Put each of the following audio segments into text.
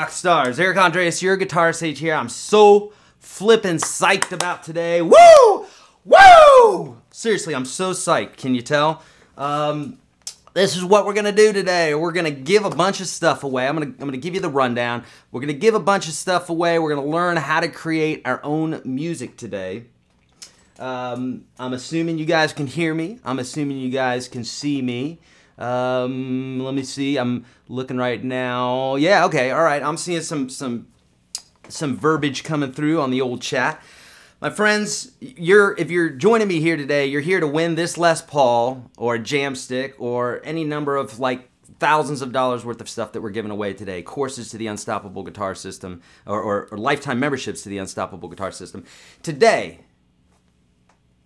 rock stars? Eric Andreas, your guitar sage here. I'm so flippin' psyched about today. Woo! Woo! Seriously, I'm so psyched. Can you tell? This is what we're gonna do today. We're gonna give a bunch of stuff away. I'm gonna give you the rundown. We're gonna give a bunch of stuff away. We're gonna learn how to create our own music today. I'm assuming you guys can hear me. I'm assuming you guys can see me. Let me see. I'm looking right now. Yeah, okay, all right. I'm seeing some verbiage coming through on the old chat. My friends, if you're joining me here today, you're here to win this Les Paul or a Jamstick or any number of like thousands of dollars worth of stuff that we're giving away today. Courses to the Unstoppable Guitar System or lifetime memberships to the Unstoppable Guitar System. Today,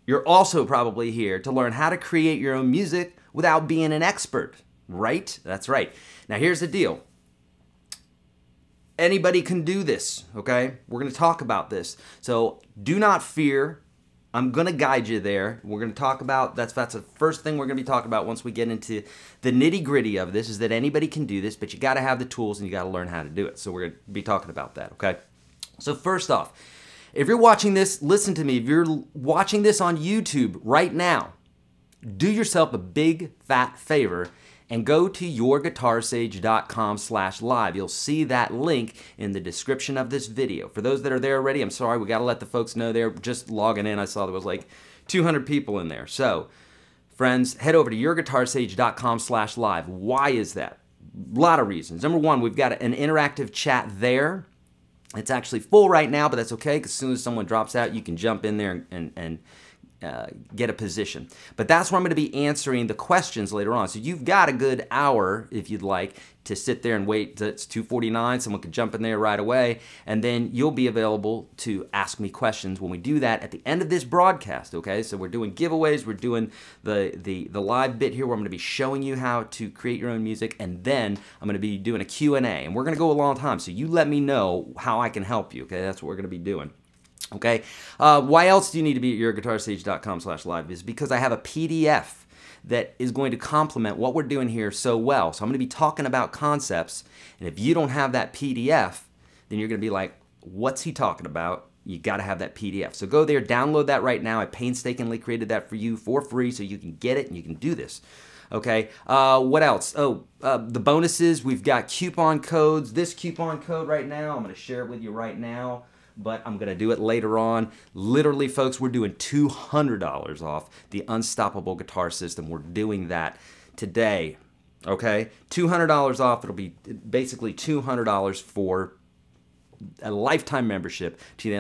you're also probably here to learn how to create your own music without being an expert, right? That's right. Now here's the deal. Anybody can do this, okay? We're gonna talk about this. So do not fear. I'm gonna guide you there. We're gonna talk about, that's the first thing we're gonna be talking about once we get into the nitty gritty of this, is that anybody can do this, but you gotta have the tools and you gotta learn how to do it. So we're gonna be talking about that, okay? So first off, if you're watching this, listen to me. If you're watching this on YouTube right now, do yourself a big fat favor and go to YourGuitarSage.com/live. You'll see that link in the description of this video. For those that are there already, I'm sorry, we gotta let the folks know they're just logging in. I saw there was like 200 people in there. So, friends, head over to YourGuitarSage.com/live. Why is that? A lot of reasons. Number one, we've got an interactive chat there. It's actually full right now, but that's okay, because as soon as someone drops out, you can jump in there and get a position. But that's where I'm going to be answering the questions later on. So you've got a good hour, if you'd like, to sit there and wait. It's 2:49. Someone could jump in there right away, and then you'll be available to ask me questions when we do that at the end of this broadcast, okay? So we're doing giveaways. We're doing the live bit here where I'm going to be showing you how to create your own music, and then I'm going to be doing a Q&A, and we're going to go a long time. So you let me know how I can help you, okay? That's what we're going to be doing. Okay, why else do you need to be at YourGuitarSage.com/live? Is because I have a PDF that is going to complement what we're doing here so well. So I'm going to be talking about concepts, and if you don't have that PDF, then you're going to be like, what's he talking about? You got to have that PDF. So go there, download that right now. I painstakingly created that for you for free so you can get it and you can do this. Okay, what else? Oh, the bonuses, we've got coupon codes. This coupon code right now, I'm going to share it with you right now, but I'm going to do it later on. Literally, folks, we're doing $200 off the Unstoppable Guitar System. We're doing that today, okay? $200 off. It'll be basically $200 for a lifetime membership to the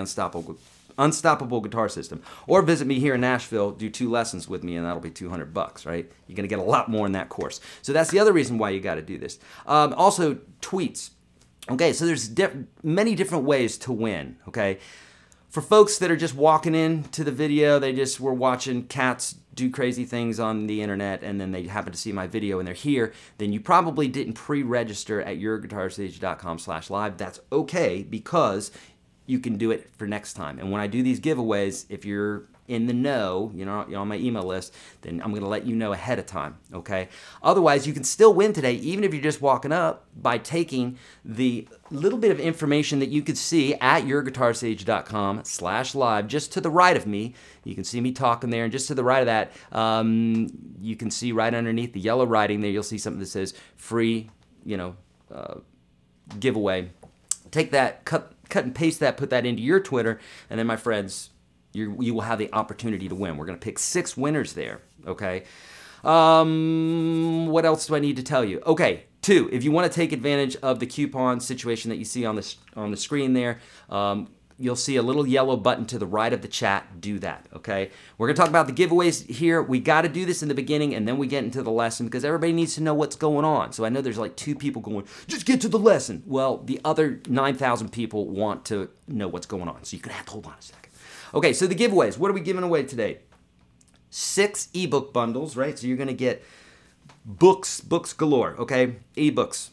Unstoppable Guitar System. Or visit me here in Nashville, do 2 lessons with me, and that'll be $200, right? You're going to get a lot more in that course. So that's the other reason why you got to do this. Also, tweets. Okay, so there's many different ways to win, okay? For folks that are just walking into the video, they just were watching cats do crazy things on the internet, and then they happen to see my video and they're here, then you probably didn't pre-register at YourGuitarSage.com/live. That's okay, because you can do it for next time. And when I do these giveaways, if you're in the know, you're on my email list, then I'm going to let you know ahead of time, okay? Otherwise, you can still win today, even if you're just walking up, by taking the little bit of information that you could see at YourGuitarSage.com/live. Just to the right of me, you can see me talking there, and just to the right of that, you can see right underneath the yellow writing there, you'll see something that says free, giveaway. Take that, cut and paste that, put that into your Twitter, and then, my friends, you will have the opportunity to win. We're going to pick 6 winners there, okay? What else do I need to tell you? Okay, 2, if you want to take advantage of the coupon situation that you see on the screen there, you'll see a little yellow button to the right of the chat. Do that, okay? We're going to talk about the giveaways here. We got to do this in the beginning, and then we get into the lesson, because everybody needs to know what's going on. So I know there's like 2 people going, just get to the lesson. Well, the other 9,000 people want to know what's going on, so you're going to have to hold on a second. Okay, so the giveaways, what are we giving away today? 6 ebook bundles, right? So you're going to get books galore, okay? Ebooks.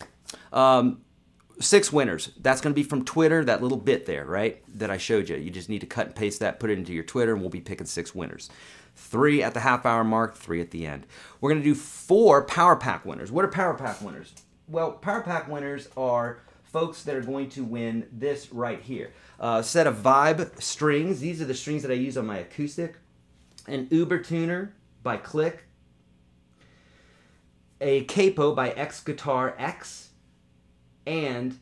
6 winners. That's going to be from Twitter, that little bit there, right, that I showed you. You just need to cut and paste that, put it into your Twitter, and we'll be picking 6 winners. 3 at the half-hour mark, 3 at the end. We're going to do 4 Power Pack winners. What are Power Pack winners? Well, Power Pack winners are folks that are going to win this right here. A set of vibe strings. These are the strings that I use on my acoustic. An Uber tuner by Click. A capo by X Guitar X. And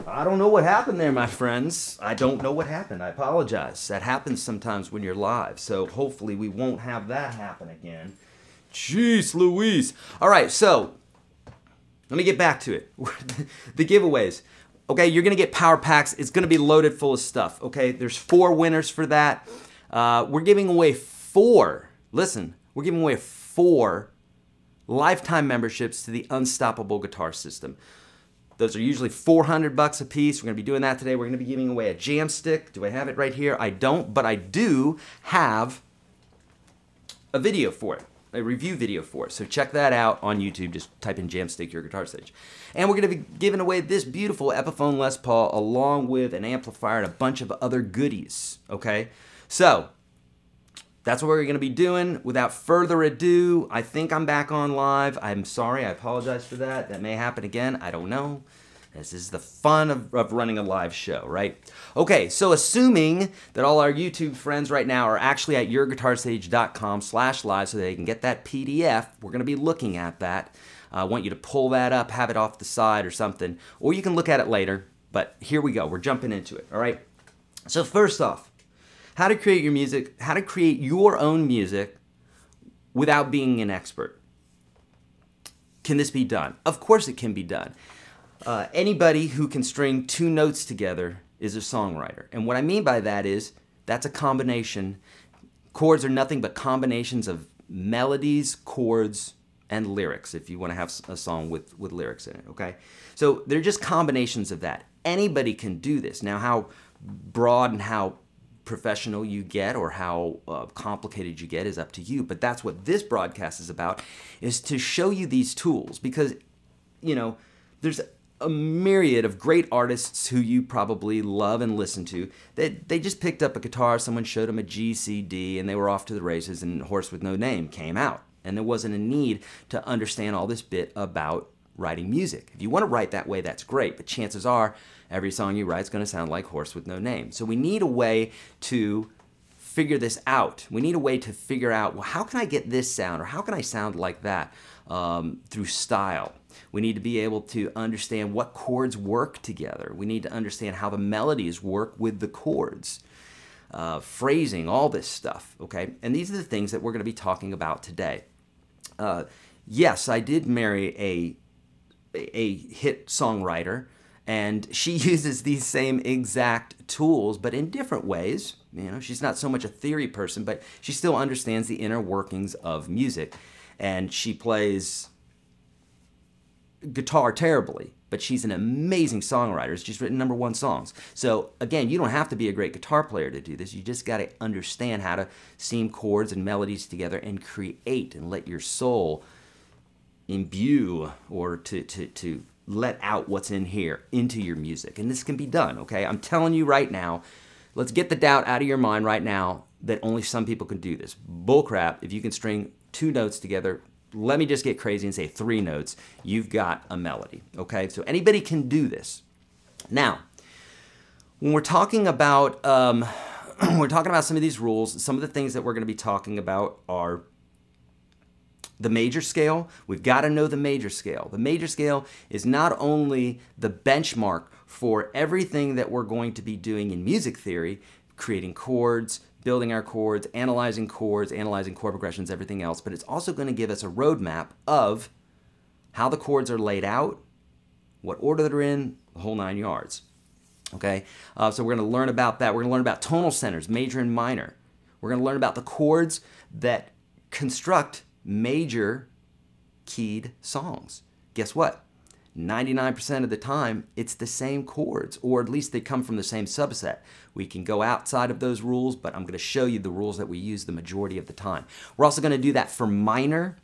I don't know what happened there, my friends. I don't know what happened. I apologize. That happens sometimes when you're live, so hopefully we won't have that happen again. Jeez Louise. All right, so let me get back to it. The giveaways. Okay, you're going to get power packs. It's going to be loaded full of stuff, okay? There's 4 winners for that. We're giving away 4. Listen, we're giving away 4 lifetime memberships to the Unstoppable Guitar System. Those are usually $400 a piece. We're going to be doing that today. We're going to be giving away a jam stick. Do I have it right here? I don't, but I do have a video for it, a review video for it. So check that out on YouTube. Just type in jam stick, YourGuitarSage. And we're going to be giving away this beautiful Epiphone Les Paul along with an amplifier and a bunch of other goodies, okay? So that's what we're going to be doing. Without further ado, I think I'm back on live. I'm sorry. I apologize for that. That may happen again. I don't know. This is the fun of running a live show, right? Okay, so assuming that all our YouTube friends right now are actually at YourGuitarSage.com/live so they can get that PDF, we're going to be looking at that. I want you to pull that up, have it off the side or something, or you can look at it later, but here we go. We're jumping into it, all right? So first off, how to create your music, how to create your own music without being an expert. Can this be done? Of course it can be done. Anybody who can string 2 notes together is a songwriter. And what I mean by that is, that's a combination. Chords are nothing but combinations of melodies, chords, and lyrics, if you want to have a song with lyrics in it, okay? So they're just combinations of that. Anybody can do this. Now, how broad and how professional you get or how complicated you get is up to you, but that's what this broadcast is about, is to show you these tools, because, you know, there's a myriad of great artists who you probably love and listen to. They just picked up a guitar, someone showed them a G, C, D, and they were off to the races, and Horse with No Name came out. And there wasn't a need to understand all this bit about writing music. If you want to write that way, that's great, but chances are every song you write is going to sound like Horse with No Name. So we need a way to figure this out. We need a way to figure out, well, how can I get this sound, or how can I sound like that through style? We need to be able to understand what chords work together. We need to understand how the melodies work with the chords. Phrasing, all this stuff, okay? And these are the things that we're going to be talking about today. Yes, I did marry a hit songwriter, and she uses these same exact tools, but in different ways. You know, she's not so much a theory person, but she still understands the inner workings of music, and she plays guitar terribly, but she's an amazing songwriter. She's written #1 songs. So again, you don't have to be a great guitar player to do this. You just got to understand how to seam chords and melodies together and create and let your soul imbue, or to let out what's in here into your music. And this can be done, okay? I'm telling you right now, let's get the doubt out of your mind right now that only some people can do this. Bullcrap. If you can string 2 notes together, let me just get crazy and say 3 notes, you've got a melody, okay? So anybody can do this. Now, when we're talking about some of these rules, some of the things that we're going to be talking about are the major scale. We've got to know the major scale. The major scale is not only the benchmark for everything that we're going to be doing in music theory, creating chords, building our chords, analyzing chord progressions, everything else, but it's also going to give us a roadmap of how the chords are laid out, what order they're in, the whole 9 yards. Okay, so we're going to learn about that. We're going to learn about tonal centers, major and minor. We're going to learn about the chords that construct major keyed songs. Guess what? 99% of the time, it's the same chords, or at least they come from the same subset. We can go outside of those rules, but I'm going to show you the rules that we use the majority of the time. We're also going to do that for minor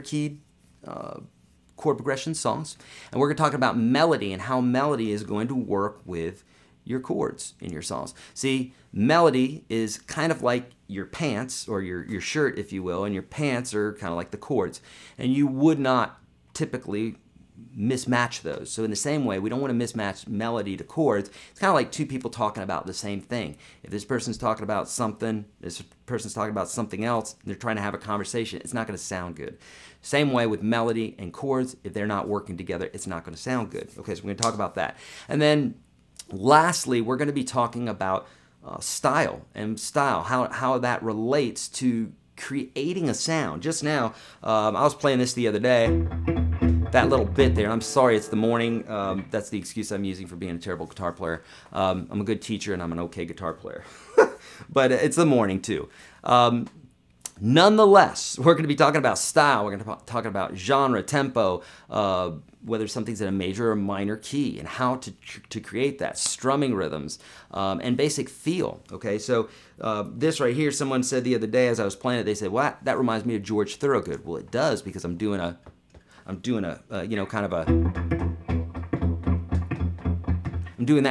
keyed chord progression songs, and we're going to talk about melody and how melody is going to work with your chords in your songs. See, melody is kind of like your pants, or your shirt, if you will, and your pants are kind of like the chords. And you would not typically mismatch those. So in the same way, we don't want to mismatch melody to chords. It's kind of like two people talking about the same thing. If this person's talking about something, this person's talking about something else, and they're trying to have a conversation, it's not going to sound good. Same way with melody and chords, if they're not working together, it's not going to sound good. Okay, so we're going to talk about that. And then lastly, we're going to be talking about style, how that relates to creating a sound. Just now, I was playing this the other day, that little bit there. I'm sorry, it's the morning. That's the excuse I'm using for being a terrible guitar player. I'm a good teacher and I'm an okay guitar player. But it's the morning too. Nonetheless, we're going to be talking about style. We're going to be talking about genre, tempo, whether something's in a major or minor key, and how to create that, strumming rhythms, and basic feel. Okay, so this right here, someone said the other day as I was playing it, they said, "Well, that reminds me of George Thorogood." Well, it does, because I'm doing a I'm doing that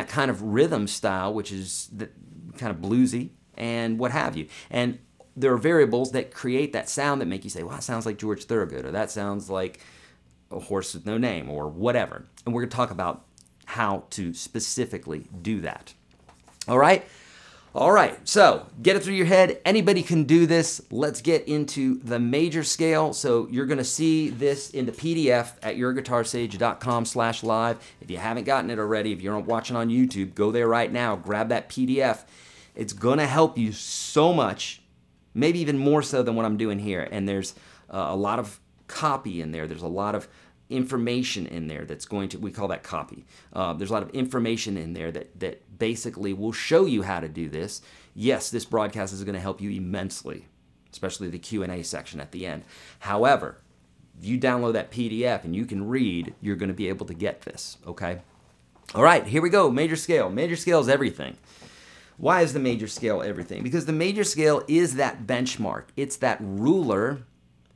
kind of rhythm style, which is kind of bluesy and what have you. And there are variables that create that sound that make you say, well, that sounds like George Thorogood, or that sounds like a horse with no name, or whatever. And we're going to talk about how to specifically do that. All right? All right, so get it through your head. Anybody can do this. Let's get into the major scale. So you're going to see this in the PDF at YourGuitarSage.com/live. If you haven't gotten it already, if you're watching on YouTube, go there right now. Grab that PDF. It's going to help you so much, maybe even more so than what I'm doing here. And there's a lot of copy in there. There's a lot of information in there that's going to, we call that copy. There's a lot of information in there that basically will show you how to do this. Yes, this broadcast is going to help you immensely, especially the Q&A section at the end. However, if you download that PDF and you can read, you're going to be able to get this, okay? All right, here we go, major scale. Major scale is everything. Why is the major scale everything? Because the major scale is that benchmark. It's that ruler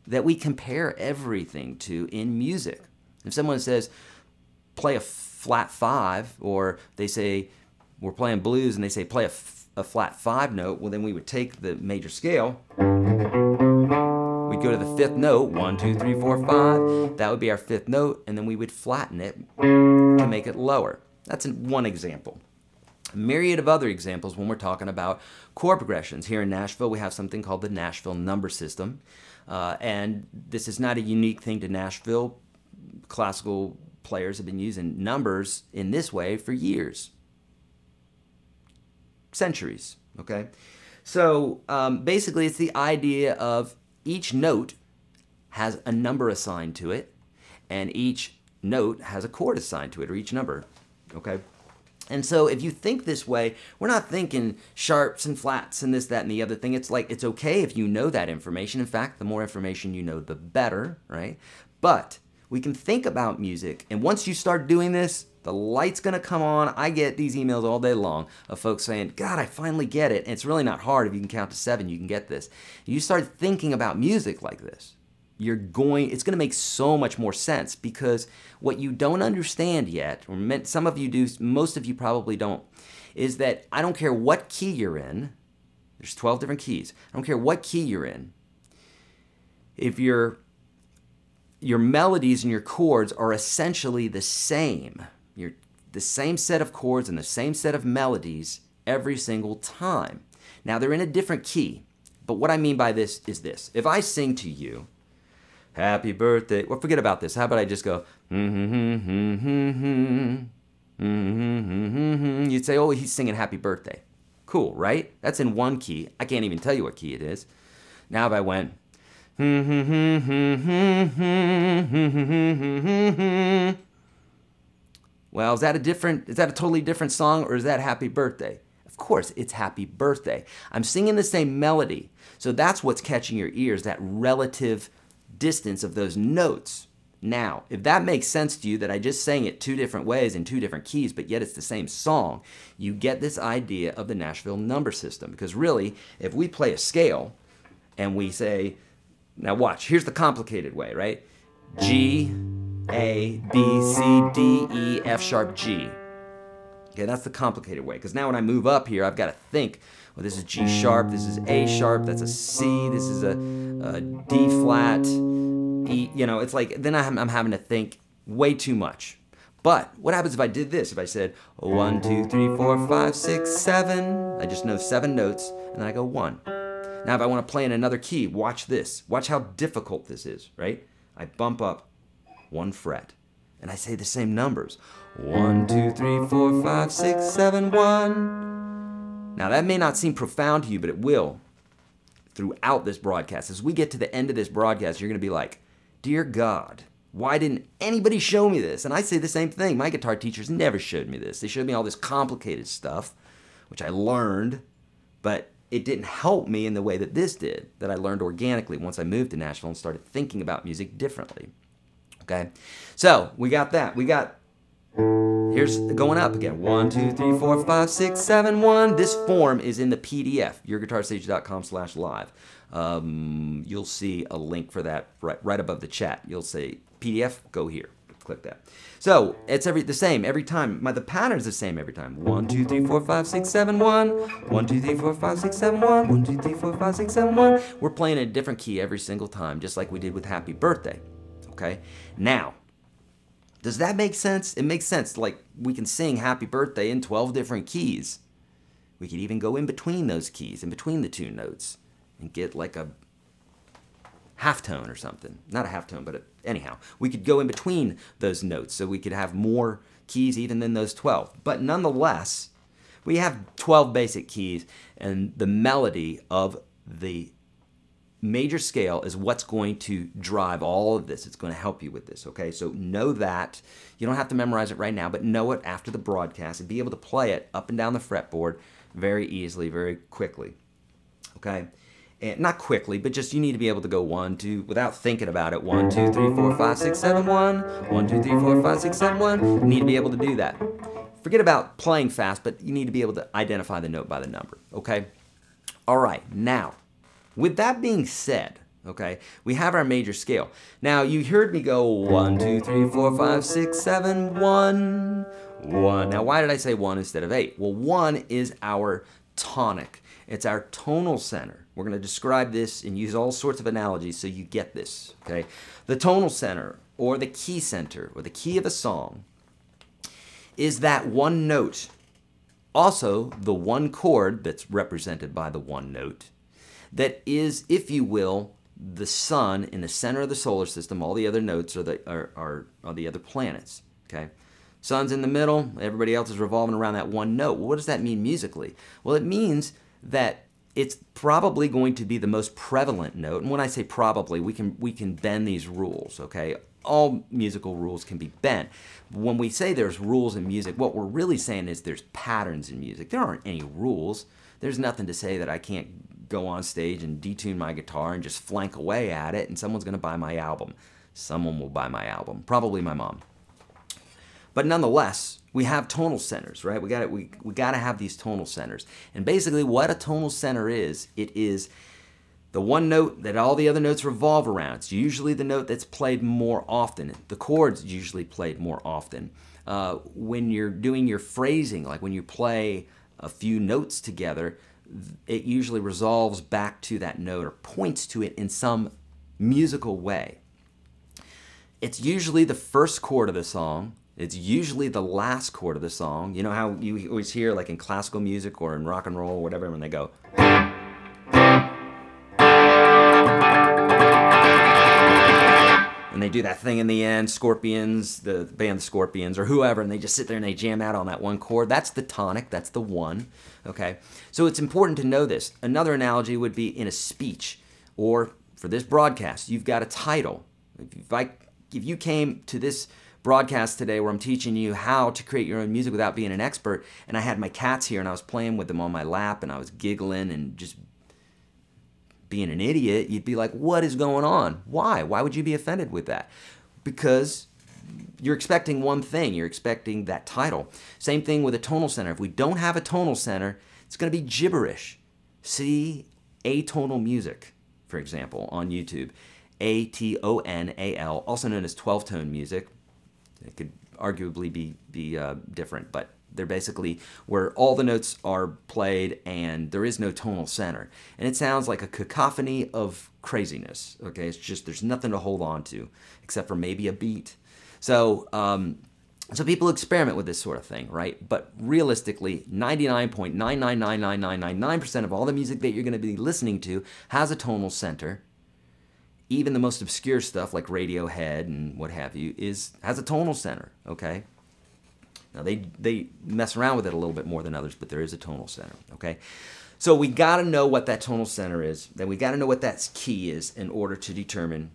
that we compare everything to in music. If someone says, play a flat 5, or they say, we're playing blues, and they say, play a flat 5 note, well, then we would take the major scale, we'd go to the 5th note, 1, 2, 3, 4, 5, that would be our 5th note, and then we would flatten it to make it lower. That's one example. A myriad of other examples when we're talking about chord progressions. Here in Nashville, we have something called the Nashville number system. And this is not a unique thing to Nashville. Classical players have been using numbers in this way for years. Centuries, okay? So basically it's the idea of each note has a number assigned to it, and each note has a chord assigned to it, or each number, okay? And so if you think this way, we're not thinking sharps and flats and this, that, and the other thing. It's like, it's okay if you know that information. In fact, the more information you know, the better, right? But we can think about music, and once you start doing this, the light's gonna come on. I get these emails all day long of folks saying, God, I finally get it. And it's really not hard. If you can count to 7, you can get this. You start thinking about music like this, it's going to make so much more sense, because what you don't understand yet, or some of you do, most of you probably don't, is that I don't care what key you're in. There's 12 different keys. I don't care what key you're in. If your melodies and your chords are essentially the same, the same set of chords and the same set of melodies every single time. Now, they're in a different key, but what I mean by this is this. If I sing to you, happy birthday, well, forget about this. How about I just go, you'd say, oh, he's singing happy birthday. Cool, right? That's in one key. I can't even tell you what key it is. Now if I went, well, is that a totally different song, or is that happy birthday? Of course, it's happy birthday. I'm singing the same melody. So that's what's catching your ears, that relative distance of those notes. Now, if that makes sense to you, that I just sang it 2 different ways in 2 different keys, but yet it's the same song, you get this idea of the Nashville number system. Because really, if we play a scale and we say, now watch, here's the complicated way, right? G, A, B, C, D, E, F sharp, G. Okay, that's the complicated way, because now when I move up here, I've got to think, well, this is G sharp, this is A sharp, that's a C, this is a D flat, E, you know, it's like, then I'm having to think way too much. But what happens if I did this? If I said 1, 2, 3, 4, 5, 6, 7, I just know 7 notes, and then I go 1. Now if I want to play in another key, watch this. Watch how difficult this is, right? I bump up 1 fret, and I say the same numbers. 1, 2, 3, 4, 5, 6, 7, 1. Now that may not seem profound to you, but it will throughout this broadcast. As we get to the end of this broadcast, you're going to be like, dear God, why didn't anybody show me this? And I say the same thing. My guitar teachers never showed me this. They showed me all this complicated stuff, which I learned, but it didn't help me in the way that this did, that I learned organically once I moved to Nashville and started thinking about music differently. Okay? So, we got that. Here's going up again. 1, 2, 3, 4, 5, 6, 7, 1. This form is in the PDF, YourGuitarSage.com/live. You'll see a link for that right above the chat. You'll say PDF, go here. Click that. So it's the same every time. The pattern's the same every time. 1, 2, 3, 4, 5, 6, 7, 1. 1, 2, 3, 4, 5, 6, 7, 1. 1, 2, 3, 4, 5, 6, 7, 1. We're playing a different key every single time, just like we did with Happy Birthday. Okay? Now, does that make sense? It makes sense. Like, we can sing Happy Birthday in 12 different keys. We could even go in between those keys, in between the 2 notes, and get like a halftone or something. Not a halftone, but anyhow. We could go in between those notes, so we could have more keys even than those 12. But nonetheless, we have 12 basic keys, and the melody of the major scale is what's going to drive all of this. It's going to help you with this, okay? So know that. You don't have to memorize it right now, but know it after the broadcast and be able to play it up and down the fretboard very easily, very quickly, okay? And not quickly, but just you need to be able to go 1, 2, without thinking about it. 1, 2, 3, 4, 5, 6, 7, 1. 1, 2, 3, 4, 5, 6, 7, 1. You need to be able to do that. Forget about playing fast, but you need to be able to identify the note by the number, okay? All right, now, with that being said, okay, we have our major scale. Now, you heard me go 1, 2, 3, 4, 5, 6, 7, 1, 1. Now, why did I say 1 instead of 8? Well, 1 is our tonic. It's our tonal center. We're going to describe this and use all sorts of analogies so you get this, okay? The tonal center, or the key center, or the key of a song, is that one note. Also, the one chord that's represented by the one note that is, if you will, the sun in the center of the solar system. All the other notes are the other planets, okay? Sun's in the middle, everybody else is revolving around that one note. Well, what does that mean musically? Well, it means that it's probably going to be the most prevalent note. And when I say probably, we can bend these rules, okay? All musical rules can be bent. When we say there's rules in music, what we're really saying is there's patterns in music. There aren't any rules. There's nothing to say that I can't go on stage and detune my guitar and just flank away at it and someone's going to buy my album. Someone will buy my album, probably my mom. But nonetheless, we have tonal centers, right? We got to have these tonal centers. And basically what a tonal center is, it is the one note that all the other notes revolve around. It's usually the note that's played more often. The chord's usually played more often. When you're doing your phrasing, like when you play a few notes together, it usually resolves back to that note or points to it in some musical way. It's usually the first chord of the song. It's usually the last chord of the song. You know how you always hear, like in classical music or in rock and roll or whatever, when they go, and they do that thing in the end, Scorpions, the band Scorpions or whoever, and they just sit there and they jam out on that one chord. That's the tonic, that's the one, okay? So it's important to know this. Another analogy would be in a speech, or for this broadcast, you've got a title. If you came to this broadcast today where I'm teaching you how to create your own music without being an expert, and I had my cats here and I was playing with them on my lap and I was giggling and just being an idiot, you'd be like, what is going on? Why? Why would you be offended with that? Because you're expecting one thing. You're expecting that title. Same thing with a tonal center. If we don't have a tonal center, it's going to be gibberish. See atonal music, for example, on YouTube. A-T-O-N-A-L, also known as 12-tone music. It could arguably be different, but They're basically where all the notes are played and there is no tonal center. And it sounds like a cacophony of craziness, okay? It's just, there's nothing to hold on to except for maybe a beat. So, so people experiment with this sort of thing, right? But realistically, 99.9999999% of all the music that you're going to be listening to has a tonal center. Even the most obscure stuff like Radiohead and what have you has a tonal center, okay? Now they mess around with it a little bit more than others, but there is a tonal center, okay? So we got to know what that tonal center is. Then we got to know what that key is in order to determine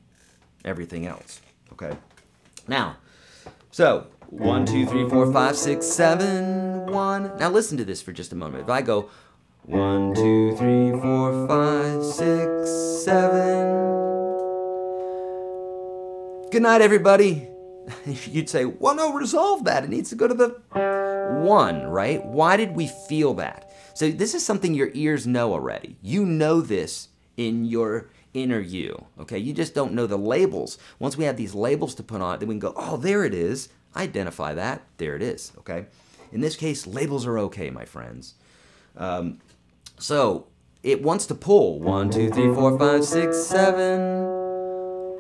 everything else, okay? Now, so 1, 2, 3, 4, 5, 6, 7, 1. Now listen to this for just a moment. If I go 1, 2, 3, 4, 5, 6, 7. Good night, everybody. You'd say, well, no, resolve that. It needs to go to the 1, right? Why did we feel that? So this is something your ears know already. You know this in your inner you, okay? You just don't know the labels. Once we have these labels to put on it, then we can go, oh, there it is. Identify that. There it is, okay? In this case, labels are okay, my friends. So it wants to pull 1, 2, 3, 4, 5, 6, 7,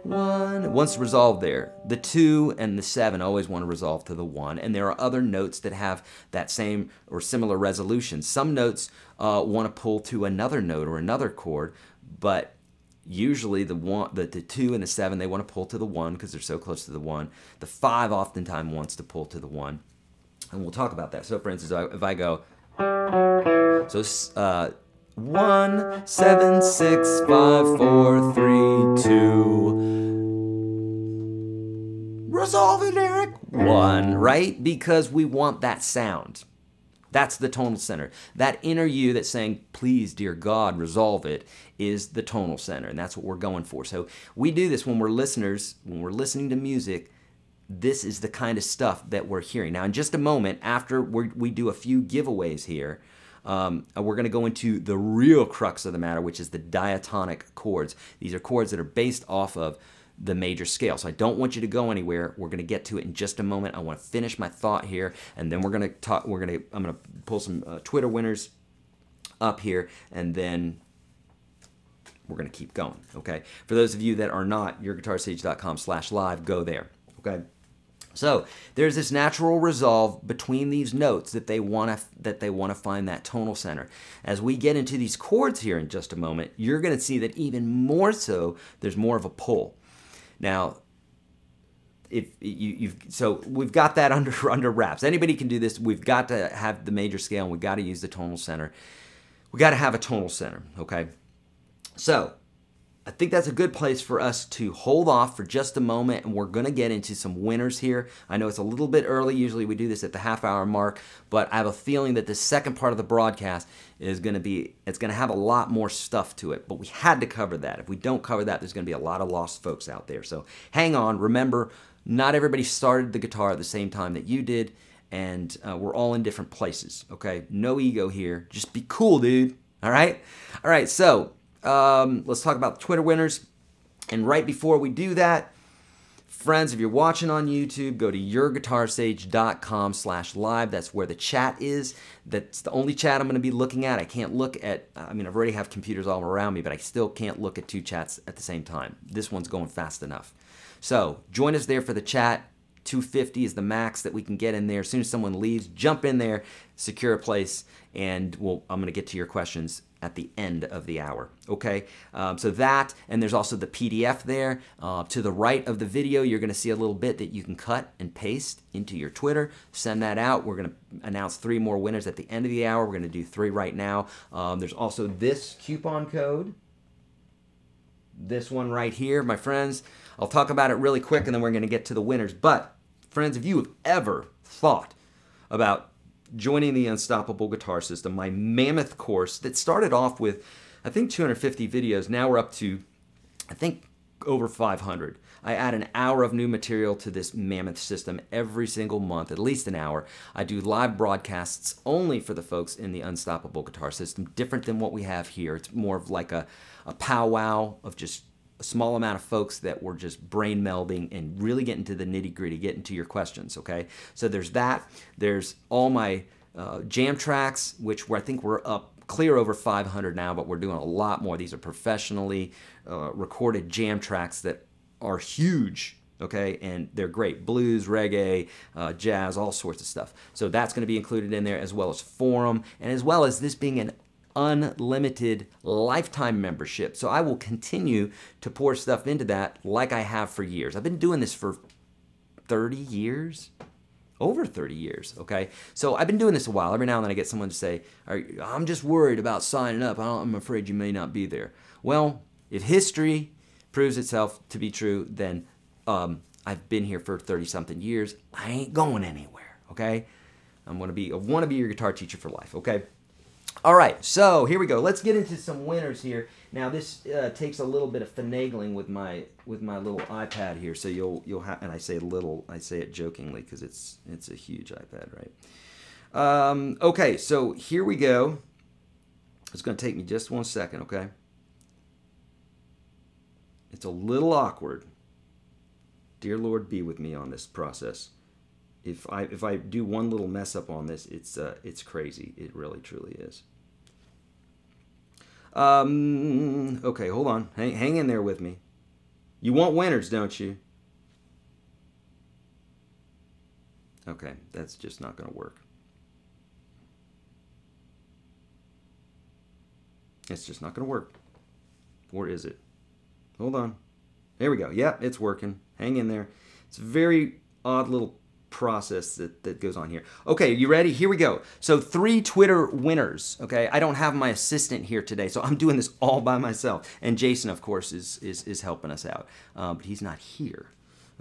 1. It wants to resolve there. The 2 and the 7 always want to resolve to the 1, and there are other notes that have that same or similar resolution. Some notes want to pull to another note or another chord, but usually the 2 and the 7, they want to pull to the 1 because they're so close to the 1. The 5 oftentimes wants to pull to the 1, and we'll talk about that. So for instance, if I go, so 1, 7, 6, 5, 4, 3, 2. Resolve it, Eric. 1, right? Because we want that sound. That's the tonal center. That inner you that's saying, please, dear God, resolve it, is the tonal center, and that's what we're going for. So we do this when we're listeners, when we're listening to music. This is the kind of stuff that we're hearing. Now, in just a moment, after we do a few giveaways here, we're going to go into the real crux of the matter, which is the diatonic chords. These are chords that are based off of the major scale. So I don't want you to go anywhere. We're going to get to it in just a moment. I want to finish my thought here, and then we're going to talk. I'm going to pull some Twitter winners up here, and then we're going to keep going. Okay. For those of you that are not, YourGuitarSage.com/live, go there. Okay. So there's this natural resolve between these notes that they want to find that tonal center. As we get into these chords here in just a moment, you're going to see that even more so, there's more of a pull. Now, if so we've got that under wraps. Anybody can do this. We've got to have the major scale, and we've got to use the tonal center. We've got to have a tonal center, okay? So I think that's a good place for us to hold off for just a moment, and we're going to get into some winners here. I know it's a little bit early. Usually we do this at the half-hour mark, but I have a feeling that the second part of the broadcast is going to be, it's going to have a lot more stuff to it, but we had to cover that. If we don't cover that, there's going to be a lot of lost folks out there. So hang on. Remember, not everybody started the guitar at the same time that you did, and we're all in different places, okay? No ego here. Just be cool, dude. All right? All right, so let's talk about the Twitter winners. And right before we do that, friends, if you're watching on YouTube, go to YourGuitarSage.com/live. That's where the chat is. That's the only chat I'm going to be looking at. I can't look at, I mean, I've already have computers all around me, but I still can't look at 2 chats at the same time. This one's going fast enough. So join us there for the chat. 250 is the max that we can get in there. As soon as someone leaves, jump in there, secure a place, and I'm going to get to your questions at the end of the hour, okay? So that, and there's also the PDF there. To the right of the video, you're going to see a little bit that you can cut and paste into your Twitter. Send that out. We're going to announce 3 more winners at the end of the hour. We're going to do 3 right now. There's also this coupon code. This one right here, my friends. I'll talk about it really quick, and then we're going to get to the winners. But, friends, if you have ever thought about joining the Unstoppable Guitar System, my mammoth course that started off with, I think, 250 videos. Now we're up to, I think, over 500. I add an hour of new material to this mammoth system every single month, at least an hour. I do live broadcasts only for the folks in the Unstoppable Guitar System, different than what we have here. It's more of like a powwow of just a small amount of folks that were just brain melding and really getting to the nitty gritty, getting to your questions, okay? So there's that. There's all my jam tracks, which I think we're up clear over 500 now, but we're doing a lot more. These are professionally recorded jam tracks that are huge, okay? And they're great. Blues, reggae, jazz, all sorts of stuff. So that's going to be included in there, as well as forum, and as well as this being an unlimited lifetime membership. So I will continue to pour stuff into that like I have for years. I've been doing this for 30 years. Over 30 years, okay? So I've been doing this a while. Every now and then I get someone to say, I'm just worried about signing up. I'm afraid you may not be there. Well, if history proves itself to be true, then I've been here for 30-something years. I ain't going anywhere, okay? I want to be your guitar teacher for life, okay? All right, so here we go. Let's get into some winners here. Now this takes a little bit of finagling with my little iPad here. So you'll have, and I say little, I say it jokingly because it's a huge iPad, right? Okay, so here we go. It's going to take me just 1 second, okay? It's a little awkward. Dear Lord, be with me on this process. If I do one little mess up on this, it's crazy. It really truly is. Okay, hold on. Hang in there with me. You want winners, don't you? Okay, that's just not going to work. It's just not going to work. Or is it? Hold on. There we go. Yep, it's working. Hang in there. It's a very odd little process that goes on here. Okay, you ready? Here we go. So 3 Twitter winners, okay? I don't have my assistant here today, so I'm doing this all by myself. And Jason, of course, is helping us out, but he's not here,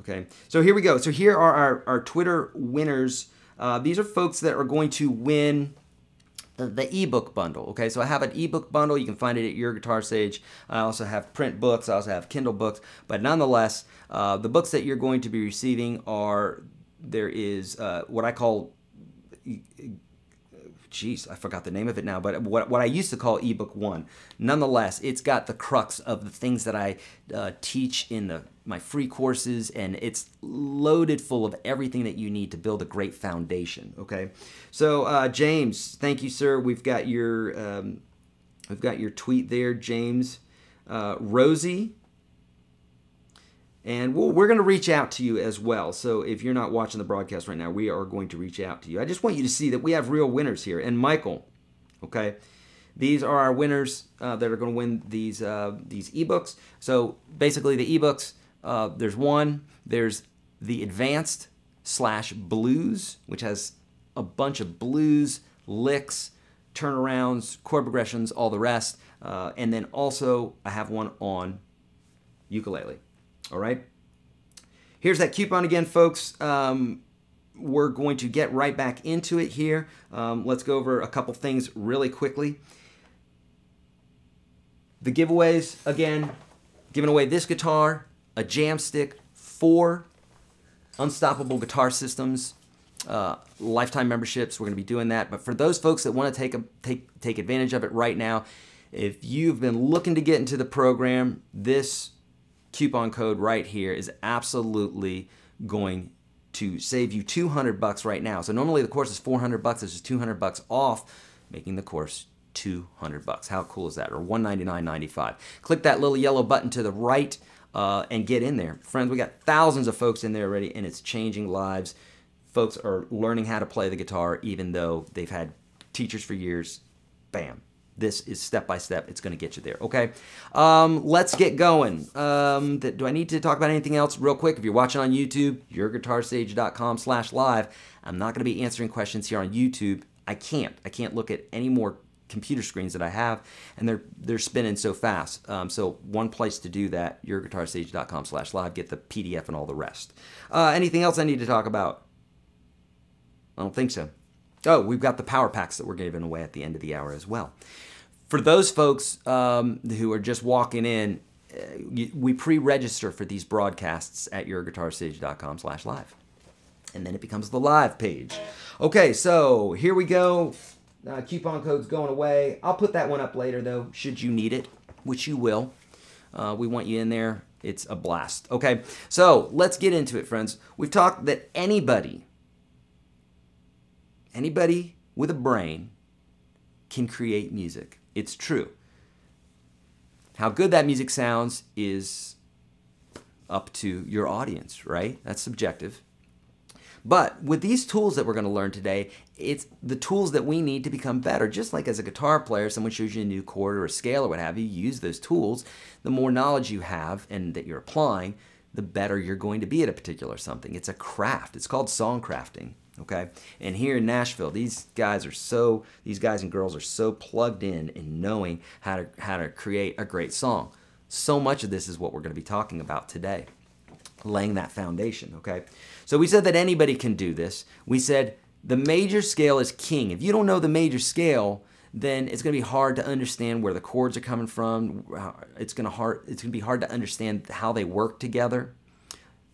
okay? So here we go. So here are our Twitter winners. These are folks that are going to win the ebook bundle, okay? So I have an ebook bundle. You can find it at YourGuitarSage. I also have print books. I also have Kindle books. But nonetheless, the books that you're going to be receiving are, there is what I call, geez, I forgot the name of it now, but what I used to call ebook 1. Nonetheless, it's got the crux of the things that I teach in my free courses, and it's loaded full of everything that you need to build a great foundation, okay? So James, thank you, sir. We've got your tweet there, James. Rosie, and we're going to reach out to you as well. So if you're not watching the broadcast right now, we are going to reach out to you. I just want you to see that we have real winners here. And Michael, okay, these are our winners that are going to win these ebooks. So basically the ebooks, there's one. There's the Advanced / Blues, which has a bunch of blues, licks, turnarounds, chord progressions, all the rest. And then also I have one on ukulele. All right. Here's that coupon again, folks. We're going to get right back into it here. Let's go over a couple things really quickly. The giveaways, again, giving away this guitar, a jam stick, 4 Unstoppable Guitar Systems, lifetime memberships. We're going to be doing that. But for those folks that want to take advantage of it right now, if you've been looking to get into the program, this coupon code right here is absolutely going to save you $200 right now. So normally the course is $400. This is $200 off, making the course $200. How cool is that? Or $199.95. Click that little yellow button to the right and get in there. Friends, we got thousands of folks in there already, and it's changing lives. Folks are learning how to play the guitar even though they've had teachers for years. Bam. This is step-by-step. It's going to get you there, okay? Let's get going. Do I need to talk about anything else real quick? If you're watching on YouTube, YourGuitarSage.com/live. I'm not going to be answering questions here on YouTube. I can't look at any more computer screens that I have, and they're spinning so fast. So one place to do that, YourGuitarSage.com/live. Get the PDF and all the rest. Anything else I need to talk about? I don't think so. Oh, we've got the power packs that we're giving away at the end of the hour as well. For those folks who are just walking in, we pre-register for these broadcasts at YourGuitarSage.com/live. And then it becomes the live page. Okay, so here we go. Coupon code's going away. I'll put that one up later, though, should you need it, which you will. We want you in there. It's a blast. Okay, so let's get into it, friends. We've talked that anybody with a brain can create music. It's true. How good that music sounds is up to your audience, right? That's subjective. But with these tools that we're going to learn today, it's the tools that we need to become better. Just like as a guitar player, someone shows you a new chord or a scale or what have you, use those tools. The more knowledge you have and that you're applying, the better you're going to be at a particular something. It's a craft. It's called song crafting. Okay, and here in Nashville, these guys and girls are so plugged in knowing how to create a great song. So much of this is what we're going to be talking about today, laying that foundation. Okay, so we said that anybody can do this. We said the major scale is king. If you don't know the major scale, then it's going to be hard to understand where the chords are coming from. It's going to be hard to understand how they work together,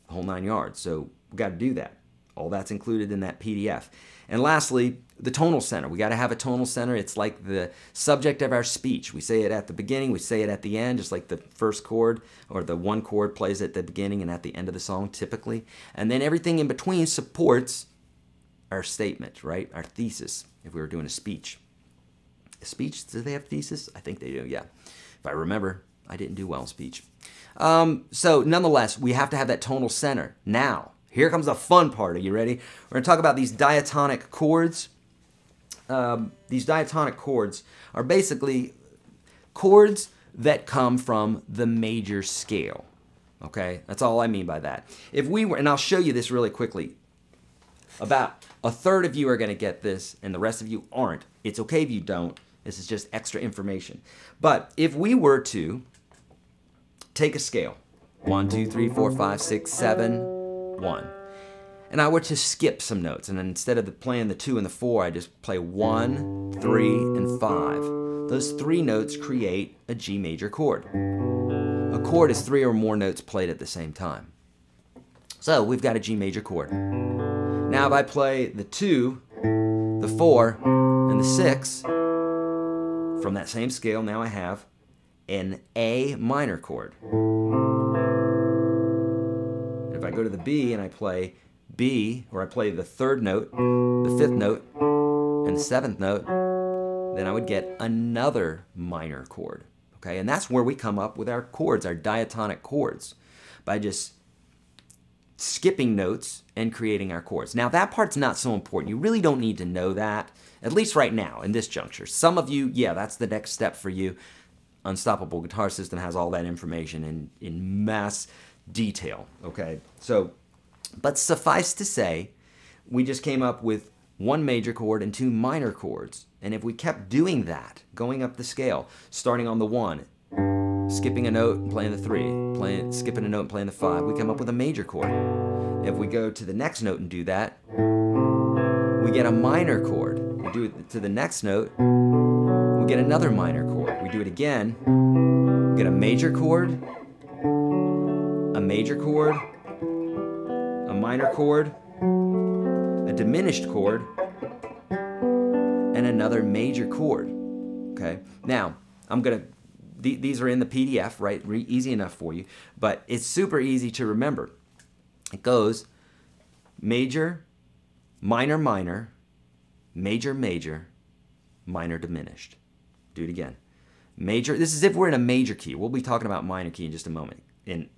the whole 9 yards. So we got to do that. All that's included in that PDF. And lastly, the tonal center. We got to have a tonal center. It's like the subject of our speech. We say it at the beginning, we say it at the end, just like the first chord or the one chord plays at the beginning and at the end of the song typically. And then everything in between supports our statement, right? Our thesis, if we were doing a speech. A speech, do they have thesis? I think they do, yeah. If I remember, I didn't do well in speech. So nonetheless, we have to have that tonal center. Now, here comes the fun part. Are you ready? We're going to talk about these diatonic chords. These diatonic chords are basically chords that come from the major scale. Okay? That's all I mean by that. If we were, and I'll show you this really quickly. About a third of you are going to get this, and the rest of you aren't. It's okay if you don't. This is just extra information. But if we were to take a scale, 1, 2, 3, 4, 5, 6, 7, 1. And I were to skip some notes, and then instead of playing the 2 and the 4, I just play 1, 3, and 5. Those 3 notes create a G major chord. A chord is 3 or more notes played at the same time. So we've got a G major chord. Now if I play the 2, the 4, and the 6, from that same scale, now I have an A minor chord. If I go to the B and I play B, or I play the 3rd note, the 5th note, and the 7th note, then I would get another minor chord. Okay, and that's where we come up with our chords, our diatonic chords, by just skipping notes and creating our chords. Now that part's not so important. You really don't need to know that, at least right now in this juncture. Some of you, yeah, that's the next step for you. Unstoppable Guitar System has all that information in mass detail, okay? So, but suffice to say, we just came up with 1 major chord and 2 minor chords. And if we kept doing that, going up the scale, starting on the 1, skipping a note and playing the 3, skipping a note and playing the 5, we come up with a major chord. If we go to the next note and do that, we get a minor chord. We do it to the next note, we get another minor chord. We do it again, we get a major chord, a major chord, a minor chord, a diminished chord, and another major chord. Okay? Now, these are in the PDF, right? Easy enough for you, but it's super easy to remember. It goes major, minor, minor, major, major, minor, diminished. Do it again. Major, this is if we're in a major key. We'll be talking about minor key in just a moment. And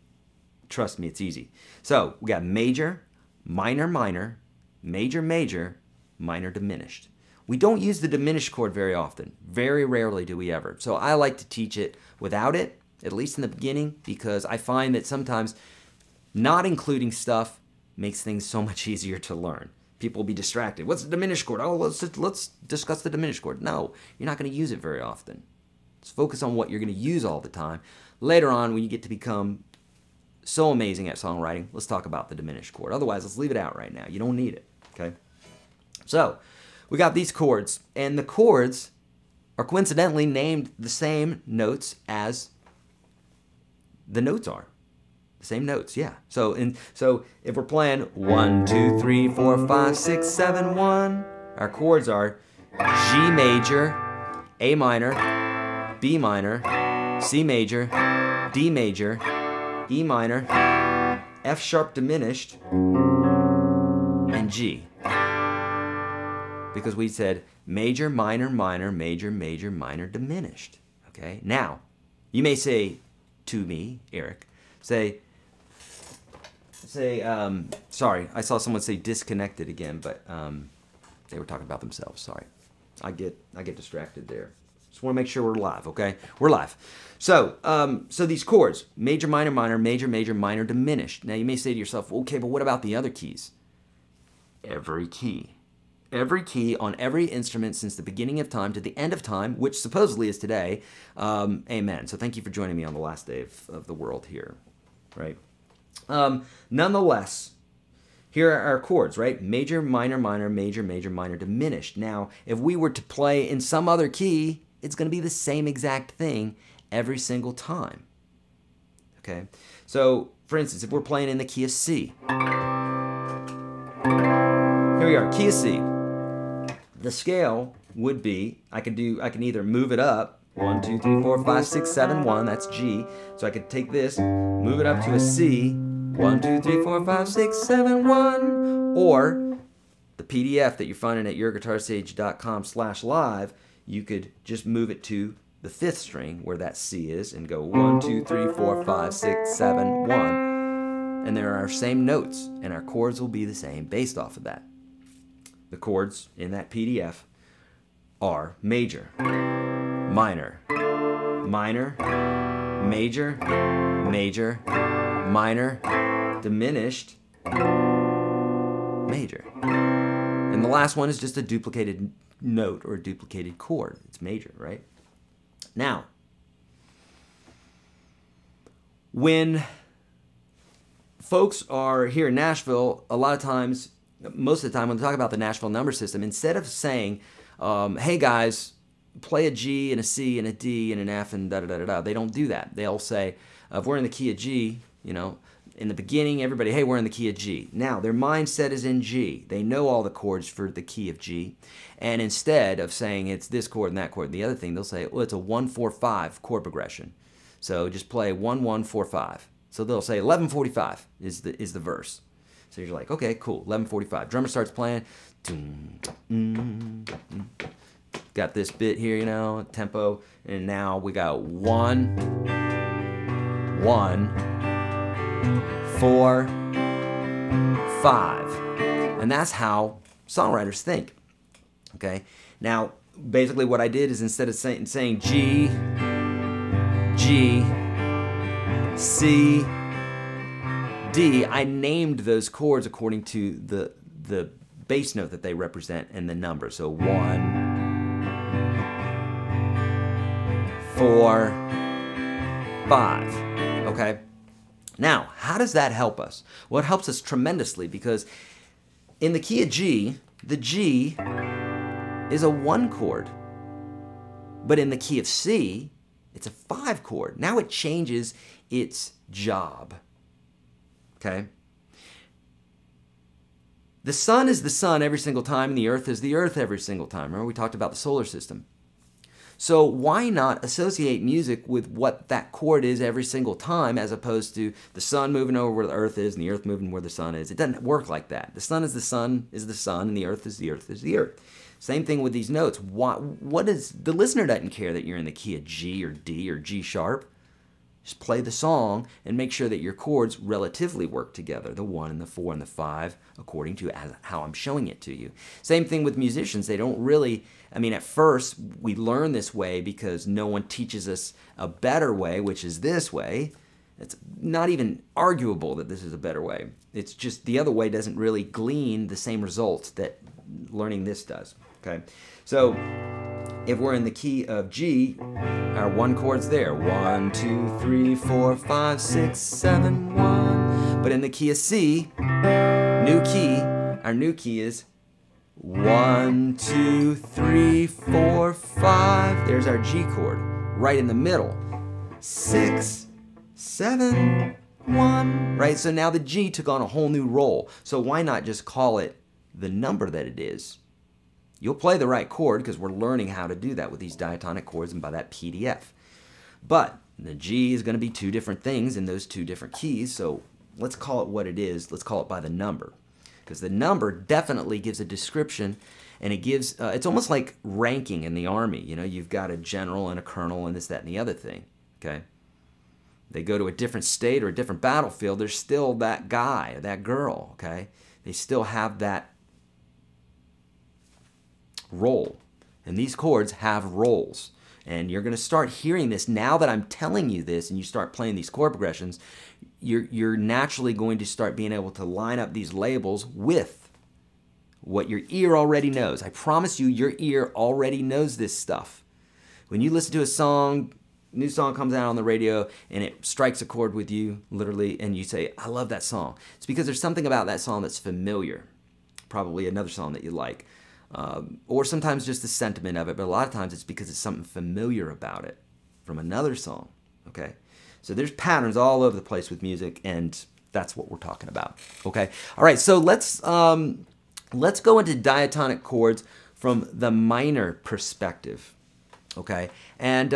trust me, it's easy. So we got major, minor, minor, major, major, minor, diminished. We don't use the diminished chord very often. Very rarely do we ever. So I like to teach it without it, at least in the beginning, because I find that sometimes not including stuff makes things so much easier to learn. People will be distracted. What's the diminished chord? Oh, let's discuss the diminished chord. No, you're not going to use it very often. Let's focus on what you're going to use all the time. Later on, when you get to become so amazing at songwriting, let's talk about the diminished chord. Otherwise, let's leave it out right now. You don't need it, okay? So, we got these chords, and the chords are coincidentally named the same notes as the notes are. The same notes, yeah. So if we're playing 1, 2, 3, 4, 5, 6, 7, 1, our chords are G major, A minor, B minor, C major, D major, E minor, F sharp diminished, and G. Because we said major, minor, minor, major, major, minor, diminished. Okay? Now, you may say to me, Eric, sorry, I saw someone say disconnected again, but they were talking about themselves. Sorry. I get distracted there. Just want to make sure we're live, okay? We're live. So, so these chords, major, minor, minor, major, major, minor, diminished. Now, you may say to yourself, okay, but what about the other keys? Every key. Every key on every instrument since the beginning of time to the end of time, which supposedly is today. Amen. So thank you for joining me on the last day of the world here, right? Nonetheless, here are our chords, right? Major, minor, minor, major, major, minor, diminished. Now, if we were to play in some other key, it's going to be the same exact thing every single time, okay? So, for instance, if we're playing in the key of C, here we are, key of C. The scale would be, I can either move it up, 1, 2, 3, 4, 5, 6, 7, 1, that's G. So I could take this, move it up to a C, 1, 2, 3, 4, 5, 6, 7, 1, or the PDF that you're finding at YourGuitarSage.com/live, you could just move it to the 5th string where that C is and go 1, 2, 3, 4, 5, 6, 7, 1. And there are our same notes, and our chords will be the same based off of that. The chords in that PDF are major, minor, minor, major, major, minor, diminished, major. And the last one is just a duplicated note or a duplicated chord. It's major, right? Now, when folks are here in Nashville, a lot of times, most of the time when they talk about the Nashville number system, instead of saying, hey guys, play a G and a C and a D and an F and da-da-da-da-da, they don't do that. They'll say, if we're in the key of G, you know, in the beginning, everybody, hey, we're in the key of G. Now, their mindset is in G. They know all the chords for the key of G. And instead of saying it's this chord and that chord and the other thing, they'll say, well, it's a 1-4-5 chord progression. So just play 1-1-4-5. So they'll say 11:45 is the verse. So you're like, okay, cool, 11:45. Drummer starts playing. Got this bit here, you know, tempo, and now we got 1, 1, 4, 5. And that's how songwriters think. Okay? Now, basically what I did is instead of saying G, G, C, D, I named those chords according to the bass note that they represent and the number. So 1, 4, 5. Okay? Now, how does that help us? Well, it helps us tremendously because in the key of G, the G is a 1 chord. But in the key of C, it's a 5 chord. Now it changes its job. Okay? The sun is the sun every single time, and the earth is the earth every single time. Remember, we talked about the solar system. So why not associate music with what that chord is every single time as opposed to the sun moving over where the earth is and the earth moving where the sun is? It doesn't work like that. The sun is the sun, and the earth is the earth is the earth. Same thing with these notes. What is the listener doesn't care that you're in the key of G or D or G sharp. Just play the song and make sure that your chords relatively work together, the 1 and the 4 and the 5, according to how I'm showing it to you. Same thing with musicians. They don't really, I mean, at first we learn this way because no one teaches us a better way, which is this way. It's not even arguable that this is a better way. It's just the other way doesn't really glean the same results that learning this does. Okay, so if we're in the key of G, our 1 chord's there. 1, 2, 3, 4, 5, 6, 7, 1. But in the key of C, new key, our new key is 1, 2, 3, 4, 5. There's our G chord right in the middle. 6, 7, 1. Right? So now the G took on a whole new role. So why not just call it the number that it is? You'll play the right chord because we're learning how to do that with these diatonic chords and by that PDF. But the G is going to be two different things in those two different keys, so let's call it what it is. Let's call it by the number, because the number definitely gives a description, and it gives, it's almost like ranking in the Army. You know, you've got a general and a colonel and this, that, and the other thing, okay? They go to a different state or a different battlefield, there's still that guy or that girl, okay? They still have that role. And these chords have roles. And you're going to start hearing this now that I'm telling you this, and you start playing these chord progressions, you're naturally going to start being able to line up these labels with what your ear already knows. I promise you, your ear already knows this stuff. When you listen to a song, new song comes out on the radio, and it strikes a chord with you, literally, and you say, I love that song. It's because there's something about that song that's familiar. Probably another song that you like. Or sometimes just the sentiment of it, but a lot of times it's because it's something familiar about it from another song, okay? So there's patterns all over the place with music, and that's what we're talking about, okay? All right, so let's go into diatonic chords from the minor perspective, okay? And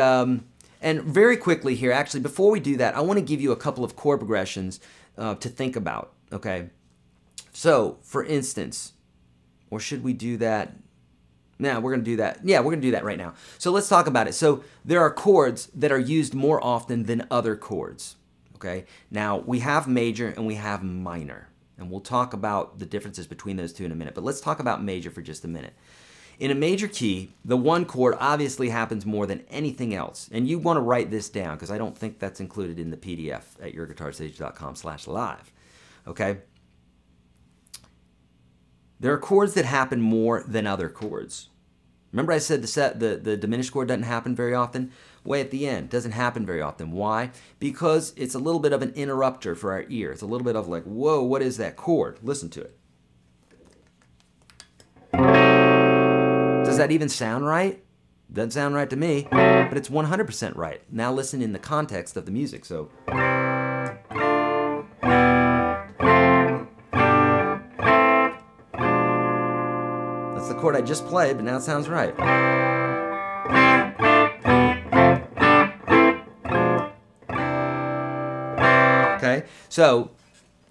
very quickly here, actually, before we do that, I want to give you a couple of chord progressions to think about, okay? So, for instance, or should we do that? No, we're going to do that. Yeah, we're going to do that right now. So let's talk about it. So there are chords that are used more often than other chords. Okay. Now we have major and we have minor, and we'll talk about the differences between those two in a minute. But let's talk about major for just a minute. In a major key, the one chord obviously happens more than anything else. And you want to write this down because I don't think that's included in the PDF at YourGuitarSage.com/live. Okay. There are chords that happen more than other chords. Remember I said the diminished chord doesn't happen very often? Way at the end, doesn't happen very often. Why? Because it's a little bit of an interrupter for our ear. It's a little bit of like, whoa, what is that chord? Listen to it. Does that even sound right? Doesn't sound right to me, but it's 100% right. Now listen in the context of the music. So. The chord I just played, but now it sounds right. Okay, so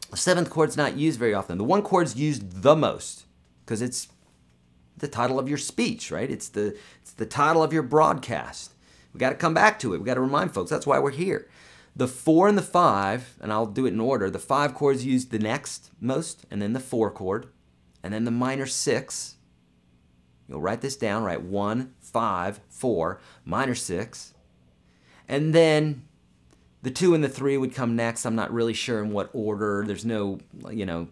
the seventh chord's not used very often. The one chord's used the most because it's the title of your speech, right? It's the title of your broadcast. We got to come back to it. We got to remind folks. That's why we're here. The 4 and the 5, and I'll do it in order. The 5 chord's used the next most, and then the 4 chord, and then the minor 6. You'll write this down, right? 1, 5, 4, minor 6. And then the 2 and the 3 would come next. I'm not really sure in what order. There's no, you know,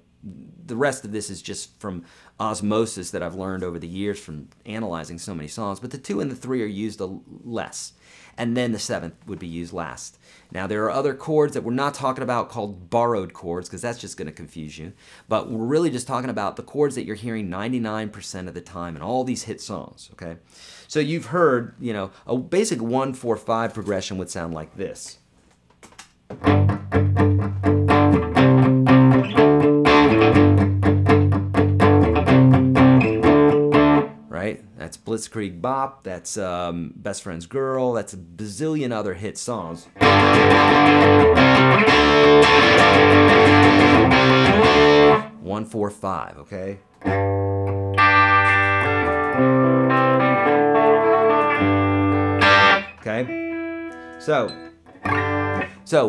the rest of this is just from osmosis that I've learned over the years from analyzing so many songs. But the 2 and the 3 are used less. And then the 7th would be used last. Now, there are other chords that we're not talking about called borrowed chords, because that's just going to confuse you. But we're really just talking about the chords that you're hearing 99% of the time in all these hit songs, okay? So you've heard, you know, a basic 1-4-5 progression would sound like this. Right? That's Blitzkrieg Bop, that's Best Friend's Girl, that's a bazillion other hit songs. 1-4-5, okay? Okay? So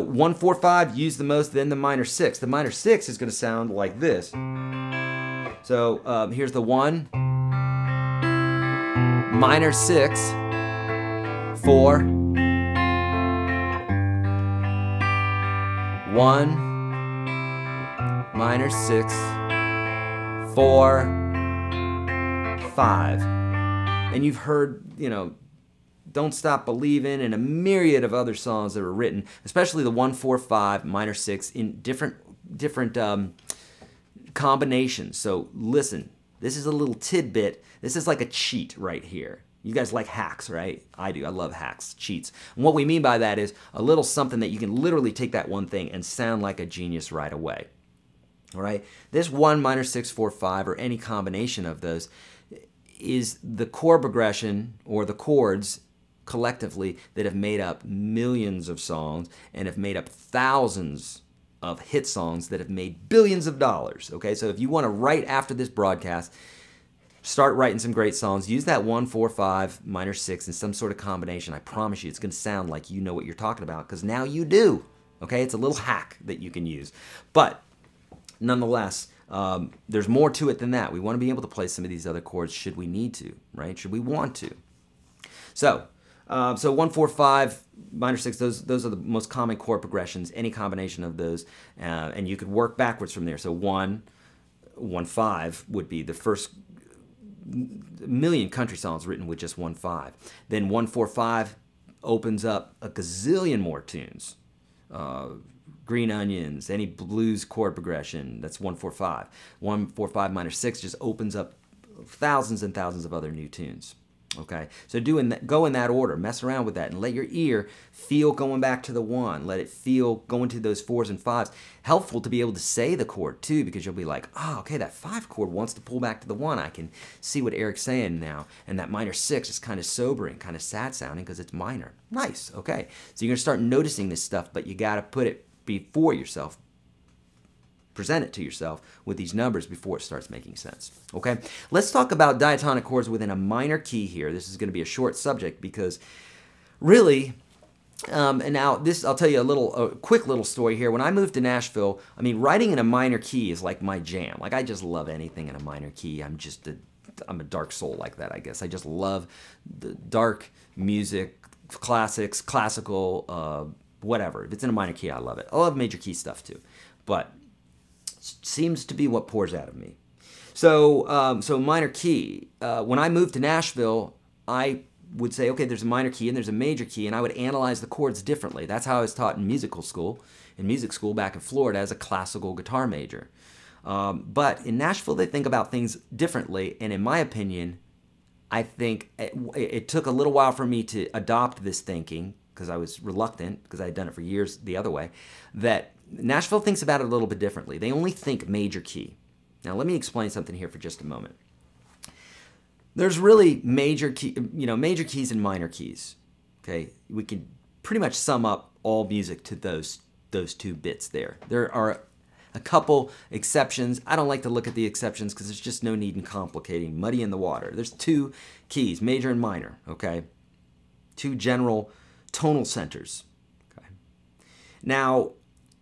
1-4-5 used the most, then the minor 6. The minor 6 is going to sound like this. So here's the 1, minor 6, 4, 1, minor 6, 4, 5. And you've heard, you know, Don't Stop Believin', and a myriad of other songs that were written, especially the 1-4-5, minor 6, in different combinations. So listen, this is a little tidbit. This is like a cheat right here. You guys like hacks, right? I do. I love hacks, cheats. And what we mean by that is a little something that you can literally take that one thing and sound like a genius right away. All right? This 1, minor 6, 4, 5, or any combination of those is the chord progression or the chords collectively that have made up millions of songs and have made up thousands of hit songs that have made billions of dollars. Okay, so if you want to write after this broadcast, start writing some great songs. Use that 1, 4, 5, minor 6 in some sort of combination. I promise you it's going to sound like you know what you're talking about, because now you do. Okay, it's a little hack that you can use. But nonetheless, there's more to it than that. We want to be able to play some of these other chords should we need to, right? Should we want to. So 1, 4, 5, minor 6, those are the most common chord progressions, any combination of those. And you could work backwards from there. So 1, 1, 5 would be the first million country songs written with just 1, 5. Then 1, 4, 5 opens up a gazillion more tunes. Green Onions, any blues chord progression, that's 1, 4, 5. 1, 4, 5 minor 6 just opens up thousands and thousands of other new tunes. Okay, so go in that order, mess around with that, and let your ear feel going back to the 1. Let it feel going to those 4s and 5s. Helpful to be able to say the chord too, because you'll be like, oh, okay, that 5 chord wants to pull back to the 1. I can see what Eric's saying now. And that minor 6 is kind of sobering, kind of sad sounding because it's minor. Nice, okay. So you're gonna start noticing this stuff, but you gotta put it before yourself. Present it to yourself with these numbers before it starts making sense. Okay, let's talk about diatonic chords within a minor key here. This is going to be a short subject because really, and now this, I'll tell you a quick little story here. When I moved to Nashville, I mean, writing in a minor key is like my jam. Like, I just love anything in a minor key. I'm a dark soul like that, I guess. I just love the dark music, classics, classical, whatever. If it's in a minor key, I love it. I love major key stuff too, but seems to be what pours out of me. So, minor key. When I moved to Nashville, I would say, okay, there's a minor key and there's a major key, and I would analyze the chords differently. That's how I was taught in music school back in Florida as a classical guitar major. But in Nashville, they think about things differently, and in my opinion, I think it took a little while for me to adopt this thinking, because I was reluctant, because I had done it for years the other way, that Nashville thinks about it a little bit differently. They only think major key. Now, let me explain something here for just a moment. There's really major keys and minor keys. Okay, we can pretty much sum up all music to those 2 bits there. There are a couple exceptions. I don't like to look at the exceptions because there's just no need in complicating, muddying the water. There's 2 keys, major and minor. Okay, 2 general tonal centers. Okay, now,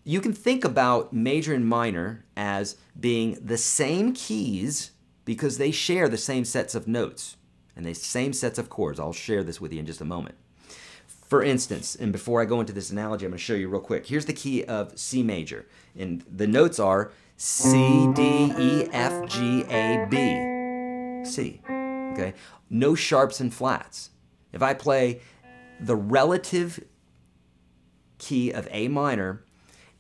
you can think about major and minor as being the same keys because they share the same sets of notes and the same sets of chords. I'll share this with you in just a moment. For instance, and before I go into this analogy, I'm going to show you real quick. Here's the key of C major, and the notes are C, D, E, F, G, A, B, C. Okay? No sharps and flats. If I play the relative key of A minor,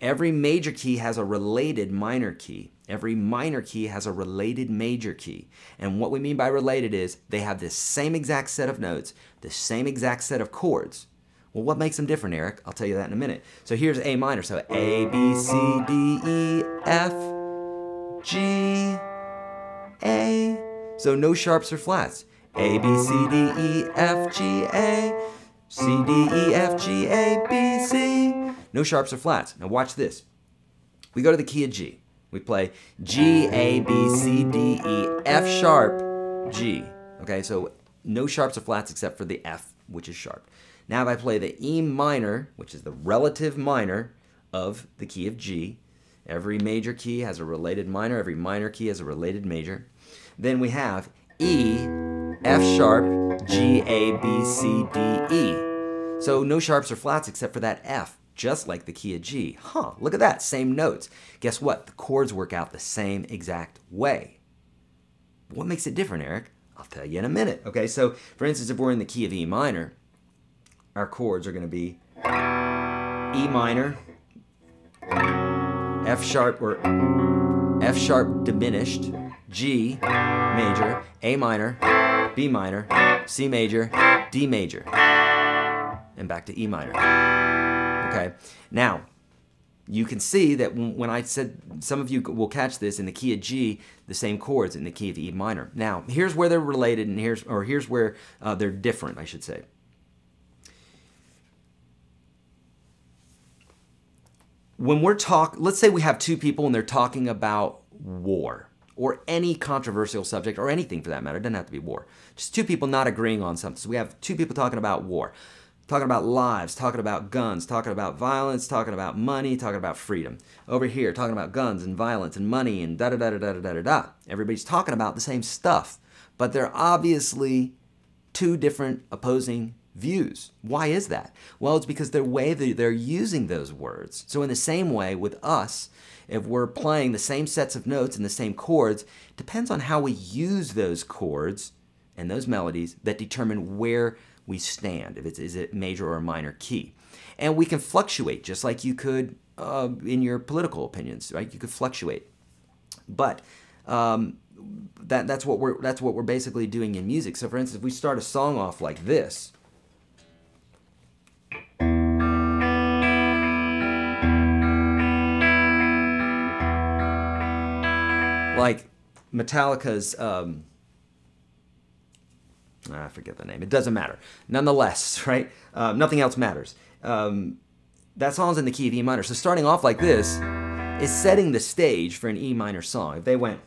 every major key has a related minor key. Every minor key has a related major key. And what we mean by related is they have the same exact set of notes, the same exact set of chords. Well, what makes them different, Eric? I'll tell you that in a minute. So here's A minor. So A, B, C, D, E, F, G, A. So no sharps or flats. A, B, C, D, E, F, G, A. C, D, E, F, G, A, B, C. No sharps or flats. Now watch this. We go to the key of G. We play G, A, B, C, D, E, F sharp, G. Okay, so no sharps or flats except for the F, which is sharp. Now if I play the E minor, which is the relative minor of the key of G, every major key has a related minor, every minor key has a related major. Then we have E, F sharp, G, A, B, C, D, E. So no sharps or flats except for that F, just like the key of G. Huh, look at that, same notes. Guess what? The chords work out the same exact way. What makes it different, Eric? I'll tell you in a minute. Okay, so for instance, if we're in the key of E minor, our chords are going to be E minor, F sharp or F sharp diminished, G major, A minor, B minor, C major, D major, and back to E minor. Okay, now you can see that when I said, some of you will catch this, in the key of G, the same chords in the key of E minor. Now, here's where they're related, and here's where they're different, I should say. when let's say we have two people and they're talking about war or any controversial subject or anything for that matter. It doesn't have to be war. Just two people not agreeing on something. So we have two people talking about war, talking about lives, talking about guns, talking about violence, talking about money, talking about freedom. Over here, talking about guns and violence and money and da-da-da-da-da-da-da-da. Everybody's talking about the same stuff, but they're obviously two different opposing views. Why is that? Well, it's because the way that they're using those words. So in the same way with us, if we're playing the same sets of notes and the same chords, it depends on how we use those chords and those melodies that determine where we stand, if is it major or minor key. And we can fluctuate just like you could in your political opinions, right? You could fluctuate. But that's what we're basically doing in music. So for instance, if we start a song off like this, like Metallica's, I forget the name. It doesn't matter. Nonetheless, right? Nothing else matters. That song's in the key of E minor. So starting off like this is setting the stage for an E minor song. If they went,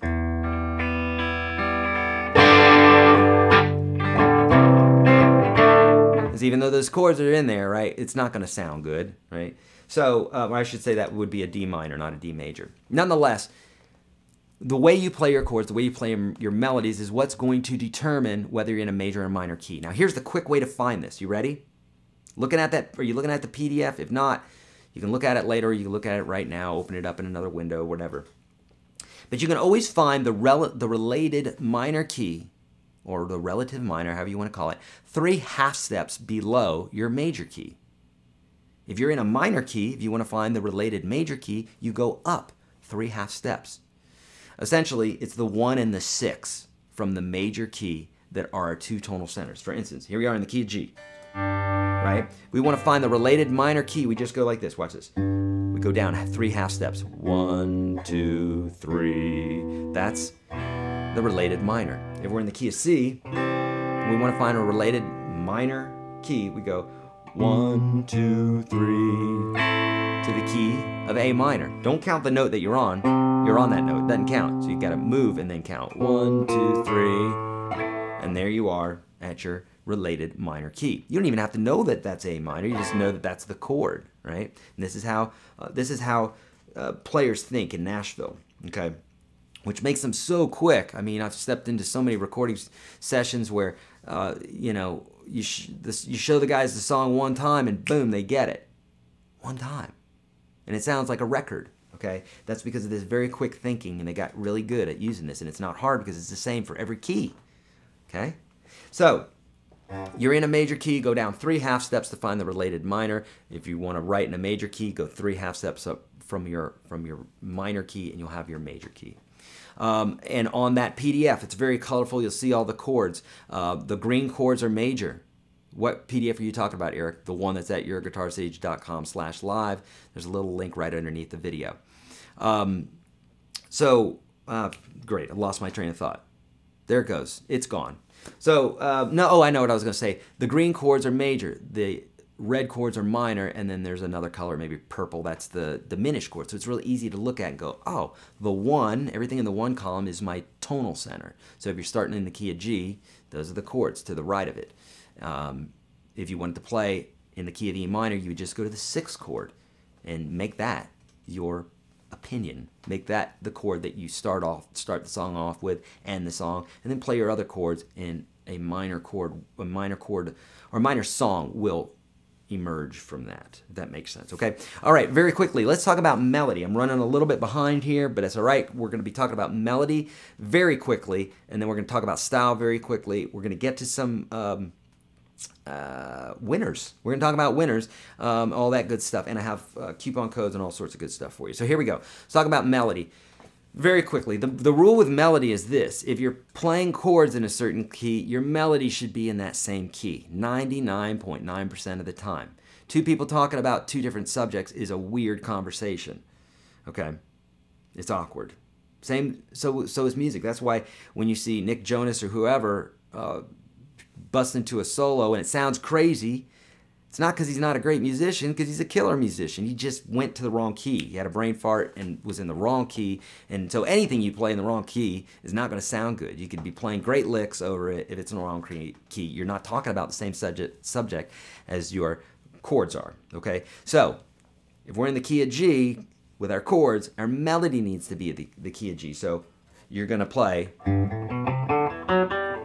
even though those chords are in there, right, it's not going to sound good, right? So, or I should say that would be a D minor, not a D major. Nonetheless, the way you play your chords, the way you play your melodies is what's going to determine whether you're in a major or minor key. Now, here's the quick way to find this. You ready? Looking at that, are you looking at the PDF? If not, you can look at it later, or you can look at it right now, open it up in another window, whatever. But you can always find the related minor key, or the relative minor, however you want to call it, 3 half steps below your major key. If you're in a minor key, if you want to find the related major key, you go up 3 half steps. Essentially, it's the 1 and the 6 from the major key that are our two tonal centers. For instance, here we are in the key of G, right? We want to find the related minor key. We just go like this. Watch this. We go down 3 half steps. 1, 2, 3. That's the related minor. If we're in the key of C, and we want to find a related minor key, we go 1, 2, 3 to the key of A minor. Don't count the note that you're on. You're on that note. It doesn't count. So you got to move and then count. 1, 2, 3. And there you are at your related minor key. You don't even have to know that that's A minor. You just know that that's the chord, right? And this is how players think in Nashville, okay? Which makes them so quick. I mean, I've stepped into so many recording sessions where, you know, you show the guys the song one time and boom, they get it. One time. And it sounds like a record, okay? That's because of this very quick thinking, and they got really good at using this, and it's not hard because it's the same for every key, okay? So, you're in a major key, go down 3 half steps to find the related minor. If you want to write in a major key, go 3 half steps up from your minor key, and you'll have your major key. And on that PDF, it's very colorful. You'll see all the chords. The green chords are major. What PDF are you talking about, Eric? The one that's at YourGuitarSage.com/live. There's a little link right underneath the video. Great. I lost my train of thought. There it goes. It's gone. So, I know what I was going to say. The green chords are major. The red chords are minor, and then there's another color, maybe purple, that's the diminished chord. So it's really easy to look at and go, oh, the 1, everything in the 1 column is my tonal center. So if you're starting in the key of G, those are the chords to the right of it. If you wanted to play in the key of E minor, you would just go to the 6th chord and make that your opinion. Make that the chord that you start the song off with, end the song, and then play your other chords in a minor chord. A minor chord or a minor song will emerge from that, if that makes sense. Okay. All right. Very quickly, let's talk about melody. I'm running a little bit behind here, but that's all right. We're going to be talking about melody very quickly, and then we're going to talk about style very quickly. We're going to get to some winners. We're going to talk about winners, all that good stuff, and I have coupon codes and all sorts of good stuff for you. So here we go. Let's talk about melody. Very quickly, the rule with melody is this. If you're playing chords in a certain key, your melody should be in that same key 99.9% of the time. Two people talking about two different subjects is a weird conversation. Okay? It's awkward. So is music. That's why when you see Nick Jonas or whoever bust into a solo and it sounds crazy, It's not because he's not a great musician, because he's a killer musician. He just went to the wrong key. He had a brain fart and was in the wrong key. And so anything you play in the wrong key is not going to sound good. You could be playing great licks over it if it's in the wrong key. You're not talking about the same subject as your chords are, okay? So if we're in the key of G with our chords, our melody needs to be the key of G. So you're going to play...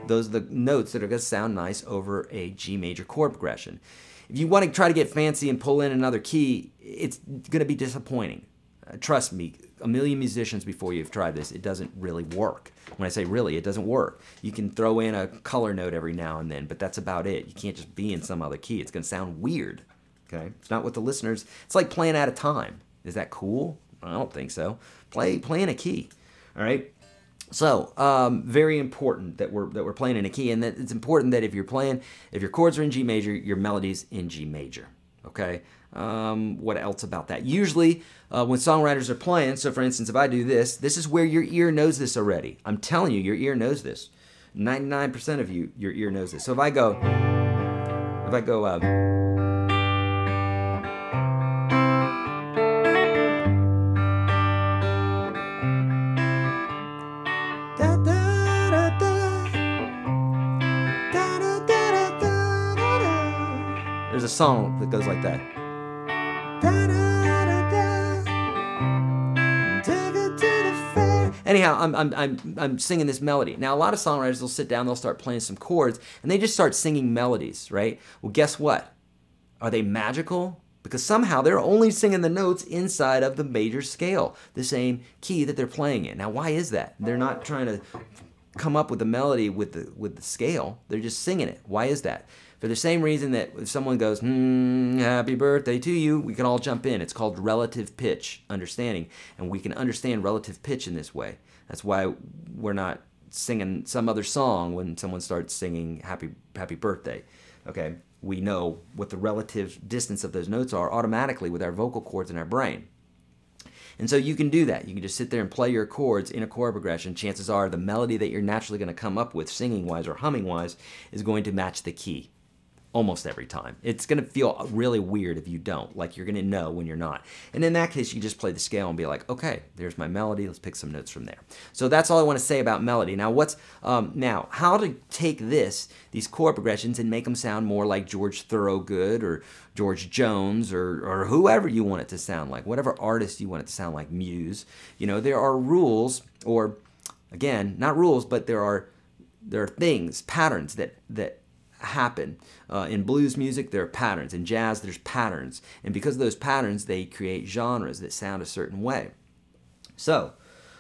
Those are the notes that are going to sound nice over a G major chord progression. If you want to try to get fancy and pull in another key, it's going to be disappointing. Trust me, a million musicians before you've tried this, it doesn't really work. When I say really, it doesn't work. You can throw in a color note every now and then, but that's about it. You can't just be in some other key. It's going to sound weird. Okay? It's not what the listeners... It's like playing out of time. Is that cool? I don't think so. Play in a key. All right? So, very important that we're playing in a key, and that it's important that if your chords are in G major, your melody's in G major. Okay. What else about that? Usually, when songwriters are playing, so for instance, if I do this, this is where your ear knows this already. I'm telling you, your ear knows this. 99% of you, your ear knows this. So if I go. There's a song that goes like that. Anyhow, I'm singing this melody. Now, a lot of songwriters will sit down, they'll start playing some chords, and they just start singing melodies, right? Well, guess what? Are they magical? Because somehow they're only singing the notes inside of the major scale, the same key that they're playing in. Now, why is that? They're not trying to come up with a melody with the scale. They're just singing it. Why is that? For the same reason that if someone goes, happy birthday to you, we can all jump in. It's called relative pitch understanding, and we can understand relative pitch in this way. That's why we're not singing some other song when someone starts singing happy birthday. Okay? We know what the relative distance of those notes are automatically with our vocal cords in our brain. And so you can do that. You can just sit there and play your chords in a chord progression. Chances are the melody that you're naturally going to come up with, singing-wise or humming-wise, is going to match the key. Almost every time. It's going to feel really weird if you don't. Like you're going to know when you're not. And in that case, you just play the scale and be like, okay, there's my melody. Let's pick some notes from there. So that's all I want to say about melody. Now, how to take these chord progressions and make them sound more like George Thorogood or George Jones or whoever you want it to sound like, whatever artist you want it to sound like, Muse. You know, there are rules, or again, not rules, but there are things, patterns that happen. In blues music, there are patterns. In jazz, there's patterns. And because of those patterns, they create genres that sound a certain way. So,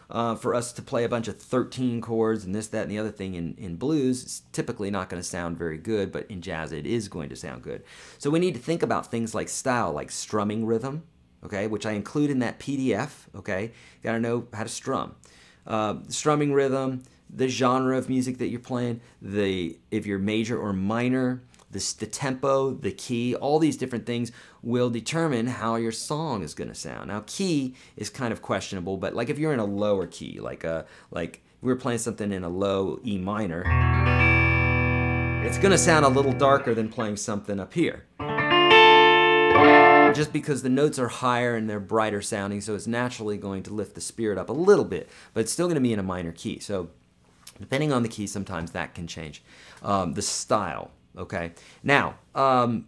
for us to play a bunch of 13 chords and this, that, and the other thing in blues, it's typically not going to sound very good, but in jazz, it is going to sound good. So we need to think about things like style, like strumming rhythm, okay, which I include in that PDF, okay? You got to know how to strum. Strumming rhythm, the genre of music that you're playing, if you're major or minor, the tempo, the key, all these different things will determine how your song is going to sound. Now, key is kind of questionable, but like if you're in a lower key, like we were playing something in a low E minor, it's going to sound a little darker than playing something up here. Just because the notes are higher and they're brighter sounding, so it's naturally going to lift the spirit up a little bit, but it's still going to be in a minor key. So depending on the key, sometimes that can change. The style, okay? Now, I'm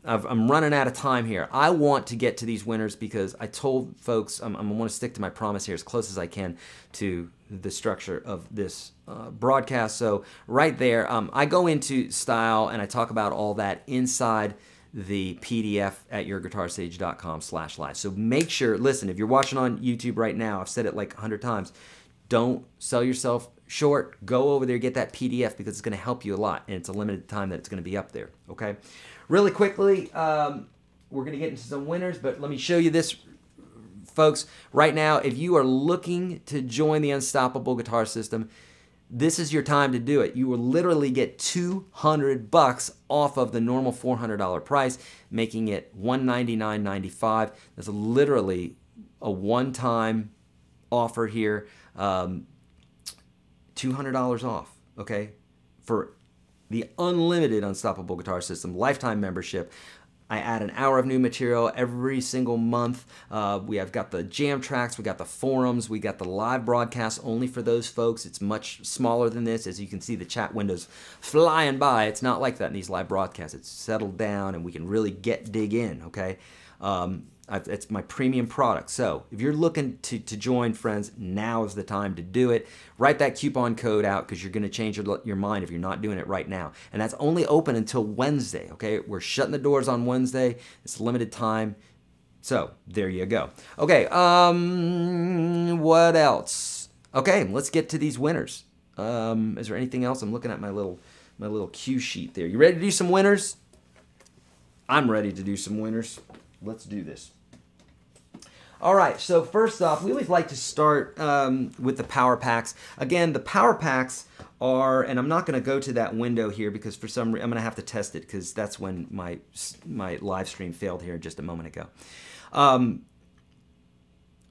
running out of time here. I want to get to these winners because I told folks I want to stick to my promise here as close as I can to the structure of this broadcast. So right there, I go into style and I talk about all that inside the PDF at YourGuitarSage.com/live. So make sure, listen, if you're watching on YouTube right now, I've said it like 100 times, don't sell yourself short. Go over there, get that PDF because it's going to help you a lot, and it's a limited time that it's going to be up there, okay? Really quickly, we're going to get into some winners, but let me show you this, folks. Right now, if you are looking to join the Unstoppable Guitar System, this is your time to do it. You will literally get $200 off of the normal $400 price, making it $199.95. That's literally a one-time offer here. $200 off, okay, for the unlimited Unstoppable Guitar System, lifetime membership. I add an hour of new material every single month. We have got the jam tracks, we got the forums, we got the live broadcasts only for those folks. It's much smaller than this. As you can see, the chat windows flying by. It's not like that in these live broadcasts. It's settled down and we can really dig in, okay? It's my premium product. So if you're looking to join, friends, now is the time to do it. Write that coupon code out because you're going to change your mind if you're not doing it right now. And that's only open until Wednesday, okay? We're shutting the doors on Wednesday. It's limited time. So there you go. Okay, what else? Okay, let's get to these winners. Is there anything else? I'm looking at my little cue sheet there. You ready to do some winners? I'm ready to do some winners. Let's do this. All right, so first off, we always like to start with the power packs. Again, the power packs are, and I'm not going to go to that window here because for some reason I'm going to have to test it because that's when my live stream failed here just a moment ago.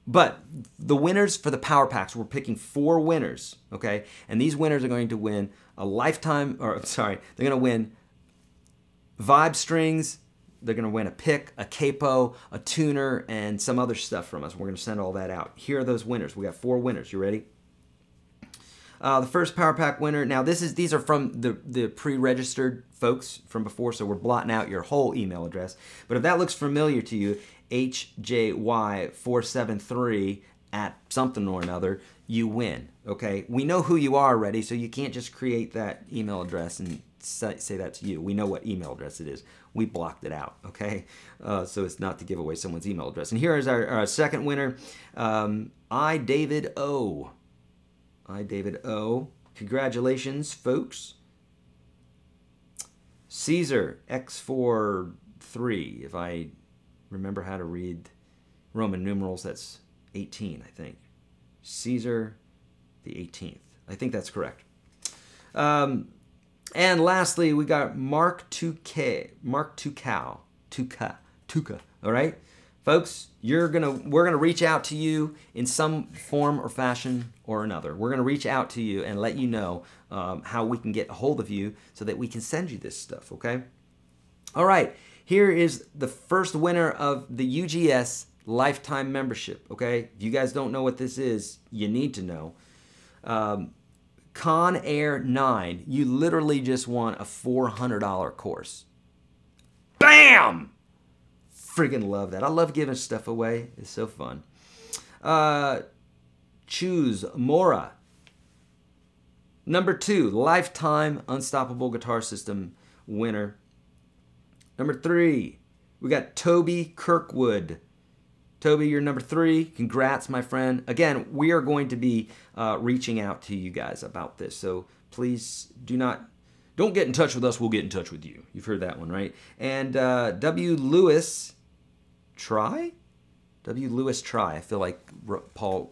But the winners for the power packs, we're picking 4 winners, okay? And these winners are going to win a lifetime, or sorry, they're going to win vibe strings. They're going to win a pick, a capo, a tuner, and some other stuff from us. We're going to send all that out. Here are those winners. We got 4 winners. You ready? The first Power Pack winner. Now, these are from the pre-registered folks from before, so we're blotting out your whole email address. But if that looks familiar to you, HJY473 at something or another, you win. Okay? We know who you are already, so you can't just create that email address and say that to you. We know what email address it is. We blocked it out, okay? So it's not to give away someone's email address. And here is our second winner, David O. David O. Congratulations, folks. Caesar X43. If I remember how to read Roman numerals, that's 18, I think. Caesar the 18th. I think that's correct. And lastly, we got Mark 2K, Mark 2Cow, 2Ka, all right? Folks, we're gonna reach out to you in some form or fashion or another. We're gonna reach out to you and let you know how we can get a hold of you so that we can send you this stuff, okay? All right, here is the first winner of the UGS lifetime membership, okay? If you guys don't know what this is, you need to know. Con Air 9, you literally just won a $400 course. Bam! Friggin' love that. I love giving stuff away. It's so fun. Choose Mora. Number 2, lifetime Unstoppable Guitar System winner. Number 3, we got Toby Kirkwood. Toby, you're number 3. Congrats, my friend. Again, we are going to be reaching out to you guys about this. So please don't get in touch with us. We'll get in touch with you. You've heard that one, right? And W. Lewis Try? W. Lewis Try. I feel like Ron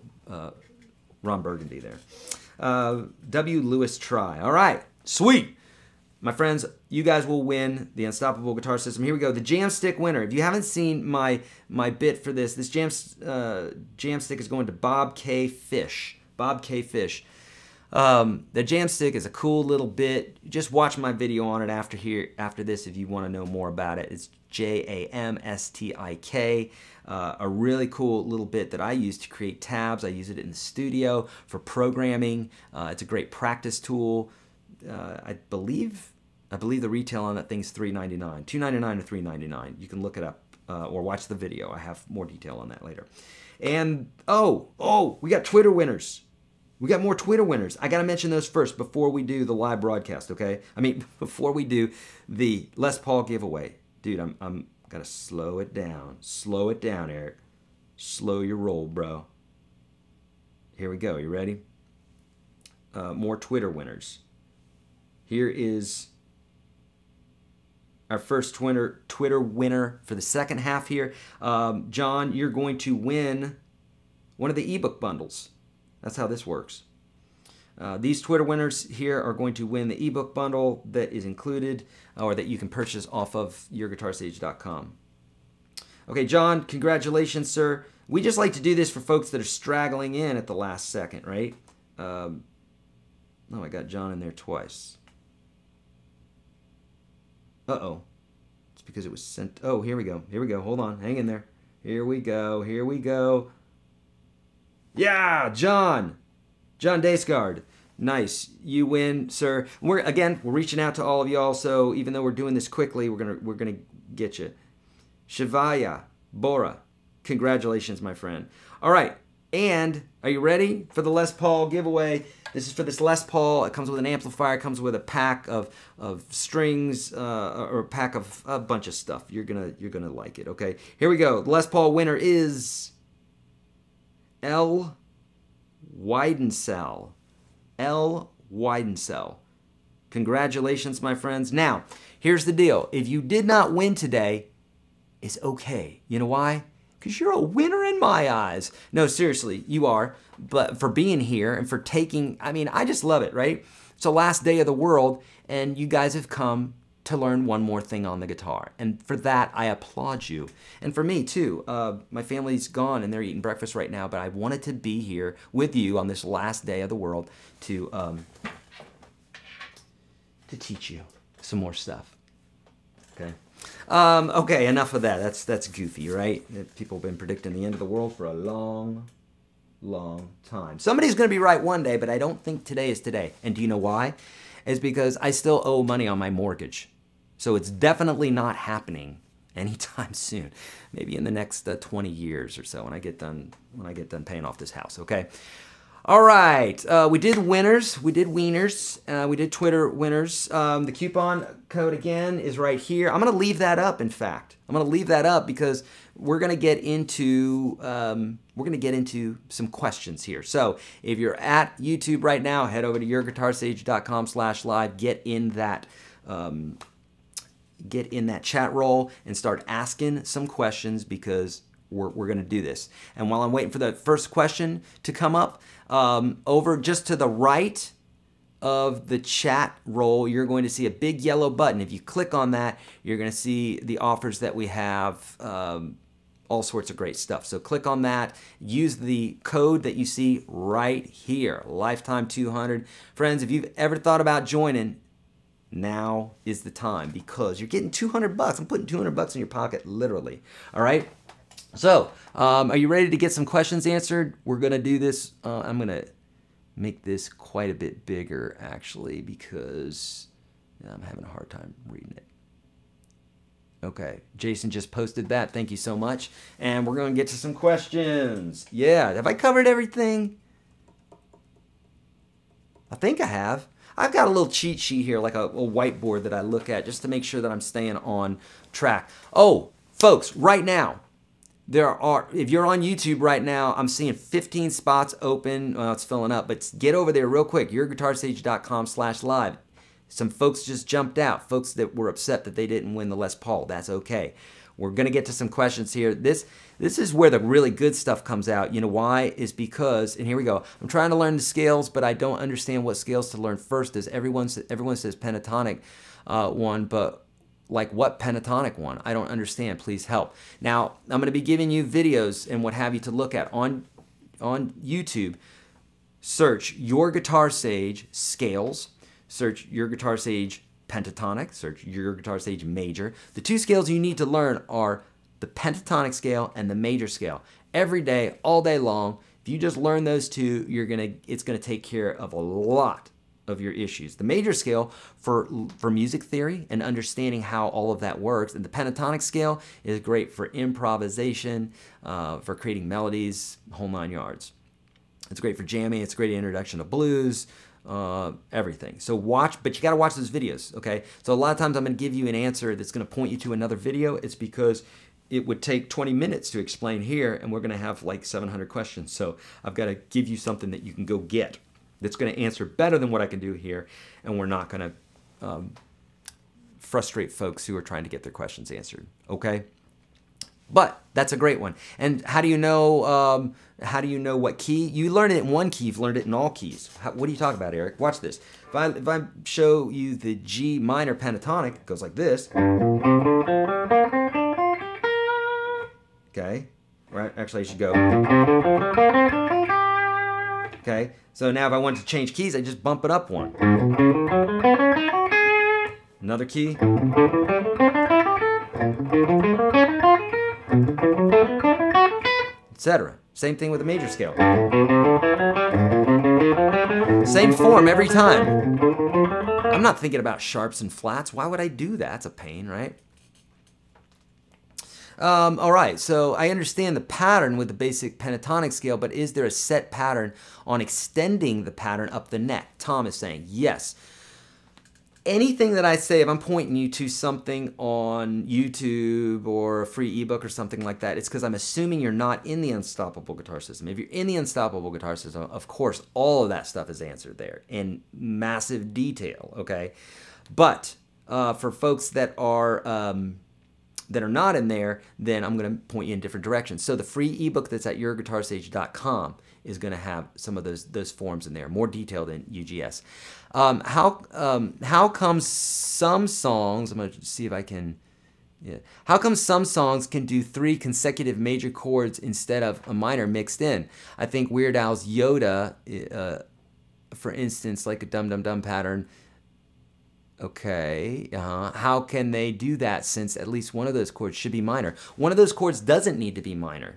Burgundy there. W. Lewis Try. All right. Sweet. My friends, you guys will win the Unstoppable Guitar System. Here we go. The Jam Stick winner. If you haven't seen my bit for this Jam Stick is going to Bob K. Fish. Bob K. Fish. The Jam Stick is a cool little bit. Just watch my video on it after this if you want to know more about it. It's JAMSTIK. A really cool little bit that I use to create tabs. I use it in the studio for programming. It's a great practice tool. I believe the retail on that thing's $3.99, $2.99 or $3.99. You can look it up or watch the video. I have more detail on that later. And we got Twitter winners. We got more Twitter winners. I got to mention those first before we do the live broadcast, okay? I mean, before we do the Les Paul giveaway. Dude, I'm got to slow it down. Slow it down, Eric. Slow your roll, bro. Here we go. You ready? More Twitter winners. Here is our first Twitter winner for the second half here. John, you're going to win one of the ebook bundles. That's how this works. These Twitter winners here are going to win the ebook bundle that is included or that you can purchase off of YourGuitarSage.com. Okay, John, congratulations, sir. We just like to do this for folks that are straggling in at the last second, right? Oh, I got John in there twice. Uh-oh. It's because it was sent. Oh, here we go. Here we go. Hold on. Hang in there. Here we go. Here we go. Yeah, John Daysgard. Nice. You win, sir. We're reaching out to all of y'all, so even though we're doing this quickly, we're gonna get you. Shivaya Bora. Congratulations, my friend. All right. And are you ready for the Les Paul giveaway? This is for this Les Paul. It comes with an amplifier. It comes with a pack of strings or a pack of a bunch of stuff. You're gonna like it. Okay. Here we go. The Les Paul winner is L. Widensell. L. Widensell. Congratulations, my friends. Now, here's the deal. If you did not win today, it's okay. You know why? Because you're a winner in my eyes. No, seriously, you are. But for being here and for taking, I mean, I just love it, right? It's the last day of the world, and you guys have come to learn one more thing on the guitar. And for that, I applaud you. And for me, too. My family's gone, and they're eating breakfast right now, but I wanted to be here with you on this last day of the world to teach you some more stuff. Okay? Okay, enough of that. That's goofy, right? People have been predicting the end of the world for a long time. Somebody's going to be right one day, but I don't think today is today. And do you know why? It's because I still owe money on my mortgage. So it's definitely not happening anytime soon. Maybe in the next 20 years or so when I get done paying off this house, okay? All right, we did winners, we did wieners, we did Twitter winners. The coupon code again is right here. I'm gonna leave that up, in fact. I'm gonna leave that up because we're gonna get into some questions here. So if you're at YouTube right now, head over to YourGuitarSage.com/live, get in that chat roll and start asking some questions because we're going to do this. And while I'm waiting for the first question to come up, over just to the right of the chat roll, you're going to see a big yellow button. If you click on that, you're going to see the offers that we have, all sorts of great stuff. So click on that. Use the code that you see right here, Lifetime 200. Friends, if you've ever thought about joining, now is the time because you're getting 200 bucks. I'm putting 200 bucks in your pocket, literally. All right? So, are you ready to get some questions answered? We're going to do this. I'm going to make this quite a bit bigger, actually, because I'm having a hard time reading it. Okay, Jason just posted that. Thank you so much. And we're going to get to some questions. Yeah, have I covered everything? I think I have. I've got a little cheat sheet here, like a whiteboard that I look at just to make sure that I'm staying on track. Oh, folks, right now, if you're on YouTube right now, I'm seeing 15 spots open. Well, it's filling up, but get over there real quick, YourGuitarSage.com/live. Some folks just jumped out, folks that were upset that they didn't win the Les Paul. That's okay. We're going to get to some questions here. This is where the really good stuff comes out. You know why? Is because, and here we go, I'm trying to learn the scales, but I don't understand what scales to learn first. Everyone says pentatonic one, but like what pentatonic one? I don't understand. Please help. Now, I'm going to be giving you videos and what have you to look at on YouTube. Search YourGuitarSage scales. Search YourGuitarSage pentatonic. Search YourGuitarSage major. The two scales you need to learn are the pentatonic scale and the major scale. Every day, all day long, if you just learn those two, it's going to take care of a lot of your issues. The major scale for music theory and understanding how all of that works, and the pentatonic scale is great for improvisation, for creating melodies, whole 9 yards. It's great for jamming. It's a great introduction to blues, everything. So but you got to watch those videos, okay? So a lot of times I'm going to give you an answer that's going to point you to another video. It's because it would take 20 minutes to explain here, and we're going to have like 700 questions. So I've got to give you something that you can go get that's going to answer better than what I can do here, and we're not going to frustrate folks who are trying to get their questions answered, okay? But that's a great one. And how do you know what key? You learn it in one key, you've learned it in all keys. What are you talking about, Eric? Watch this. If I show you the G minor pentatonic, it goes like this. Okay, right? Actually, I should go. Okay, so now if I wanted to change keys, I just bump it up one. etc. Same thing with a major scale. Same form every time. I'm not thinking about sharps and flats. Why would I do that? That's a pain, right? All right, so I understand the pattern with the basic pentatonic scale, but is there a set pattern on extending the pattern up the neck? Tom is saying yes. Anything that I say, if I'm pointing you to something on YouTube or a free ebook or something like that, it's because I'm assuming you're not in the Unstoppable Guitar System. If you're in the Unstoppable Guitar System, of course, all of that stuff is answered there in massive detail, okay? But for folks that are not in there, then I'm going to point you in different directions. So the free ebook that's at YourGuitarSage.com is going to have some of those forms in there, more detailed than UGS. How come some songs? I'm going to see if I can. Yeah. How come some songs can do 3 consecutive major chords instead of a minor mixed in? I think Weird Al's Yoda, for instance, like a Dum Dum Dum pattern. Okay, how can they do that since at least one of those chords should be minor? One of those chords doesn't need to be minor.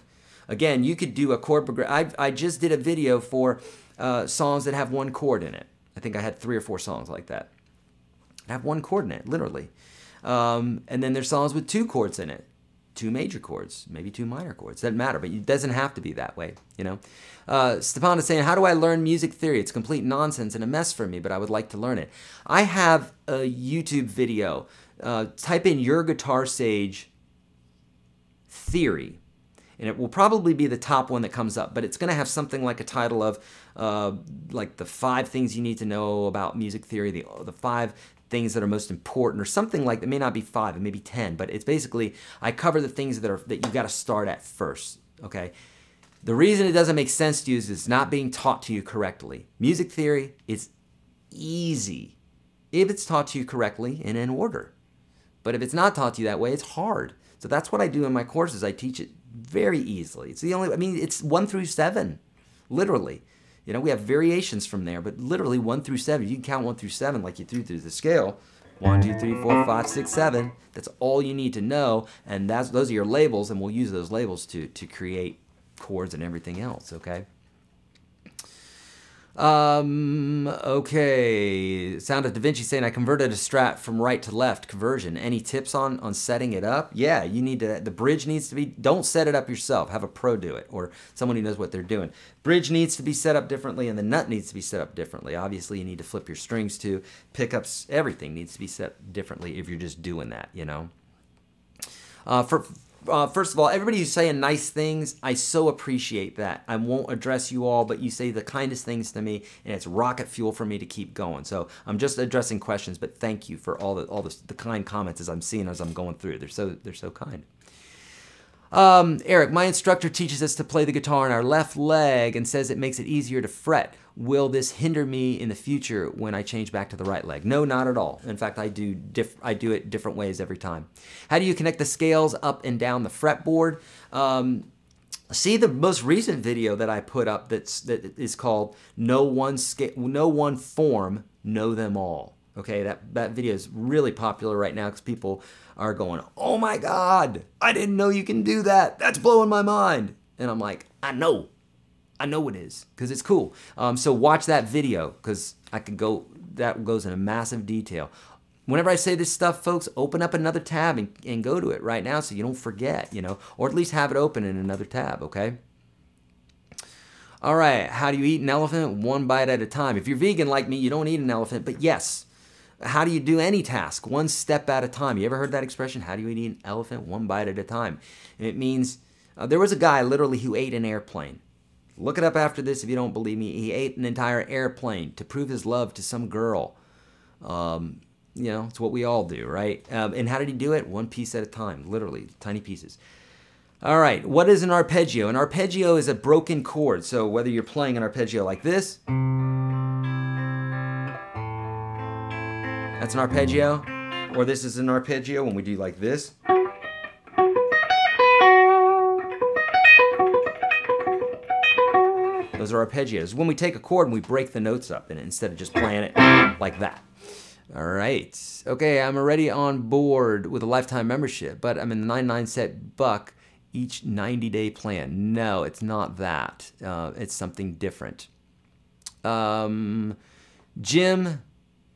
Again, you could do a chord progression. I just did a video for songs that have 1 chord in it. I think I had 3 or 4 songs like that. I have 1 chord in it, literally. And then there's songs with 2 chords in it. 2 major chords, maybe 2 minor chords. Doesn't matter, but it doesn't have to be that way, you know. Stepan is saying, how do I learn music theory? It's complete nonsense and a mess for me, but I would like to learn it. I have a YouTube video. Type in YourGuitarSage theory, and it will probably be the top one that comes up, but it's going to have something like a title of like the 5 things you need to know about music theory, the 5 things that are most important, or something like that. It may not be 5, it may be 10, but it's basically, I cover the things that you've got to start at first, okay? The reason it doesn't make sense to you is it's not being taught to you correctly. Music theory is easy if it's taught to you correctly and in order. But if it's not taught to you that way, it's hard. So that's what I do in my courses. I teach it very easily. It's the only, I mean, it's 1 through 7, literally. You know, we have variations from there, but literally 1 through 7. You can count 1 through 7 like you do through the scale. 1, 2, 3, 4, 5, 6, 7. That's all you need to know, and those are your labels, and we'll use those labels to create chords and everything else, okay? Okay, Sound of Da Vinci saying, I converted a Strat from right to left conversion. Any tips on setting it up? Yeah, you need to, the bridge needs to be, don't set it up yourself. Have a pro do it, or someone who knows what they're doing. Bridge needs to be set up differently, and the nut needs to be set up differently. Obviously, you need to flip your strings too. Pickups, everything needs to be set differently if you're just doing that, you know? First of all, everybody who's saying nice things, I so appreciate that. I won't address you all, but you say the kindest things to me, and it's rocket fuel for me to keep going. So I'm just addressing questions, but thank you for all the kind comments as I'm seeing as I'm going through. They're so kind. Eric, my instructor teaches us to play the guitar on our left leg and says it makes it easier to fret. Will this hinder me in the future when I change back to the right leg? No, not at all. In fact, I do it different ways every time. How do you connect the scales up and down the fretboard? See the most recent video that I put up that is called No One Form, Know Them All. Okay, that video is really popular right now because people are going, oh my God, I didn't know you can do that. That's blowing my mind. And I'm like, I know it is, because it's cool. So watch that video, because that goes into massive detail. Whenever I say this stuff, folks, open up another tab and go to it right now so you don't forget, you know, or at least have it open in another tab, okay? All right, how do you eat an elephant? 1 bite at a time. If you're vegan like me, you don't eat an elephant, but yes. How do you do any task? 1 step at a time. You ever heard that expression? How do you eat an elephant? 1 bite at a time. And it means, there was a guy literally who ate an airplane. Look it up after this if you don't believe me. He ate an entire airplane to prove his love to some girl. You know, it's what we all do, right? And how did he do it? 1 piece at a time, literally, tiny pieces. All right, what is an arpeggio? An arpeggio is a broken chord. So whether you're playing an arpeggio like this, that's an arpeggio, or this is an arpeggio when we do like this. Those are arpeggios. When we take a chord and we break the notes up in it instead of just playing it like that. All right. Okay, I'm already on board with a lifetime membership, but I'm in the 99 cent buck each 90-day plan. No, it's not that. It's something different. Jim,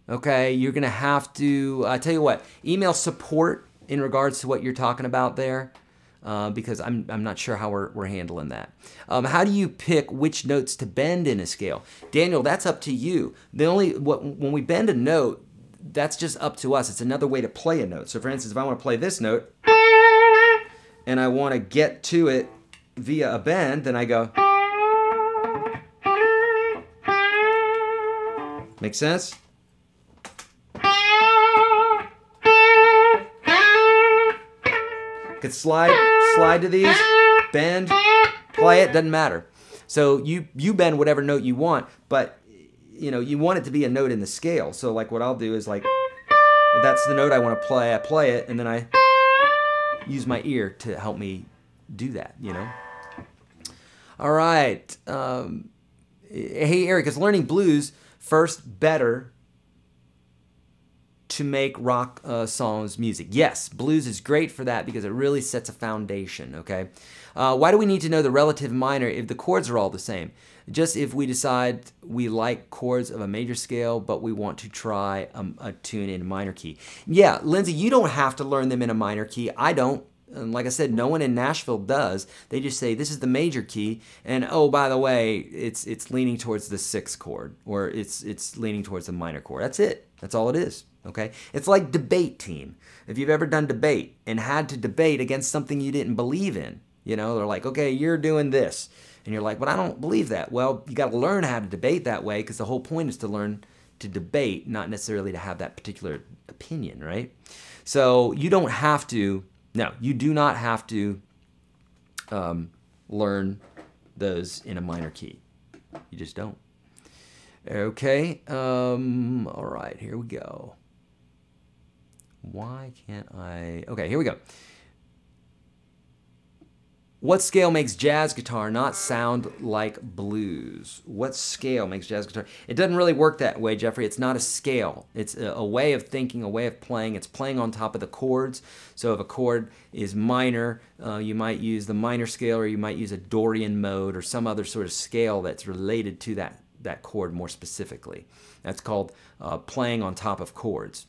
okay, you're going to have to, tell you what, email support in regards to what you're talking about there. Because I'm not sure how we're handling that. How do you pick which notes to bend in a scale? Daniel, that's up to you. When we bend a note, that's just up to us. It's another way to play a note. So for instance, if I want to play this note and I want to get to it via a bend, then I go. Make sense? Could slide to these, bend, play it, doesn't matter. So you bend whatever note you want, but you want it to be a note in the scale. So like what I'll do is like, if that's the note I want to play, I play it, and then I use my ear to help me do that, All right. Hey, Eric, is learning blues first better to make rock songs music? Yes, blues is great for that because it really sets a foundation, okay? Why do we need to know the relative minor if the chords are all the same? Just if we decide we like chords of a major scale, but we want to try a tune in minor key. Yeah, Lindsay, you don't have to learn them in a minor key. I don't. And like I said, no one in Nashville does. They just say, this is the major key, and oh, by the way, it's leaning towards the 6th chord, or it's leaning towards the minor chord. That's it. That's all it is. Okay? It's like debate team. If you've ever done debate and had to debate against something you didn't believe in, they're like, okay, you're doing this. And you're like, but I don't believe that. Well, you got to learn how to debate that way because the whole point is to learn to debate, not necessarily to have that particular opinion, right? So you don't have to, no, you do not have to learn those in a minor key. You just don't. Okay, all right, here we go. Why can't I? Okay, here we go. What scale makes jazz guitar not sound like blues? What scale makes jazz guitar? It doesn't really work that way, Jeffrey. It's not a scale. It's a way of thinking, a way of playing. It's playing on top of the chords. So if a chord is minor, you might use the minor scale, or you might use a Dorian mode or some other sort of scale that's related to that chord more specifically. That's called playing on top of chords.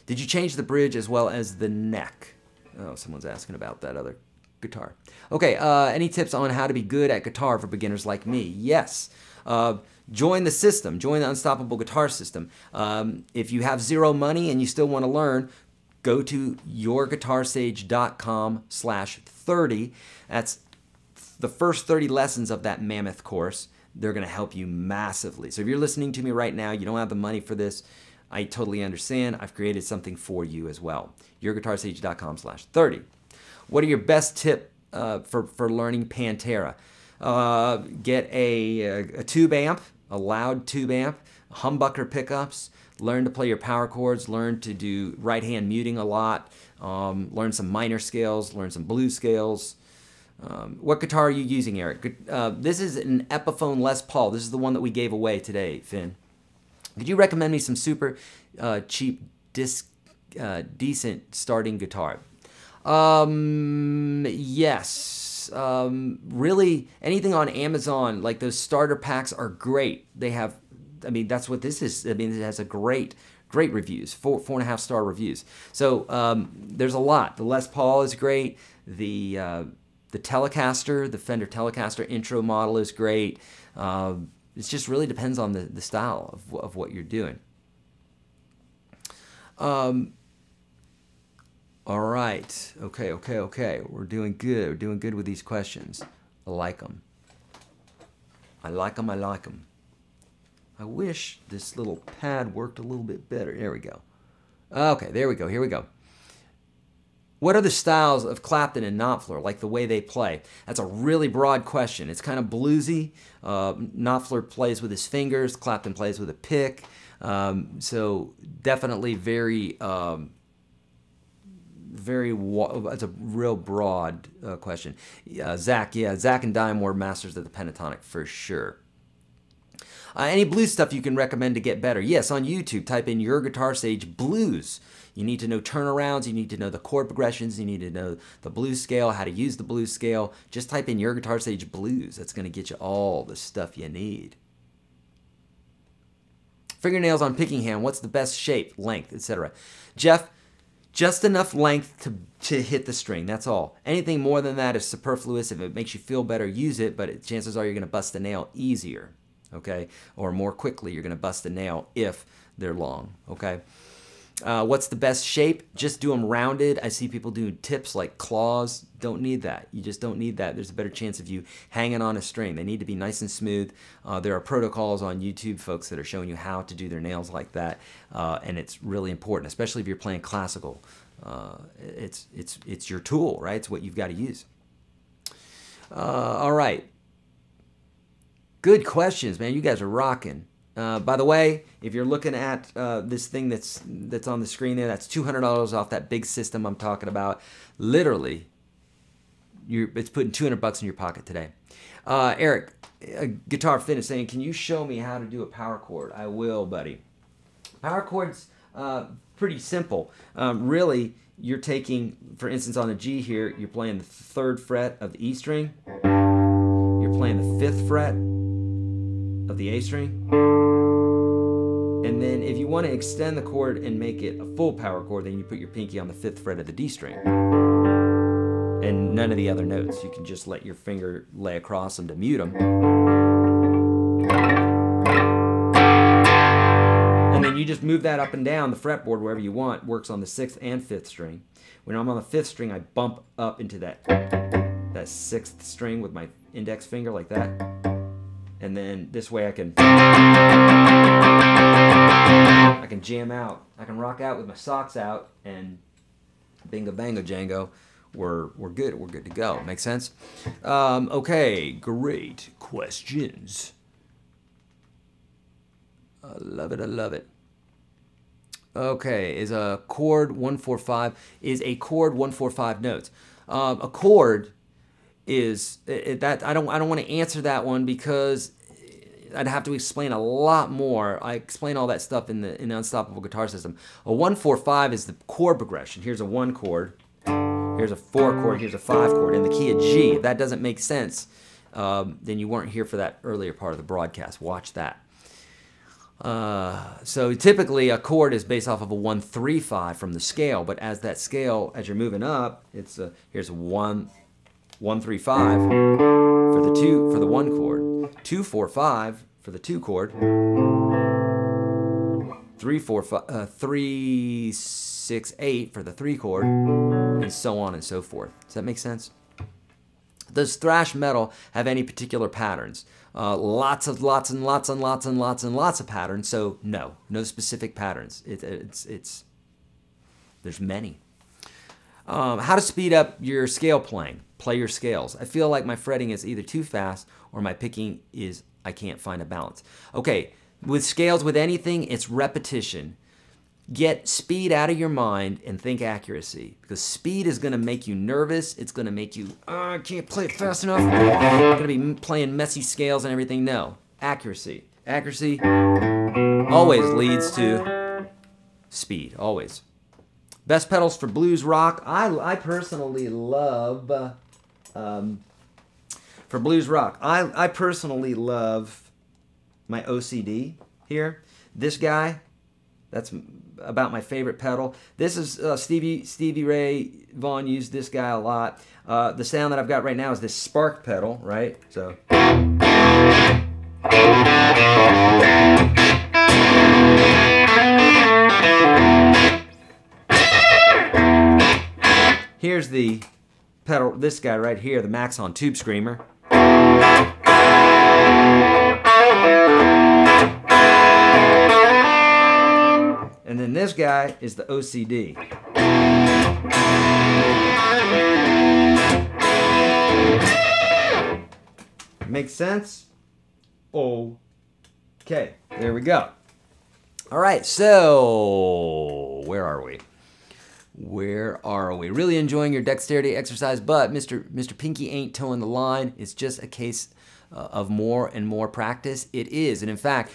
Did you change the bridge as well as the neck? Oh, someone's asking about that other guitar. Okay, any tips on how to be good at guitar for beginners like me? Yes. Join the system. Join the Unstoppable Guitar System. If you have zero money and you still want to learn, go to YourGuitarSage.com/30. That's the first 30 lessons of that mammoth course. They're going to help you massively. So if you're listening to me right now, you don't have the money for this, I totally understand. I've created something for you as well. YourGuitarSage.com/30. What are your best tips for learning Pantera? Get a tube amp, a loud tube amp, humbucker pickups, learn to play your power chords, learn to do right hand muting a lot, learn some minor scales, learn some blues scales. What guitar are you using, Eric? This is an Epiphone Les Paul. This is the one that we gave away today, Finn. Could you recommend me some super cheap, decent starting guitar? Yes. Really, anything on Amazon, like those starter packs are great. They have, I mean, that's what this is. I mean, it has a great reviews, 4.5 star reviews. So there's a lot. The Les Paul is great. The Telecaster, the Fender Telecaster intro model is great. It just really depends on the style of what you're doing. All right. Okay. We're doing good. We're doing good with these questions. I like them. I like them. I wish this little pad worked a little bit better. There we go. Okay, there we go. Here we go. What are the styles of Clapton and Knopfler, like the way they play? That's a really broad question. It's kind of bluesy. Knopfler plays with his fingers. Clapton plays with a pick. So definitely very, it's a real broad question. Zach and Dime were masters of the pentatonic for sure. Any blues stuff you can recommend to get better? Yes, on YouTube, type in YourGuitarSage Blues. You need to know turnarounds, you need to know the chord progressions, you need to know the blues scale, how to use the blues scale. Just type in YourGuitarSage Blues. That's going to get you all the stuff you need. Fingernails on picking hand, what's the best shape, length, etc.? Jeff, just enough length to hit the string, that's all. Anything more than that is superfluous. If it makes you feel better, use it, but chances are you're going to bust the nail easier, okay? Or more quickly, you're going to bust the nail if they're long, okay? What's the best shape? Just do them rounded. I see people do tips like claws. Don't need that. You just don't need that. There's a better chance of you hanging on a string. They need to be nice and smooth. There are protocols on YouTube, folks, that are showing you how to do their nails like that, and it's really important, especially if you're playing classical. It's your tool, right? It's what you've got to use. All right. Good questions, man. You guys are rocking. By the way, if you're looking at this thing that's on the screen there, that's $200 off that big system I'm talking about. Literally, it's putting $200 in your pocket today. Eric, Guitar Fitness saying, can you show me how to do a power chord? I will, buddy. Power chords, pretty simple. Really, you're taking, for instance, on a G here, you're playing the 3rd fret of the E string. You're playing the 5th fret of the A string. And then if you want to extend the chord and make it a full power chord, then you put your pinky on the 5th fret of the D string. And none of the other notes. You can just let your finger lay across them to mute them. And then you just move that up and down the fretboard wherever you want. Works on the 6th and 5th string. When I'm on the 5th string, I bump up into that 6th string with my index finger like that. And then this way I can jam out. I can rock out with my socks out, and bingo bango jango, we're good. We're good to go. Make sense? Okay, great questions. I love it. I love it. Okay, is a chord 145? Is a chord 145 notes? A chord is that I don't want to answer that one because I'd have to explain a lot more. I explain all that stuff in the Unstoppable Guitar System. A 145 is the chord progression. Here's a 1 chord, here's a 4 chord, here's a 5 chord in the key of G. If that doesn't make sense, then you weren't here for that earlier part of the broadcast. Watch that. So typically a chord is based off of a 135 from the scale, but as that scale, as you're moving up, it's here's a 135 for the 1 chord, 245 for the 2 chord, 368 for the 3 chord, and so on and so forth. Does that make sense? Does thrash metal have any particular patterns? Lots of patterns. So no specific patterns. There's many. How to speed up your scale playing? Play your scales. I feel like my fretting is either too fast or my picking is I can't find a balance. Okay, with scales, with anything, it's repetition. Get speed out of your mind and think accuracy, because speed is going to make you nervous. It's going to make you, I can't play it fast enough. I'm going to be playing messy scales and everything. No, accuracy. Accuracy always leads to speed, always. Best pedals for blues rock. I personally love, for blues rock, I personally love my OCD here. This guy, that's about my favorite pedal. This is Stevie Ray Vaughan used this guy a lot. The sound that I've got right now is this spark pedal, right? So. Here's the pedal, this guy right here, the Maxon Tube Screamer. And then this guy is the OCD. Makes sense? Okay, there we go. All right, so where are we? Where are we? Really enjoying your dexterity exercise, but Mr. Pinky ain't towing the line. It's just a case of more and more practice? It is. And in fact,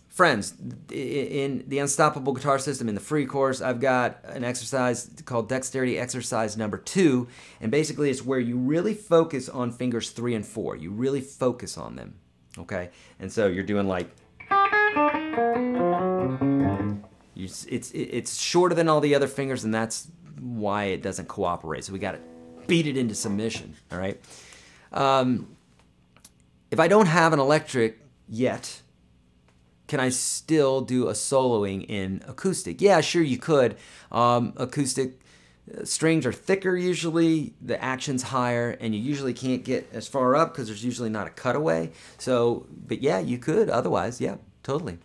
friends, in the Unstoppable Guitar System, in the free course, I've got an exercise called Dexterity Exercise number 2. And basically, it's where you really focus on fingers 3 and 4. You really focus on them, okay? And so you're doing like... It's shorter than all the other fingers, and that's why it doesn't cooperate. So we got to beat it into submission, all right? If I don't have an electric yet, can I still do a soloing in acoustic? Yeah, sure you could. Acoustic strings are thicker usually, the action's higher, and you usually can't get as far up because there's usually not a cutaway. So, but yeah, you could otherwise, yeah, totally.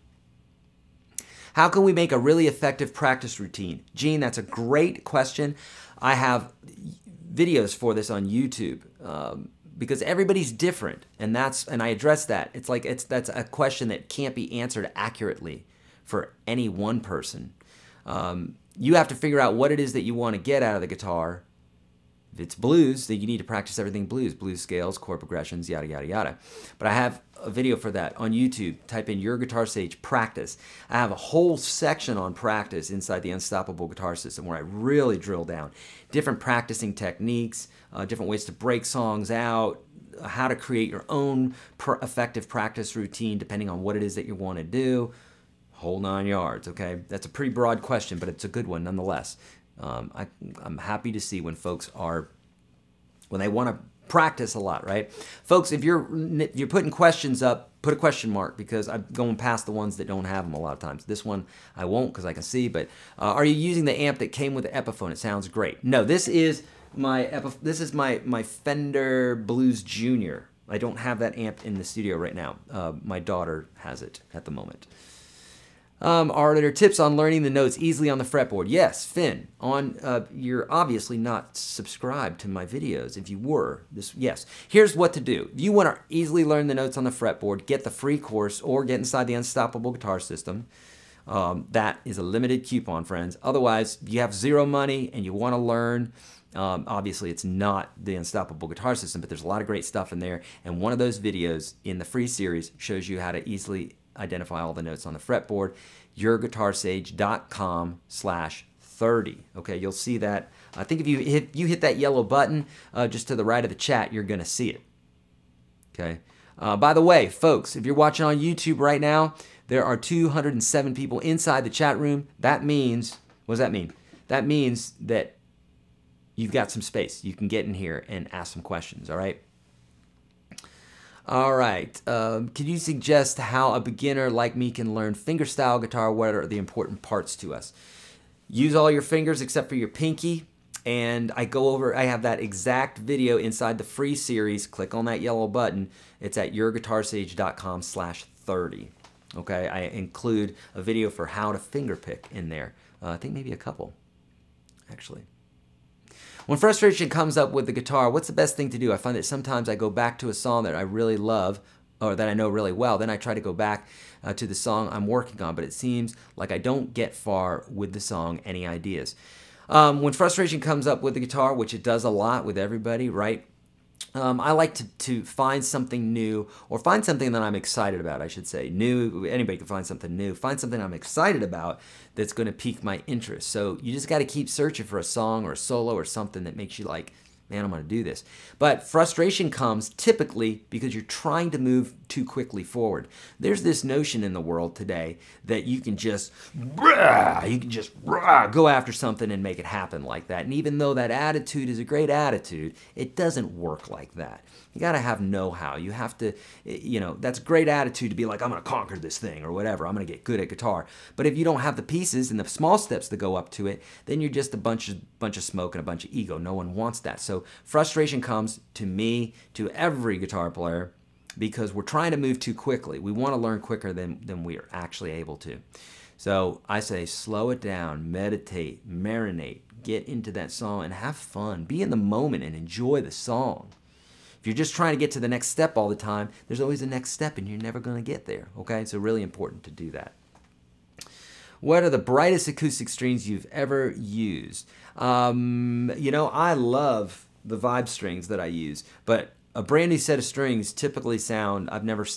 How can we make a really effective practice routine? Gene, that's a great question. I have videos for this on YouTube. Because everybody's different, and I address that. It's like that's a question that can't be answered accurately for any one person. You have to figure out what it is that you want to get out of the guitar. If it's blues, then you need to practice everything blues scales, chord progressions, yada yada yada. But I have a video for that on YouTube. Type in YourGuitarSage practice. I have a whole section on practice inside the Unstoppable Guitar System where I really drill down different practicing techniques, different ways to break songs out, how to create your own effective practice routine depending on what it is that you want to do. Whole 9 yards, okay? That's a pretty broad question, but it's a good one nonetheless. I'm happy to see when folks when they want to practice a lot, right? Folks, if you're putting questions up, put a question mark because I'm going past the ones that don't have them a lot of times. This one I won't because I can see, but are you using the amp that came with the Epiphone? It sounds great. No, this is my Fender Blues Junior. I don't have that amp in the studio right now. My daughter has it at the moment. Are there tips on learning the notes easily on the fretboard? Yes, Finn. You're obviously not subscribed to my videos. If you were, yes. Here's what to do. If you want to easily learn the notes on the fretboard, get the free course or get inside the Unstoppable Guitar System. That is a limited coupon, friends. Otherwise, you have zero money and you want to learn. Obviously, it's not the Unstoppable Guitar System, but there's a lot of great stuff in there. And one of those videos in the free series shows you how to easily identify all the notes on the fretboard. YourGuitarSage.com/30. Okay, you'll see that. I think if you hit that yellow button just to the right of the chat, you're going to see it. Okay. By the way, folks, if you're watching on YouTube right now, there are 207 people inside the chat room. That means, what does that mean? That means that you've got some space. You can get in here and ask some questions, all right? All right. Can you suggest how a beginner like me can learn fingerstyle guitar? What are the important parts to us? Use all your fingers except for your pinky. And I have that exact video inside the free series. Click on that yellow button. It's at YourGuitarSage.com/30. Okay, I include a video for how to fingerpick in there. I think maybe a couple, actually. When frustration comes up with the guitar, what's the best thing to do? I find that sometimes I go back to a song that I really love or that I know really well. Then I try to go back to the song I'm working on, but it seems like I don't get far with the song. Any ideas? When frustration comes up with the guitar, which it does a lot with everybody, right? I like to find something new or find something that I'm excited about, I should say. New, anybody can find something new. Find something I'm excited about that's going to pique my interest. So you just got to keep searching for a song or a solo or something that makes you like, man, I'm going to do this. But frustration comes typically because you're trying to move too quickly forward. There's this notion in the world today that you can just go after something and make it happen like that. And even though that attitude is a great attitude, it doesn't work like that. You got to have know-how. You have to, that's a great attitude to be like, I'm going to conquer this thing or whatever. I'm going to get good at guitar. But if you don't have the pieces and the small steps to go up to it, then you're just a bunch of smoke and a bunch of ego. No one wants that. So frustration comes to me, to every guitar player, because we're trying to move too quickly. We want to learn quicker than we are actually able to. So I say slow it down, meditate, marinate, get into that song and have fun. Be in the moment and enjoy the song. If you're just trying to get to the next step all the time, there's always a next step and you're never going to get there, okay? So really important to do that. What are the brightest acoustic strings you've ever used? I love the vibe strings that I use, but A brand new set of strings typically sound, I've never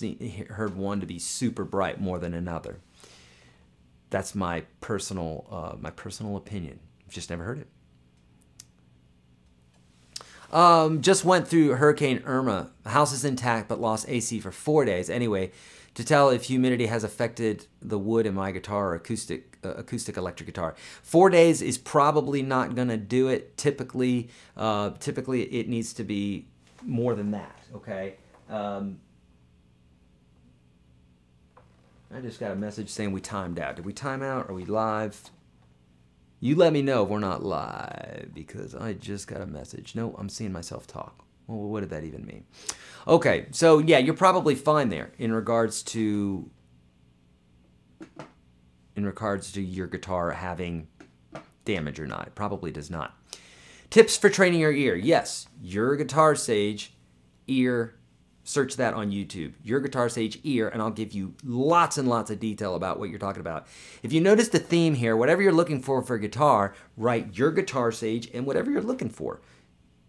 heard one to be super bright more than another. That's my personal opinion. I've just never heard it. Just went through Hurricane Irma. The house is intact but lost AC for 4 days. Anyway, to tell if humidity has affected the wood in my guitar or acoustic electric guitar. 4 days is probably not going to do it. Typically it needs to be more than that, okay? I just got a message saying we timed out. Did we time out? Are we live? You let me know if we're not live, because I just got a message. No, I'm seeing myself talk. Well, what did that even mean? Okay, so yeah, you're probably fine there in regards to your guitar having damage or not. It probably does not. Tips for training your ear. Yes, YourGuitarSage ear. Search that on YouTube. YourGuitarSage ear, and I'll give you lots and lots of detail about what you're talking about. If you notice the theme here, whatever you're looking for guitar, write YourGuitarSage and whatever you're looking for.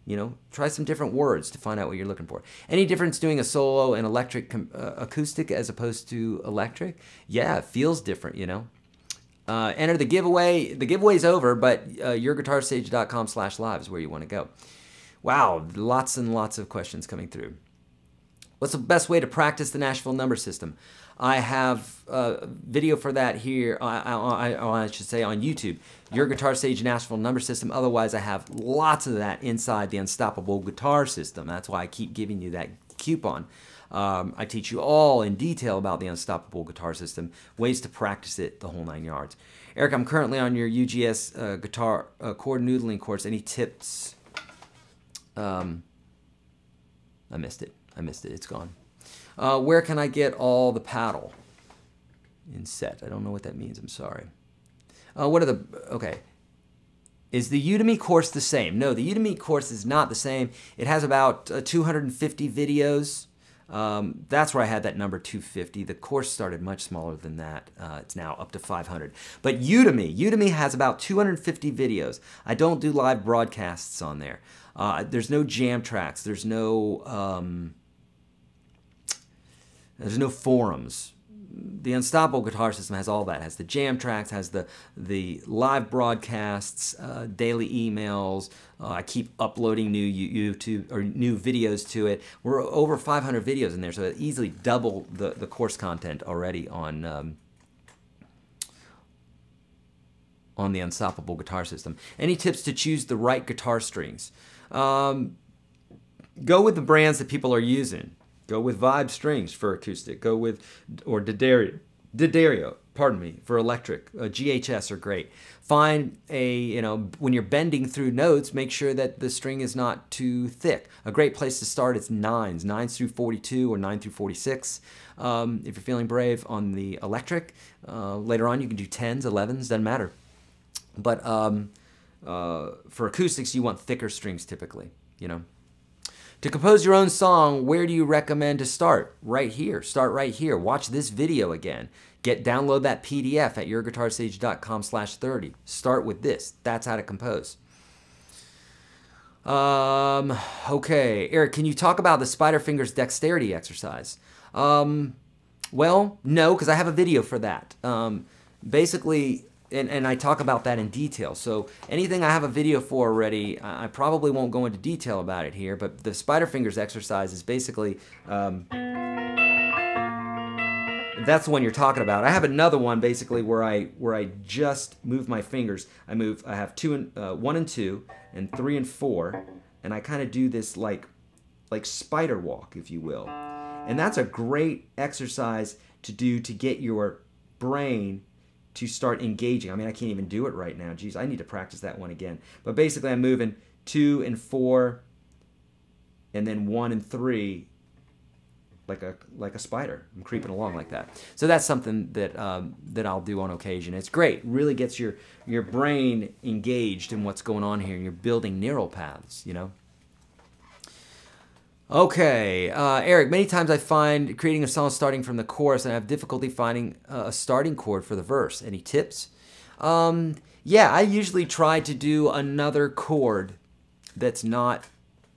You know, try some different words to find out what you're looking for. Any difference doing a solo and electric acoustic as opposed to electric? Yeah, it feels different, you know. Enter the giveaway. The giveaway's over, but YourGuitarSage.com/live is where you want to go. Wow, lots and lots of questions coming through. What's the best way to practice the Nashville number system? I have a video for that here, I should say on YouTube. YourGuitarSage Nashville number system. Otherwise, I have lots of that inside the Unstoppable Guitar System. That's why I keep giving you that coupon. I teach you all in detail about the Unstoppable Guitar System, ways to practice it, the whole 9 yards. Eric, I'm currently on your UGS guitar chord noodling course. Any tips? I missed it. It's gone. Where can I get all the in set? I don't know what that means. I'm sorry. Okay. Is the Udemy course the same? No, the Udemy course is not the same. It has about 250 videos. That's where I had that number 250. The course started much smaller than that. It's now up to 500. But Udemy has about 250 videos. I don't do live broadcasts on there. There's no jam tracks. There's no forums. The Unstoppable Guitar System has all that. It has the jam tracks, has the live broadcasts, daily emails. I keep uploading new YouTube or new videos to it. We're over 500 videos in there, so it easily double the course content already on the Unstoppable Guitar System. Any tips to choose the right guitar strings? Go with the brands that people are using. Go with Vibe strings for acoustic. Go with, or D'Addario, pardon me, for electric. GHS are great. Find when you're bending through notes, make sure that the string is not too thick. A great place to start is 9s through 42 or 9 through 46. If you're feeling brave on the electric, later on you can do 10s, 11s, doesn't matter. But for acoustics, you want thicker strings typically, you know. To compose your own song, where do you recommend to start? Right here. Start right here. Watch this video again. Download that PDF at YourGuitarSage.com/30. Start with this. That's how to compose. Okay. Eric, can you talk about the spider fingers dexterity exercise? Well, no, because I have a video for that. Basically, and I talk about that in detail. So anything I have a video for already, I probably won't go into detail about it here, but the spider fingers exercise is basically, that's the one you're talking about. I have another one basically where I just move my fingers. I have 1 and 2 and 3 and 4, and I kind of do this like spider walk, if you will. And that's a great exercise to do to get your brain to start engaging. I mean, I can't even do it right now. Geez, I need to practice that one again. But basically, I'm moving 2 and 4, and then 1 and 3, like a spider. I'm creeping along like that. So that's something that that I'll do on occasion. It's great. Really gets your brain engaged in what's going on here, and you're building neural paths. You know. Okay, Eric, many times I find creating a song starting from the chorus and I have difficulty finding a starting chord for the verse. Any tips? Yeah, I usually try to do another chord that's not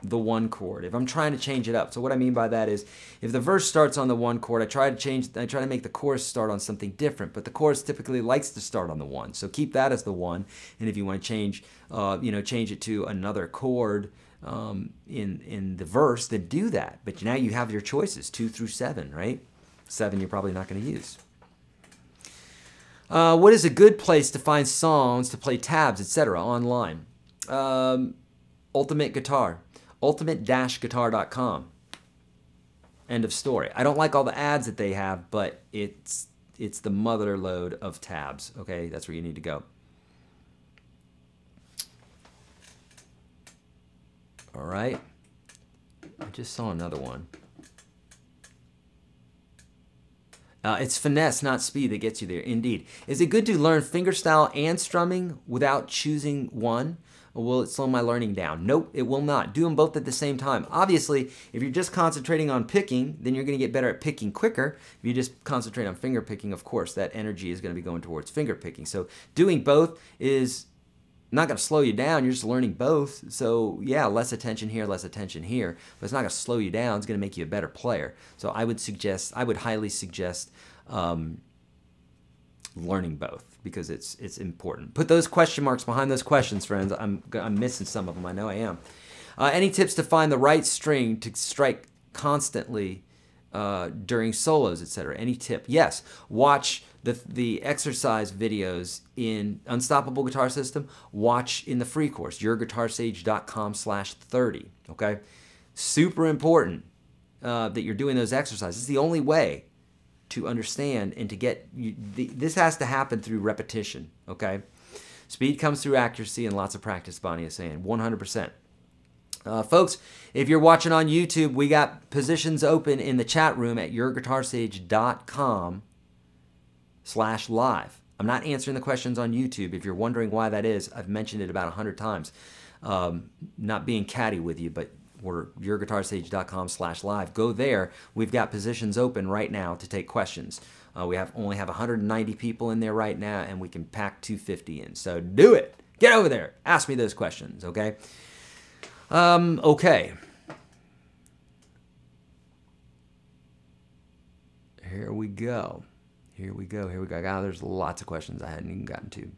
the one chord, if I'm trying to change it up. So what I mean by that is, if the verse starts on the one chord, I try to make the chorus start on something different, but the chorus typically likes to start on the one. So keep that as the one, and if you want to change, change it to another chord in the verse, then do that. But now you have your choices, 2 through 7, right? 7 you're probably not going to use. What is a good place to find songs to play tabs, etc. online? Ultimate Guitar. Ultimate-guitar.com. End of story. I don't like all the ads that they have, but it's the mother load of tabs. Okay, that's where you need to go. All right. I just saw another one. It's finesse, not speed, that gets you there. Indeed. Is it good to learn fingerstyle and strumming without choosing one? Or will it slow my learning down? Nope, it will not. Do them both at the same time. Obviously, if you're just concentrating on picking, then you're going to get better at picking quicker. If you just concentrate on finger picking, of course, that energy is going to be going towards finger picking. So doing both is not going to slow you down. You're just learning both. So yeah, less attention here, but it's not going to slow you down. It's going to make you a better player. So I would highly suggest learning both, because it's important. Put those question marks behind those questions, friends. I'm missing some of them. I know I am. Any tips to find the right string to strike constantly during solos, etc.? Any tip? Yes. Watch the exercise videos in Unstoppable Guitar System. Watch in the free course, YourGuitarSage.com/30. Okay? Super important that you're doing those exercises. It's the only way to understand and to get this has to happen through repetition. Okay? Speed comes through accuracy and lots of practice, Bonnie is saying. 100%. Folks, if you're watching on YouTube, we got positions open in the chat room at YourGuitarSage.com/live. I'm not answering the questions on YouTube. If you're wondering why that is, I've mentioned it about 100 times. Not being catty with you, but we're YourGuitarSage.com/live. Go there. We've got positions open right now to take questions. We only have 190 people in there right now, and we can pack 250 in. So do it. Get over there. Ask me those questions, okay? Okay. Here we go. God, there's lots of questions I hadn't even gotten to.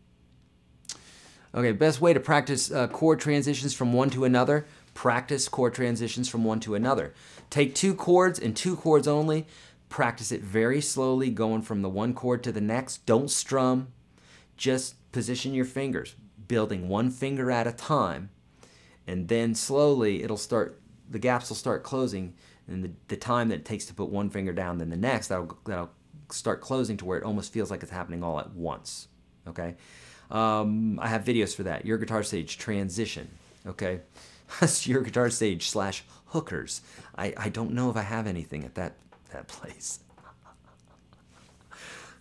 Okay, best way to practice chord transitions from one to another. Practice chord transitions from one to another. Take 2 chords and 2 chords only. Practice it very slowly, going from the one chord to the next. Don't strum. Just position your fingers, building one finger at a time. And then slowly the gaps will start closing, and the time that it takes to put one finger down, then the next, that'll start closing to where it almost feels like it's happening all at once. Okay? I have videos for that. Your Guitar Sage transition. Okay? That's Your Guitar Sage /hookers. I don't know if I have anything at that place.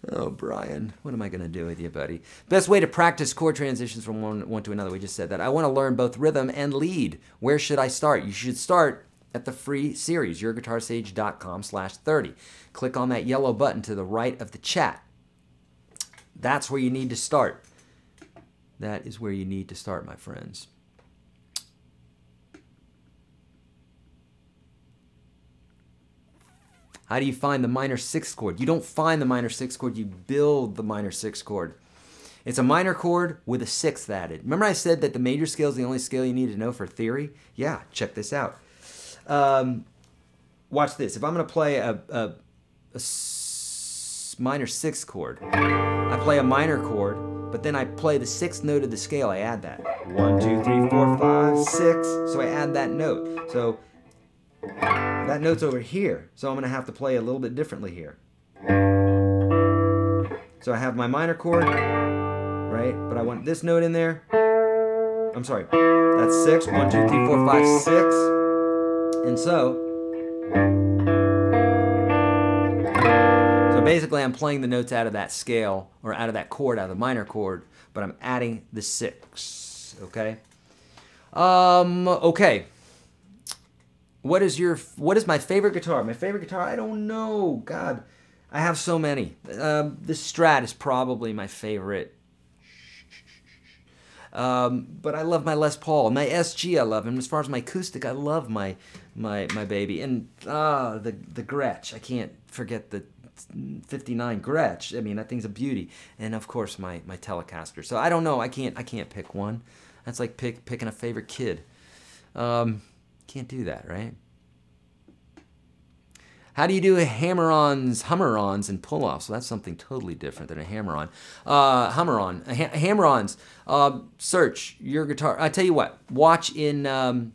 Oh, Brian, what am I going to do with you, buddy? Best way to practice chord transitions from one to another. We just said that. I want to learn both rhythm and lead. Where should I start? You should start at the free series, YourGuitarSage.com/30. Click on that yellow button to the right of the chat. That's where you need to start. That is where you need to start, my friends. How do you find the minor 6th chord? You don't find the minor 6th chord, you build the minor 6th chord. It's a minor chord with a 6th added. Remember I said that the major scale is the only scale you need to know for theory? Yeah, check this out. Watch this. If I'm going to play a minor 6th chord, I play a minor chord, but then I play the 6th note of the scale. I add that. 1, 2, 3, 4, 5, 6. So I add that note. So that note's over here, so I'm going to have to play a little bit differently here. So I have my minor chord, right? But I want this note in there. I'm sorry, that's 6. 1, 2, 3, 4, 5, 6. And so basically I'm playing the notes out of that scale, or out of that chord, out of the minor chord, but I'm adding the 6, okay? Okay. What is my favorite guitar? My favorite guitar? I don't know. God, I have so many. The Strat is probably my favorite. But I love my Les Paul. My SG, I love him. As far as my acoustic, I love my baby. And the Gretsch. I can't forget the 59 Gretsch. I mean, that thing's a beauty. And of course, my Telecaster. So I don't know. I can't pick one. That's like picking a favorite kid. Can't do that, right? How do you do hammer-ons, hummer-ons, and pull-offs? Well, that's something totally different than a hammer-on. Hammer-on, hammer-ons. Search your guitar. I tell you what. Watch the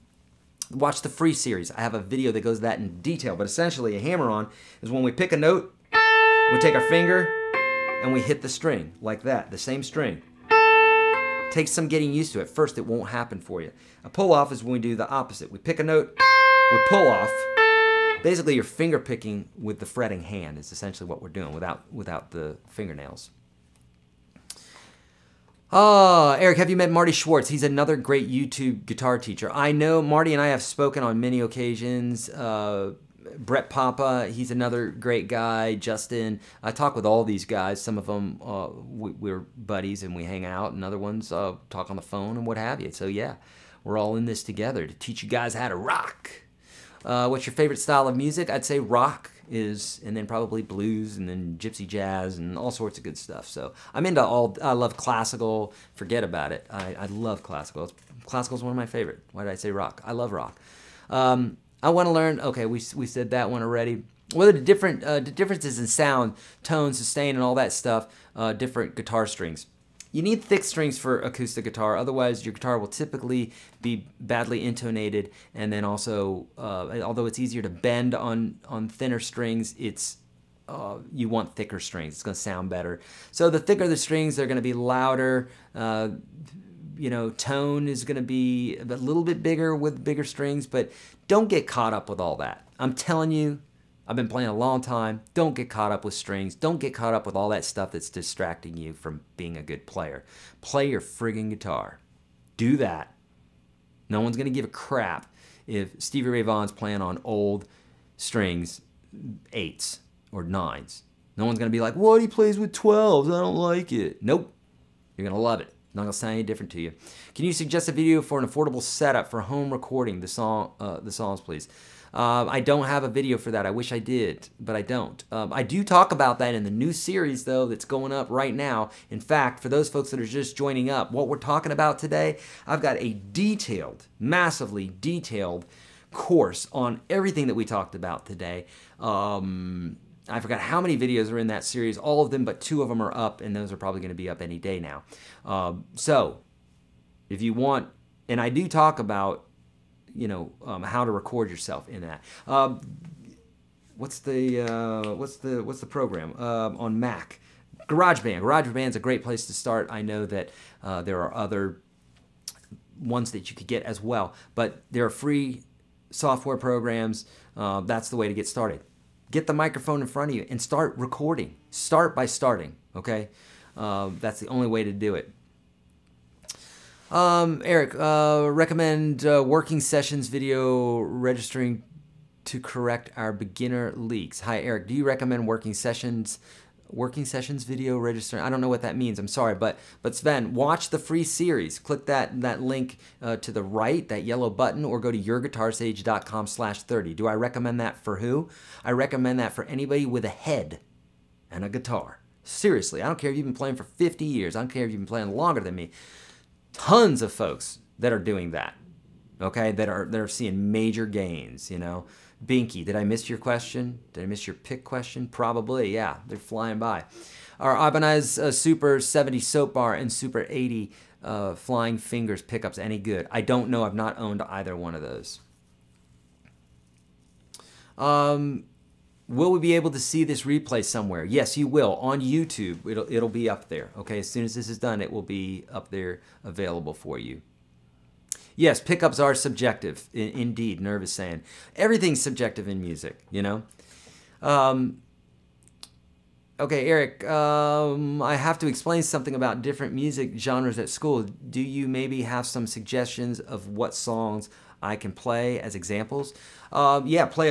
free series. I have a video that goes that in detail. But essentially, a hammer-on is when we pick a note, we take our finger, and we hit the string like that, the same string. Takes some getting used to it. First, it won't happen for you. A pull-off is when we do the opposite. We pick a note, we pull off. Basically, you're finger picking with the fretting hand is essentially what we're doing without the fingernails. Eric, have you met Marty Schwartz? He's another great YouTube guitar teacher. I know Marty and I have spoken on many occasions. Brett Papa, he's another great guy. Justin, I talk with all these guys. Some of them, we're buddies and we hang out, and other ones talk on the phone and what have you. So yeah, we're all in this together to teach you guys how to rock. What's your favorite style of music? I'd say rock is, and then probably blues, and then gypsy jazz, and all sorts of good stuff. So I'm into all, I love classical, forget about it. I love classical. Classical is one of my favorite. Why did I say rock? I love rock. I want to learn, okay, we said that one already. What are the differences in sound, tone, sustain, and all that stuff, different guitar strings? You need thick strings for acoustic guitar, otherwise your guitar will typically be badly intonated, and then also, although it's easier to bend on thinner strings, you want thicker strings. It's going to sound better. So the thicker the strings, they're going to be louder. You know, tone is going to be a little bit bigger with bigger strings, but don't get caught up with all that. I'm telling you, I've been playing a long time. Don't get caught up with strings. Don't get caught up with all that stuff that's distracting you from being a good player. Play your friggin' guitar. Do that. No one's going to give a crap if Stevie Ray Vaughan's playing on old strings, 8s or 9s. No one's going to be like, what, he plays with 12s, I don't like it. Nope. You're going to love it. Not going to sound any different to you. Can you suggest a video for an affordable setup for home recording the songs, please? I don't have a video for that. I wish I did, but I don't. I do talk about that in the new series, though, that's going up right now. In fact, for those folks that are just joining up, what we're talking about today, I've got a detailed, massively detailed course on everything that we talked about today. I forgot how many videos are in that series. All of them, but 2 of them are up, and those are probably going to be up any day now. So, if you want, and I do talk about, you know, how to record yourself in that. What's the program on Mac? GarageBand. GarageBand's a great place to start. I know that there are other ones that you could get as well, but there are free software programs. That's the way to get started. Get the microphone in front of you and start recording. Start by starting, okay? That's the only way to do it. Eric, recommend working sessions video registering to correct our beginner leaks. Hi, Eric. Do you recommend working sessions video registering? I don't know what that means. I'm sorry, but Sven, watch the free series. Click that link to the right, that yellow button, or go to YourGuitarSage.com/30. Do I recommend that for who? I recommend that for anybody with a head and a guitar. Seriously, I don't care if you've been playing for 50 years. I don't care if you've been playing longer than me. Tons of folks that are doing that, okay, that are seeing major gains, you know. Binky, did I miss your question? Did I miss your pick question? Probably, yeah, they're flying by. Are Ibanez Super 70 Soap Bar and Super 80 Flying Fingers pickups any good? I don't know. I've not owned either one of those. Will we be able to see this replay somewhere? Yes, you will. On YouTube, it'll be up there. Okay, as soon as this is done, it will be up there available for you. Yes, pickups are subjective. Indeed, Nerve is saying. Everything's subjective in music, you know? Okay, Eric, I have to explain something about different music genres at school. Do you maybe have some suggestions of what songs I can play as examples? Yeah, play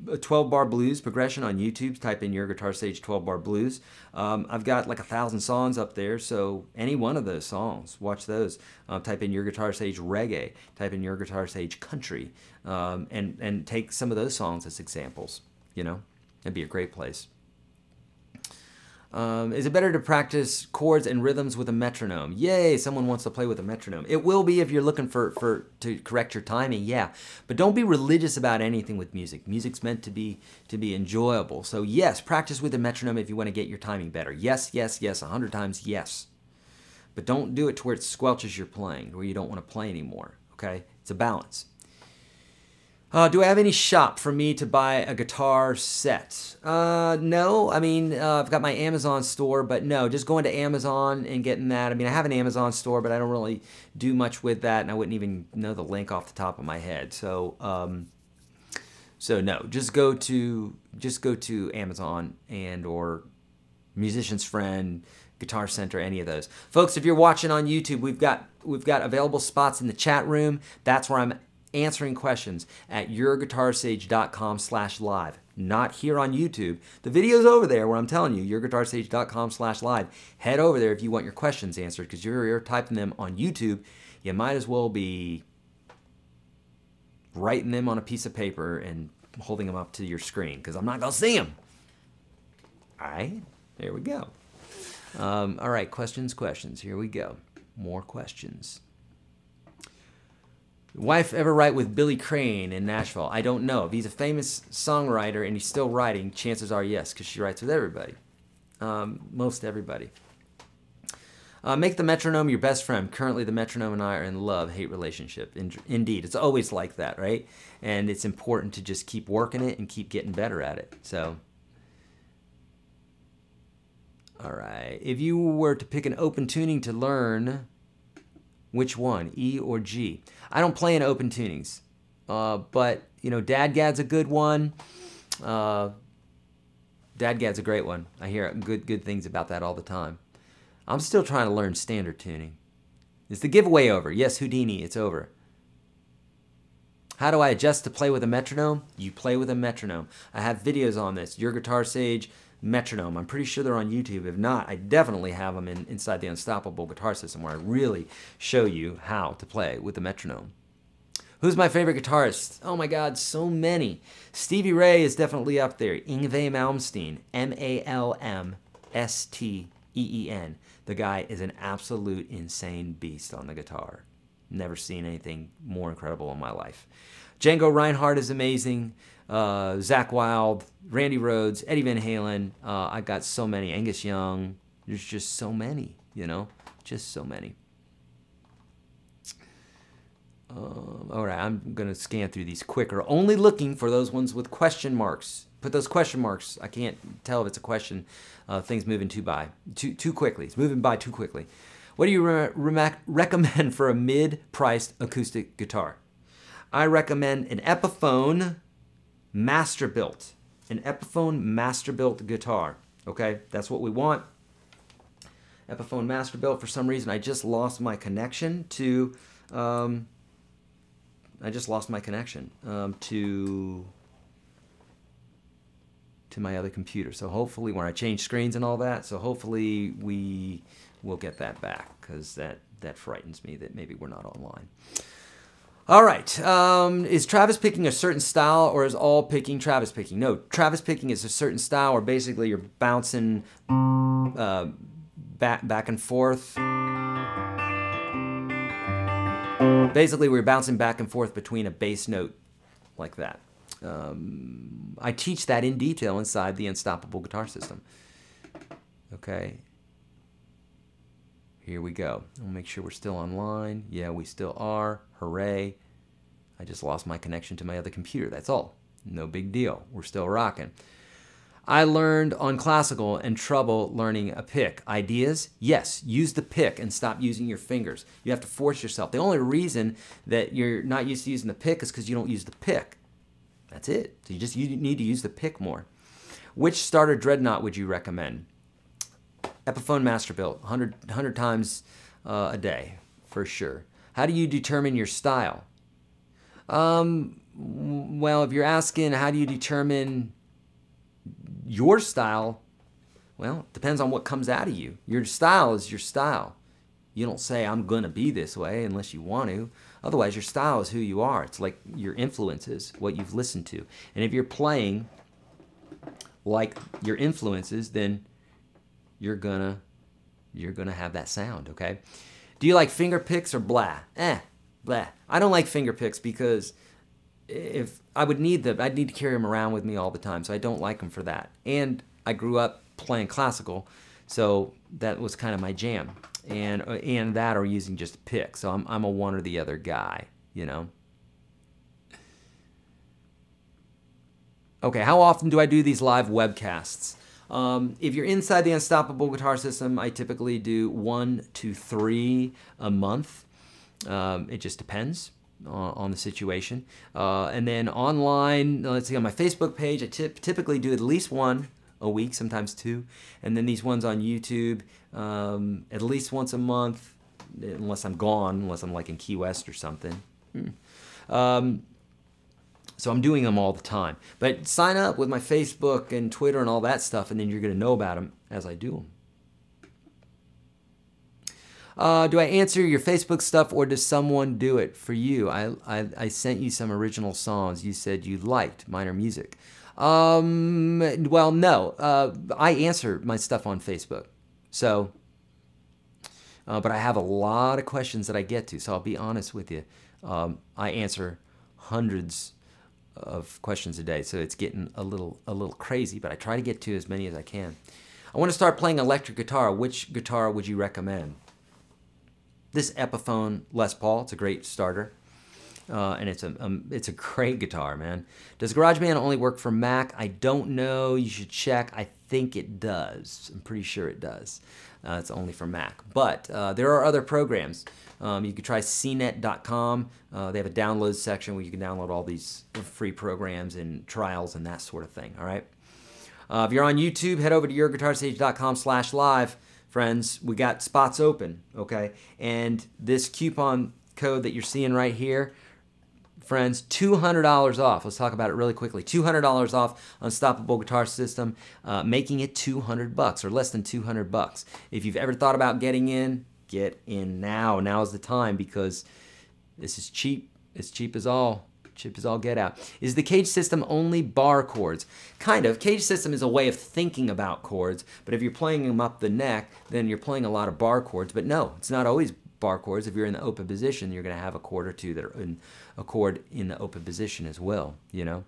a 12-bar blues progression on YouTube. Type in Your Guitar Sage 12-bar blues. I've got like 1,000 songs up there, so any one of those songs, watch those. Type in Your Guitar Sage reggae. Type in Your Guitar Sage country, and take some of those songs as examples. You know, that'd be a great place. Is it better to practice chords and rhythms with a metronome? Yay, someone wants to play with a metronome. It will be if you're looking to correct your timing, yeah. But don't be religious about anything with music. Music's meant to be enjoyable. So yes, practice with a metronome if you want to get your timing better. Yes, yes, yes, 100 times yes. But don't do it to where it squelches your playing, where you don't want to play anymore, okay? It's a balance. Do I have any shop for me to buy a guitar set? No. I mean, I've got my Amazon store, but no, just going to Amazon and getting that. I mean, I have an Amazon store, but I don't really do much with that, and I wouldn't even know the link off the top of my head. So, so no, just go to Amazon or Musician's Friend, Guitar Center, any of those. Folks, if you're watching on YouTube, we've got available spots in the chat room. That's where I'm answering questions at YourGuitarSage.com/live. Not here on YouTube. The video's over there where I'm telling you, YourGuitarSage.com/live. Head over there if you want your questions answered, because you're typing them on YouTube. You might as well be writing them on a piece of paper and holding them up to your screen, because I'm not going to see them. All right, there we go. All right, questions. Here we go. More questions. Wife ever write with Billy Crane in Nashville? I don't know. If he's a famous songwriter and he's still writing, chances are yes, because she writes with everybody. Most everybody. Make the metronome your best friend. Currently, the metronome and I are in love-hate relationship. Indeed, it's always like that, right? And it's important to just keep working it and keep getting better at it. So, all right. If you were to pick an open tuning to learn, which one, E or G? I don't play in open tunings, but you know, Dadgad's a good one. Dadgad's a great one. I hear good things about that all the time. I'm still trying to learn standard tuning. Is the giveaway over? Yes, Houdini, it's over. How do I adjust to play with a metronome? You play with a metronome. I have videos on this. Your Guitar Sage metronome. I'm pretty sure they're on YouTube. If not, I definitely have them inside the Unstoppable Guitar System, where I really show you how to play with the metronome. Who's my favorite guitarist? Oh my God, so many. Stevie Ray is definitely up there. Yngwie Malmsteen, M-A-L-M-S-T-E-E-N. The guy is an absolute insane beast on the guitar. Never seen anything more incredible in my life. Django Reinhardt is amazing. Zakk Wylde, Randy Rhoads, Eddie Van Halen. I got so many. Angus Young. There's just so many, you know, just so many. All right, I'm going to scan through these quicker. Only looking for those ones with question marks. Put those question marks. I can't tell if it's a question. Things moving too quickly. It's moving by too quickly. What do you recommend for a mid-priced acoustic guitar? I recommend an Epiphone Masterbuilt. An Epiphone Masterbuilt guitar. Okay, that's what we want. Epiphone Masterbuilt. For some reason, I just lost my connection to... to my other computer. So hopefully, when I change screens and all that, so hopefully we will get that back, because that frightens me that maybe we're not online. All right, is Travis picking a certain style, or is all picking Travis picking? No, Travis picking is a certain style, or basically you're bouncing back and forth. Basically, we're bouncing back and forth between a bass note like that. I teach that in detail inside the Unstoppable Guitar System. Okay. Here we go. I'll make sure we're still online. Yeah, we still are. Hooray. I just lost my connection to my other computer. That's all. No big deal. We're still rocking. I learned on classical and trouble learning a pick. Ideas? Yes, use the pick and stop using your fingers. You have to force yourself. The only reason that you're not used to using the pick is because you don't use the pick. That's it. So you need to use the pick more. Which starter dreadnought would you recommend? Epiphone Masterbuilt, 100 times a day, for sure. How do you determine your style? Well, if you're asking how do you determine your style, well, it depends on what comes out of you. Your style is your style. You don't say, I'm going to be this way unless you want to. Otherwise, your style is who you are. It's like your influences, what you've listened to. And if you're playing like your influences, then you're gonna have that sound, okay? Do you like finger picks or blah? Blah. I don't like finger picks because if I'd need to carry them around with me all the time, so I don't like them for that. And I grew up playing classical, so that was kind of my jam. And that or using just a pick. So I'm a one or the other guy, you know. Okay, how often do I do these live webcasts? If you're inside the Unstoppable Guitar System, I typically do 1 to 3 a month. It just depends on the situation. And then online, let's see, on my Facebook page, I typically do at least 1 a week, sometimes 2. And then these ones on YouTube, at least once a month, unless I'm gone, unless I'm like in Key West or something. So I'm doing them all the time. But sign up with my Facebook and Twitter and all that stuff, and then you're going to know about them as I do them. Do I answer your Facebook stuff, or does someone do it for you? I sent you some original songs you said you liked, minor music. Well, no. I answer my stuff on Facebook. So, but I have a lot of questions that I get to, so I'll be honest with you. I answer hundreds of questions a day, so it's getting a little crazy, but I try to get to as many as I can. I want to start playing electric guitar. Which guitar would you recommend? This Epiphone Les Paul, it's a great starter, and it's a great guitar, man. Does GarageBand only work for Mac? I don't know. You should check. I think it does. I'm pretty sure it does. It's only for Mac, but there are other programs. You could try cnet.com. They have a download section where you can download all these free programs and trials and that sort of thing, all right? If you're on YouTube, head over to YourGuitarSage.com/live. Friends, we got spots open, okay? And this coupon code that you're seeing right here, friends, $200 off. Let's talk about it really quickly. $200 off Unstoppable Guitar System, making it $200 or less than $200. If you've ever thought about getting in, get in now. Now is the time because this is cheap. It's cheap as all. Cheap as all get out. Is the cage system only bar chords? Kind of. Cage system is a way of thinking about chords, but if you're playing them up the neck, then you're playing a lot of bar chords. But no, it's not always bar chords. If you're in the open position, you're going to have a chord or two that are in a chord in the open position as well, you know?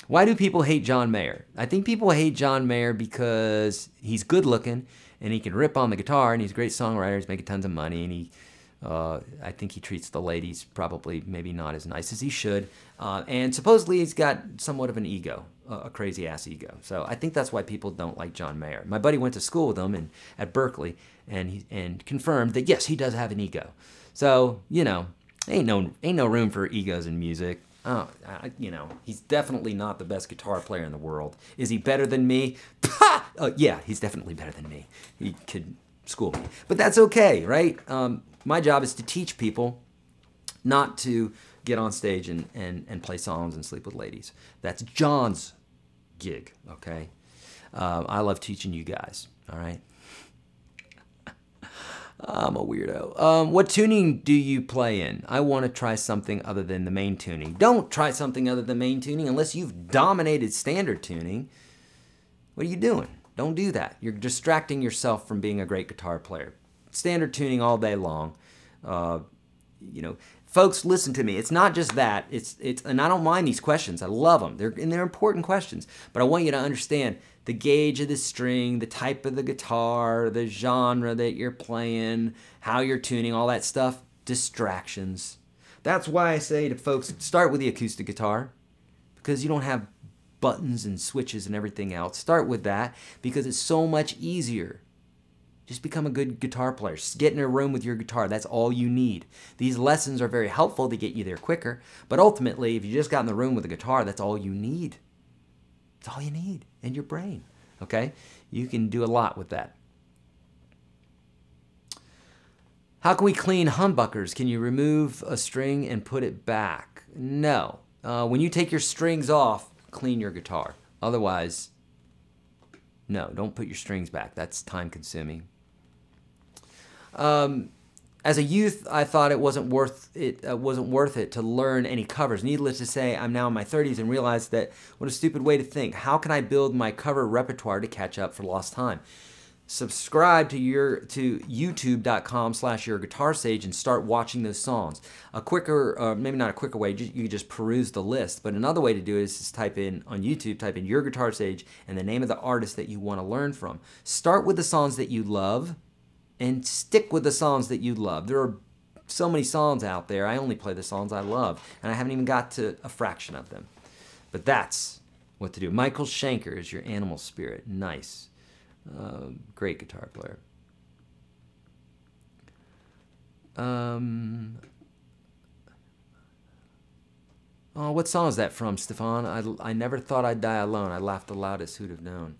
Why do people hate John Mayer? I think people hate John Mayer because he's good looking and he can rip on the guitar and he's a great songwriter. He's making tons of money and he I think he treats the ladies probably maybe not as nice as he should. And supposedly he's got somewhat of an ego, a crazy-ass ego. So I think that's why people don't like John Mayer. My buddy went to school with him at Berkeley and confirmed that, yes, he does have an ego. So, you know, ain't no room for egos in music. You know, he's definitely not the best guitar player in the world. Is he better than me? Yeah, he's definitely better than me. He could school me. But that's okay, right? My job is to teach people not to get on stage and play songs and sleep with ladies. That's John's gig, okay? I love teaching you guys, all right? I'm a weirdo. What tuning do you play in? I want to try something other than the main tuning. Don't try something other than main tuning unless you've dominated standard tuning. What are you doing? Don't do that. You're distracting yourself from being a great guitar player. Standard tuning all day long. You know, folks, listen to me. It's not just that. And I don't mind these questions. I love them. They're important questions. But I want you to understand the gauge of the string, the type of the guitar, the genre that you're playing, how you're tuning, all that stuff. Distractions. That's why I say to folks, start with the acoustic guitar because you don't have buttons and switches and everything else. Start with that because it's so much easier. Just become a good guitar player. Just get in a room with your guitar. That's all you need. These lessons are very helpful to get you there quicker, but ultimately, if you just got in the room with a guitar, that's all you need. That's all you need in your brain, okay? You can do a lot with that. How can we clean humbuckers? Can you remove a string and put it back? No. When you take your strings off, clean your guitar. Otherwise, no, don't put your strings back. That's time consuming. As a youth, I thought it wasn't worth it to learn any covers. Needless to say, I'm now in my 30s and realized that what a stupid way to think. How can I build my cover repertoire to catch up for lost time? Subscribe to youtube.com/YourGuitarSage and start watching those songs. A quicker, maybe not a quicker way, you just peruse the list. But another way to do it is just type in on YouTube, type in YourGuitarSage and the name of the artist that you want to learn from. Start with the songs that you love and stick with the songs that you love. There are so many songs out there. I only play the songs I love, and I haven't even got to a fraction of them. But that's what to do. Michael Schenker is your animal spirit. Nice. Great guitar player. Oh, what song is that from, Stefan? I never thought I'd die alone. I laughed the loudest, who'd have known.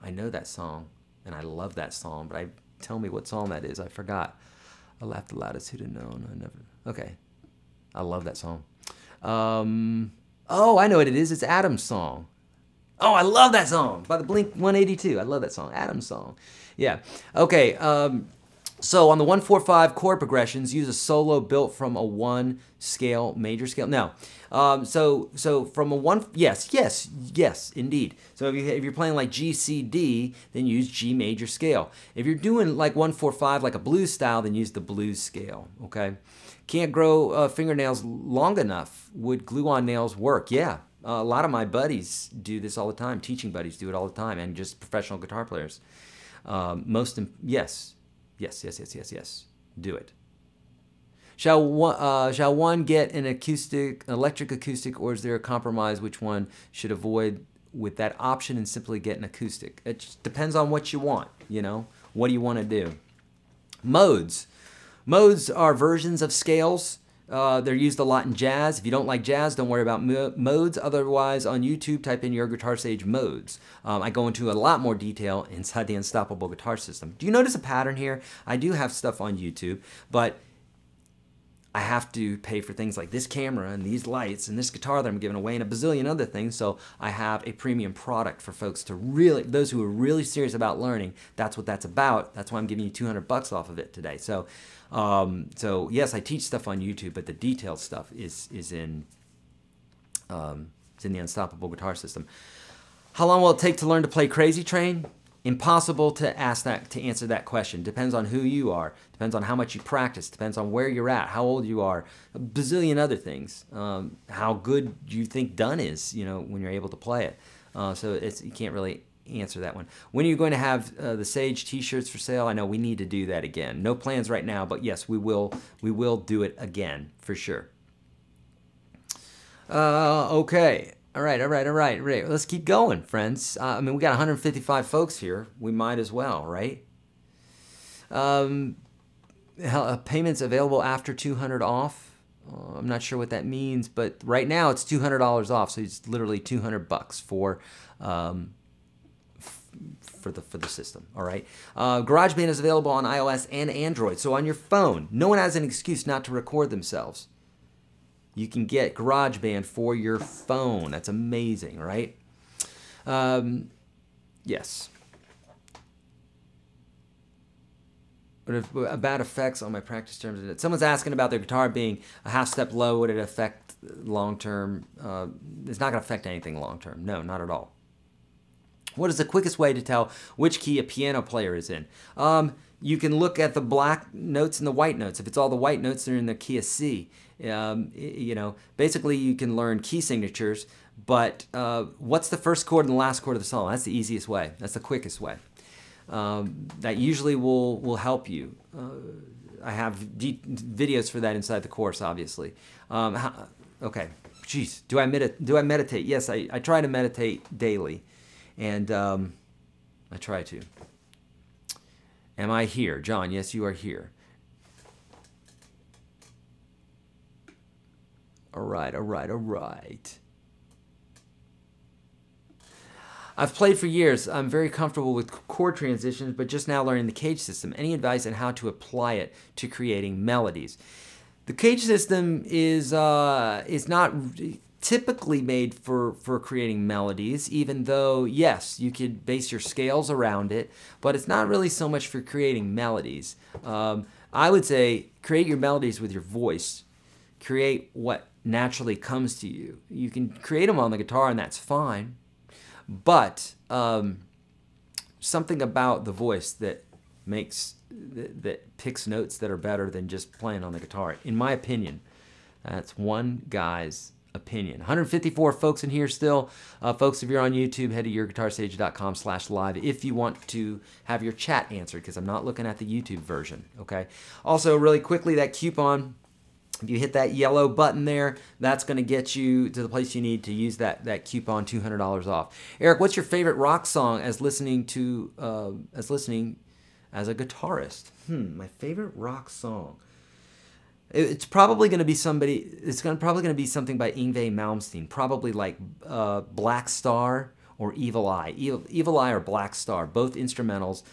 I know that song, and I love that song, but tell me what song that is. I forgot. I laughed the loudest, who'd have known. I never. Okay. I love that song. Oh, I know what it is. It's Adam's song. Oh, I love that song by the Blink-182. I love that song. Adam's song. Yeah. Okay. So on the 1-4-5 chord progressions, use a solo built from a 1 scale, major scale. No. So from a 1, yes, indeed. So if you're playing like G, C, D, then use G major scale. If you're doing like 1-4-5, like a blues style, then use the blues scale, okay? Can't grow fingernails long enough. Would glue-on nails work? Yeah. A lot of my buddies do this all the time. Teaching buddies do it all the time, and just professional guitar players. Yes. Do it. Shall one get an electric acoustic, or is there a compromise? Which one should avoid with that option and simply get an acoustic? It just depends on what you want, you know? What do you want to do? Modes. Modes are versions of scales. They're used a lot in jazz. If you don't like jazz, don't worry about modes. Otherwise, on YouTube, type in YourGuitarSage modes. I go into a lot more detail inside the Unstoppable Guitar System. Do you notice a pattern here? I do have stuff on YouTube, but I have to pay for things like this camera and these lights and this guitar that I'm giving away and a bazillion other things. So I have a premium product for folks to really, those who are really serious about learning. That's what that's about. That's why I'm giving you $200 off of it today. So, yes, I teach stuff on YouTube, but the detailed stuff is in the Unstoppable Guitar System. How long will it take to learn to play Crazy Train? Impossible to answer that question. Depends on who you are. Depends on how much you practice. Depends on where you're at, how old you are, a bazillion other things. How good you think done is, you know, when you're able to play it. So you can't really answer that one. When are you going to have the Sage T-shirts for sale? I know we need to do that again. No plans right now, but yes, we will do it again for sure. Okay. All right. Let's keep going, friends. I mean, we got 155 folks here. We might as well, right? Payments available after 200 off. I'm not sure what that means, but right now it's $200 off, so it's literally $200 for the system. All right. GarageBand is available on iOS and Android, so on your phone, no one has an excuse not to record themselves. You can get GarageBand for your phone. That's amazing, right? Yes. What bad effects on my practice terms? Someone's asking about their guitar being a half step low. Would it affect long term? It's not going to affect anything long term. No, not at all. What is the quickest way to tell which key a piano player is in? You can look at the black notes and the white notes. If it's all the white notes, they're in the key of C. You know, basically you can learn key signatures, but what's the first chord and the last chord of the song? That's the easiest way. That's the quickest way. That usually will help you. I have videos for that inside the course, obviously. Okay, jeez, do I meditate? Yes, I try to meditate daily, and I try to. Am I here? John, yes, you are here. All right. I've played for years. I'm very comfortable with chord transitions, but just now learning the Cage system. Any advice on how to apply it to creating melodies? The cage system is not typically made for creating melodies, even though, yes, you could base your scales around it, but it's not really so much for creating melodies. I would say create your melodies with your voice. Create what naturally comes to you. You can create them on the guitar, and that's fine, but something about the voice that picks notes that are better than just playing on the guitar, in my opinion. That's one guy's opinion. 154 folks in here still. Folks, if you're on YouTube, head to YourGuitarSage.com/live if you want to have your chat answered, because I'm not looking at the YouTube version, okay? Also, really quickly, that coupon, if you hit that yellow button there, that's going to get you to the place you need to use that coupon, $200 off. Eric, what's your favorite rock song as listening as a guitarist? My favorite rock song. It's probably going to be probably going to be something by Yngwie Malmsteen. Probably like Black Star or Evil Eye. Evil Eye or Black Star, both instrumentals.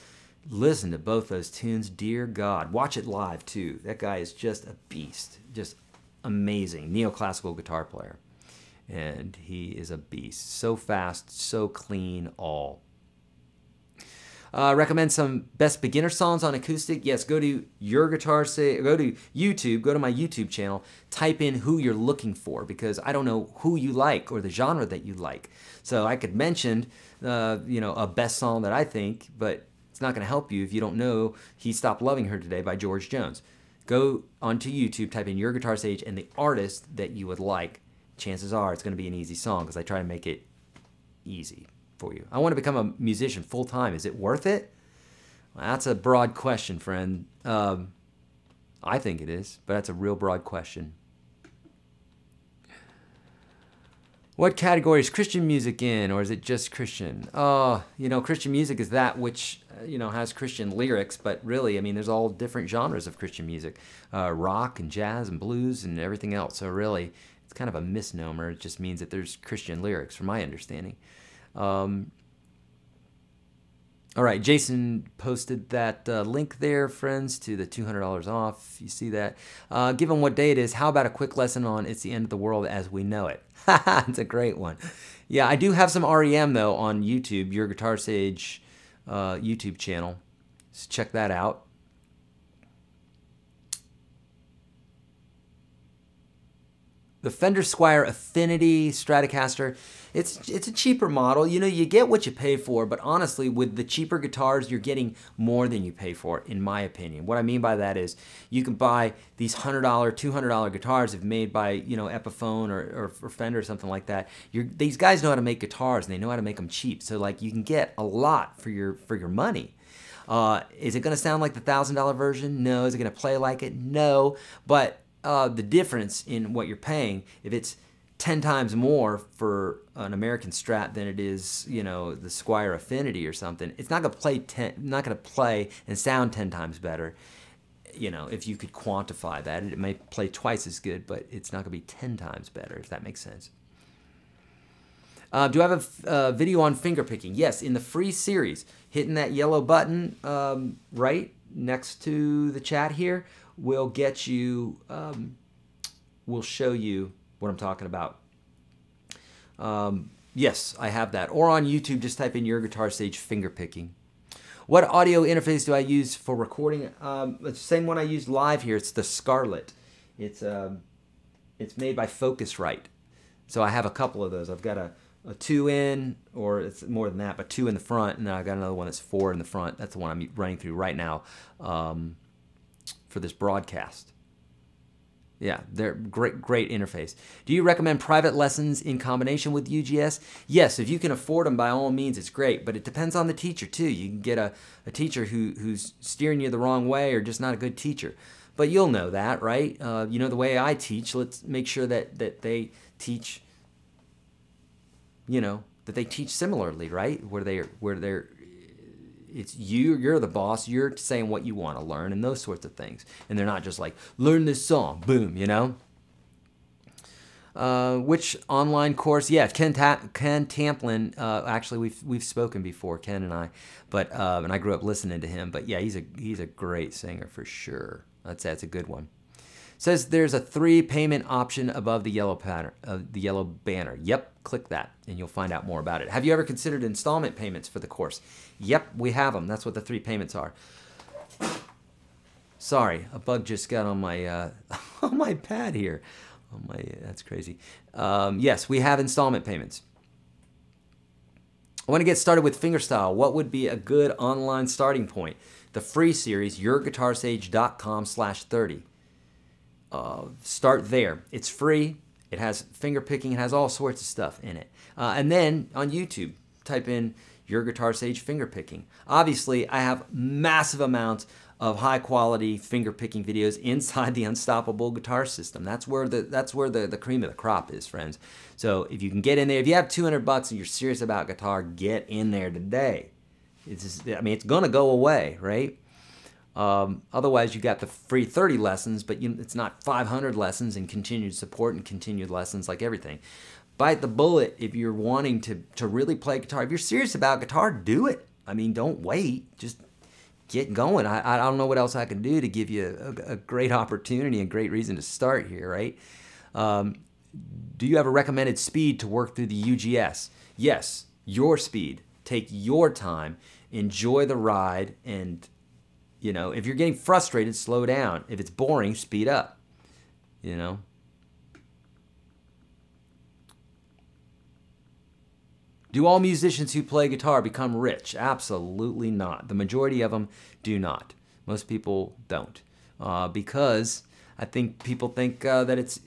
Listen to both those tunes, dear God. Watch it live too. That guy is just a beast, just amazing neoclassical guitar player, and he is a beast. So fast, so clean, all. Recommend some best beginner songs on acoustic. Yes, go to YourGuitarSage, go to YouTube, go to my YouTube channel, type in who you're looking for, because I don't know who you like or the genre that you like. So I could mention, a best song that I think, but it's not going to help you if you don't know He Stopped Loving Her Today by George Jones. Go onto YouTube, type in YourGuitarSage and the artist that you would like. Chances are it's going to be an easy song, because I try to make it easy for you. I want to become a musician full time. Is it worth it? Well, that's a broad question, friend. I think it is, but that's a real broad question. What category is Christian music in, or is it just Christian? Christian music is that which, has Christian lyrics, but really, I mean, there's all different genres of Christian music. Rock and jazz and blues and everything else. So really, it's kind of a misnomer. It just means that there's Christian lyrics, from my understanding. All right, Jason posted that link there, friends, to the $200 off. You see that? Given what day it is, how about a quick lesson on It's the End of the World as We Know It? It's a great one. Yeah, I do have some REM, though, on YouTube, YourGuitarSage YouTube channel. So check that out. The Fender Squier Affinity Stratocaster, it's a cheaper model. You get what you pay for, but honestly, with the cheaper guitars, you're getting more than you pay for, in my opinion. What I mean by that is you can buy these $100, $200 guitars if made by, Epiphone or Fender or something like that. These guys know how to make guitars, and they know how to make them cheap. So, like, you can get a lot for your money. Is it going to sound like the $1,000 version? No. Is it going to play like it? No. But the difference in what you're paying, if it's 10 times more for an American Strat than it is, the Squier Affinity or something, it's not going to play and sound 10 times better. If you could quantify that, it may play twice as good, but it's not going to be 10 times better, if that makes sense. Do I have a video on fingerpicking? Yes, in the free series. Hitting that yellow button right next to the chat here will get you, will show you what I'm talking about. Yes, I have that. Or on YouTube, just type in YourGuitarSage fingerpicking. What audio interface do I use for recording? It's the same one I used live here. It's the Scarlett. It's made by Focusrite. So I have a couple of those. I've got a 2 in, or it's more than that, but 2 in the front, and then I've got another one that's 4 in the front. That's the one I'm running through right now for this broadcast. Yeah, they're great interface. Do you recommend private lessons in combination with UGS? Yes, if you can afford them, by all means, it's great. But it depends on the teacher, too. You can get a teacher who's steering you the wrong way, or just not a good teacher. But you'll know that, right? The way I teach, let's make sure that they teach, that they teach similarly, right? Where they're it's you're the boss, you're saying what you want to learn and those sorts of things. And they're not just like, learn this song, boom, Which online course? Yeah, Ken Tamplin, actually we've spoken before, Ken and I, but and I grew up listening to him, but yeah, he's a great singer for sure. That's a good one. Says there's a 3 payment option above the yellow banner. Yep, click that and you'll find out more about it. Have you ever considered installment payments for the course? Yep, we have them. That's what the 3 payments are. Sorry, a bug just got on my on my pad here. That's crazy. Yes, we have installment payments. I want to get started with fingerstyle. What would be a good online starting point? The free series, YourGuitarSage.com/30. Start there. It's free. It has finger picking. It has all sorts of stuff in it. And then on YouTube, type in Your Guitar Sage finger picking. Obviously, I have massive amounts of high quality finger picking videos inside the Unstoppable Guitar System. That's where the cream of the crop is, friends. So if you can get in there, if you have $200 and you're serious about guitar, get in there today. I mean, it's gonna go away, right? Otherwise, you got the free 30 lessons, but it's not 500 lessons and continued support and continued lessons like everything. Bite the bullet if you're wanting to really play guitar. If you're serious about guitar, do it. I mean, don't wait. Just get going. I don't know what else I can do to give you a great opportunity and great reason to start here, right? Do you have a recommended speed to work through the UGS? Yes, your speed. Take your time. Enjoy the ride, and you know, if you're getting frustrated, slow down. If it's boring, speed up. You know. Do all musicians who play guitar become rich? Absolutely not. The majority of them do not. Most people don't, because I think people think that it's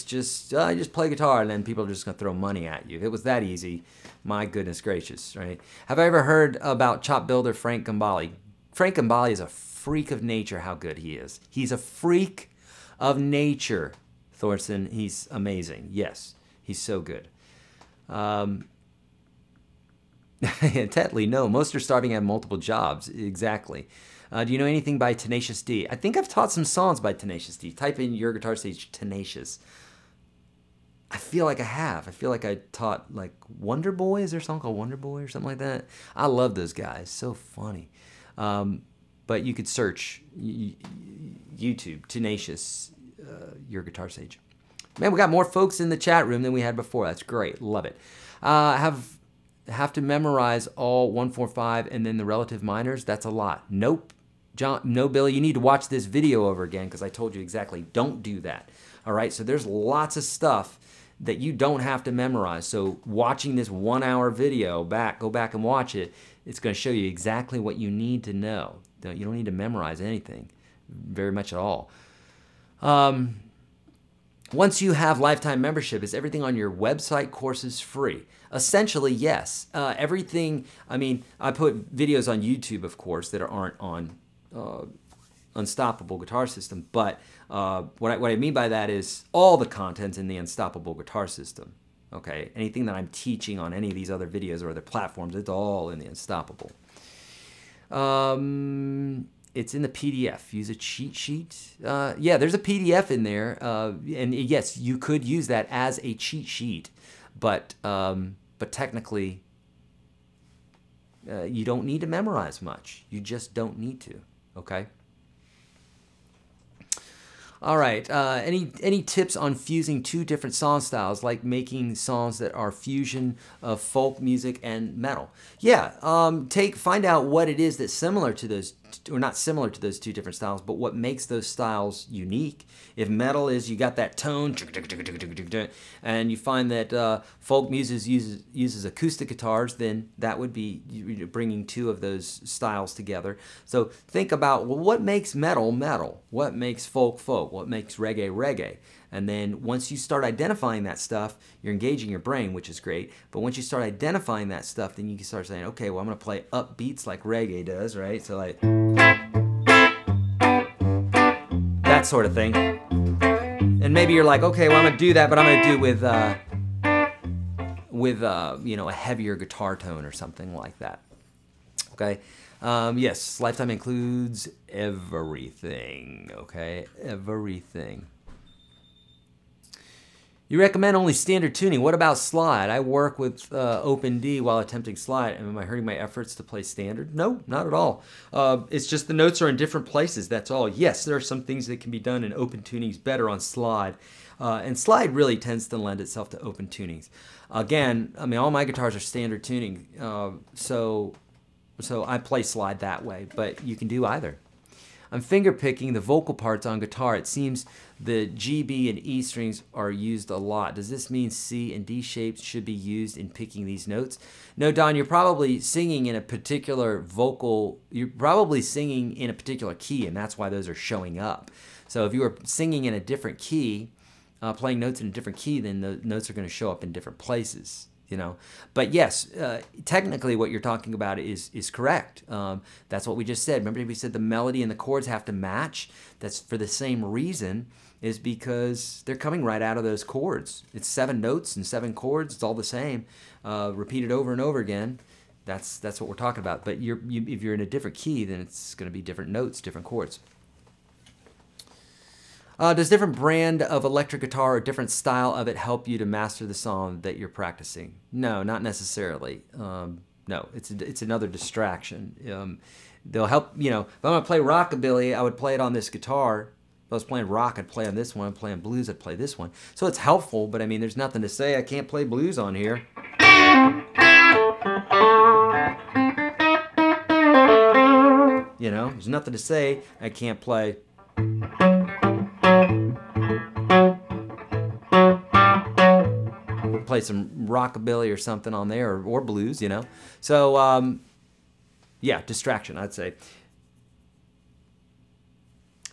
just you just play guitar and then people are just gonna throw money at you. If it was that easy, my goodness gracious, right? Have I ever heard about chop builder Frank Gambale? Frank Gambale is a freak of nature. How good he is! He's a freak of nature, Thorson. He's amazing. Yes, he's so good. Tetley, no. Most are starving at multiple jobs. Exactly. Do you know anything by Tenacious D? I think I've taught some songs by Tenacious D. Type in Your Guitar Sage Tenacious. I feel like I have. I feel like I taught like Wonder Boy. Is there a song called Wonder Boy or something like that? I love those guys. So funny. But you could search YouTube, Tenacious, Your Guitar Sage. Man, we got more folks in the chat room than we had before. That's great. Love it. Have to memorize all 1-4-5 and then the relative minors? That's a lot. Nope. John, no, Billy, you need to watch this video over again because I told you exactly. Don't do that. All right, so there's lots of stuff that you don't have to memorize. So watching this 1-hour video go back and watch it. It's going to show you exactly what you need to know. You don't need to memorize anything very much at all. Once you have lifetime membership, is everything on your website courses free? Essentially, yes. Everything, I mean, I put videos on YouTube, of course, that aren't on Unstoppable Guitar System, but what I mean by that is all the content's in the Unstoppable Guitar System, okay? Anything that I'm teaching on any of these other videos or other platforms, it's all in the Unstoppable. It's in the PDF. Use a cheat sheet. Yeah, there's a PDF in there, and yes, you could use that as a cheat sheet, but technically, you don't need to memorize much. You just don't need to. Okay. All right. Any tips on fusing 2 different song styles, like making songs that are fusion of folk music and metal? Yeah. Find out what it is that's similar to those, or not similar to those 2 different styles, but what makes those styles unique. If metal is you got that tone, and you find that folk music uses acoustic guitars, then that would be bringing 2 of those styles together. So think about, well, what makes metal metal? What makes folk folk? What makes reggae reggae? And then once you start identifying that stuff, you're engaging your brain, which is great. But once you start identifying that stuff, then you can start saying, okay, well, I'm going to play upbeats like reggae does, right? So like that sort of thing. And maybe you're like, okay, well, I'm going to do that, but I'm going to do it with you know, a heavier guitar tone or something like that. Okay. Yes, lifetime includes everything. Okay, everything. You recommend only standard tuning. What about slide? I work with open D while attempting slide. Am I hurting my efforts to play standard? No, not at all. It's just the notes are in different places, that's all. Yes, there are some things that can be done in open tunings better on slide. And slide really tends to lend itself to open tunings. Again, I mean, all my guitars are standard tuning, so I play slide that way, but you can do either. I'm finger picking the vocal parts on guitar. It seems the G, B, and E strings are used a lot. Does this mean C and D shapes should be used in picking these notes? No, Don, you're probably singing in a particular vocal, you're probably singing in a particular key, and that's why those are showing up. So if you were singing in a different key, playing notes in a different key, then the notes are going to show up in different places. You know, but yes, technically what you're talking about is correct. That's what we just said. Remember we said the melody and the chords have to match? That's for the same reason, is because they're coming right out of those chords. It's 7 notes and 7 chords. It's all the same. Repeated over and over again. That's what we're talking about. But if you're in a different key, then it's going to be different notes, different chords. Does different brand of electric guitar or different style of it help you to master the song that you're practicing? No, not necessarily. No, it's another distraction. They'll help, you know, if I'm going to play rockabilly, I would play it on this guitar. If I was playing rock, I'd play on this one. If I'm playing blues, I'd play this one. So it's helpful, but I mean, there's nothing to say I can't play blues on here. You know, there's nothing to say I can't play. Play some rockabilly or something on there, or blues, you know. So, yeah, distraction, I'd say.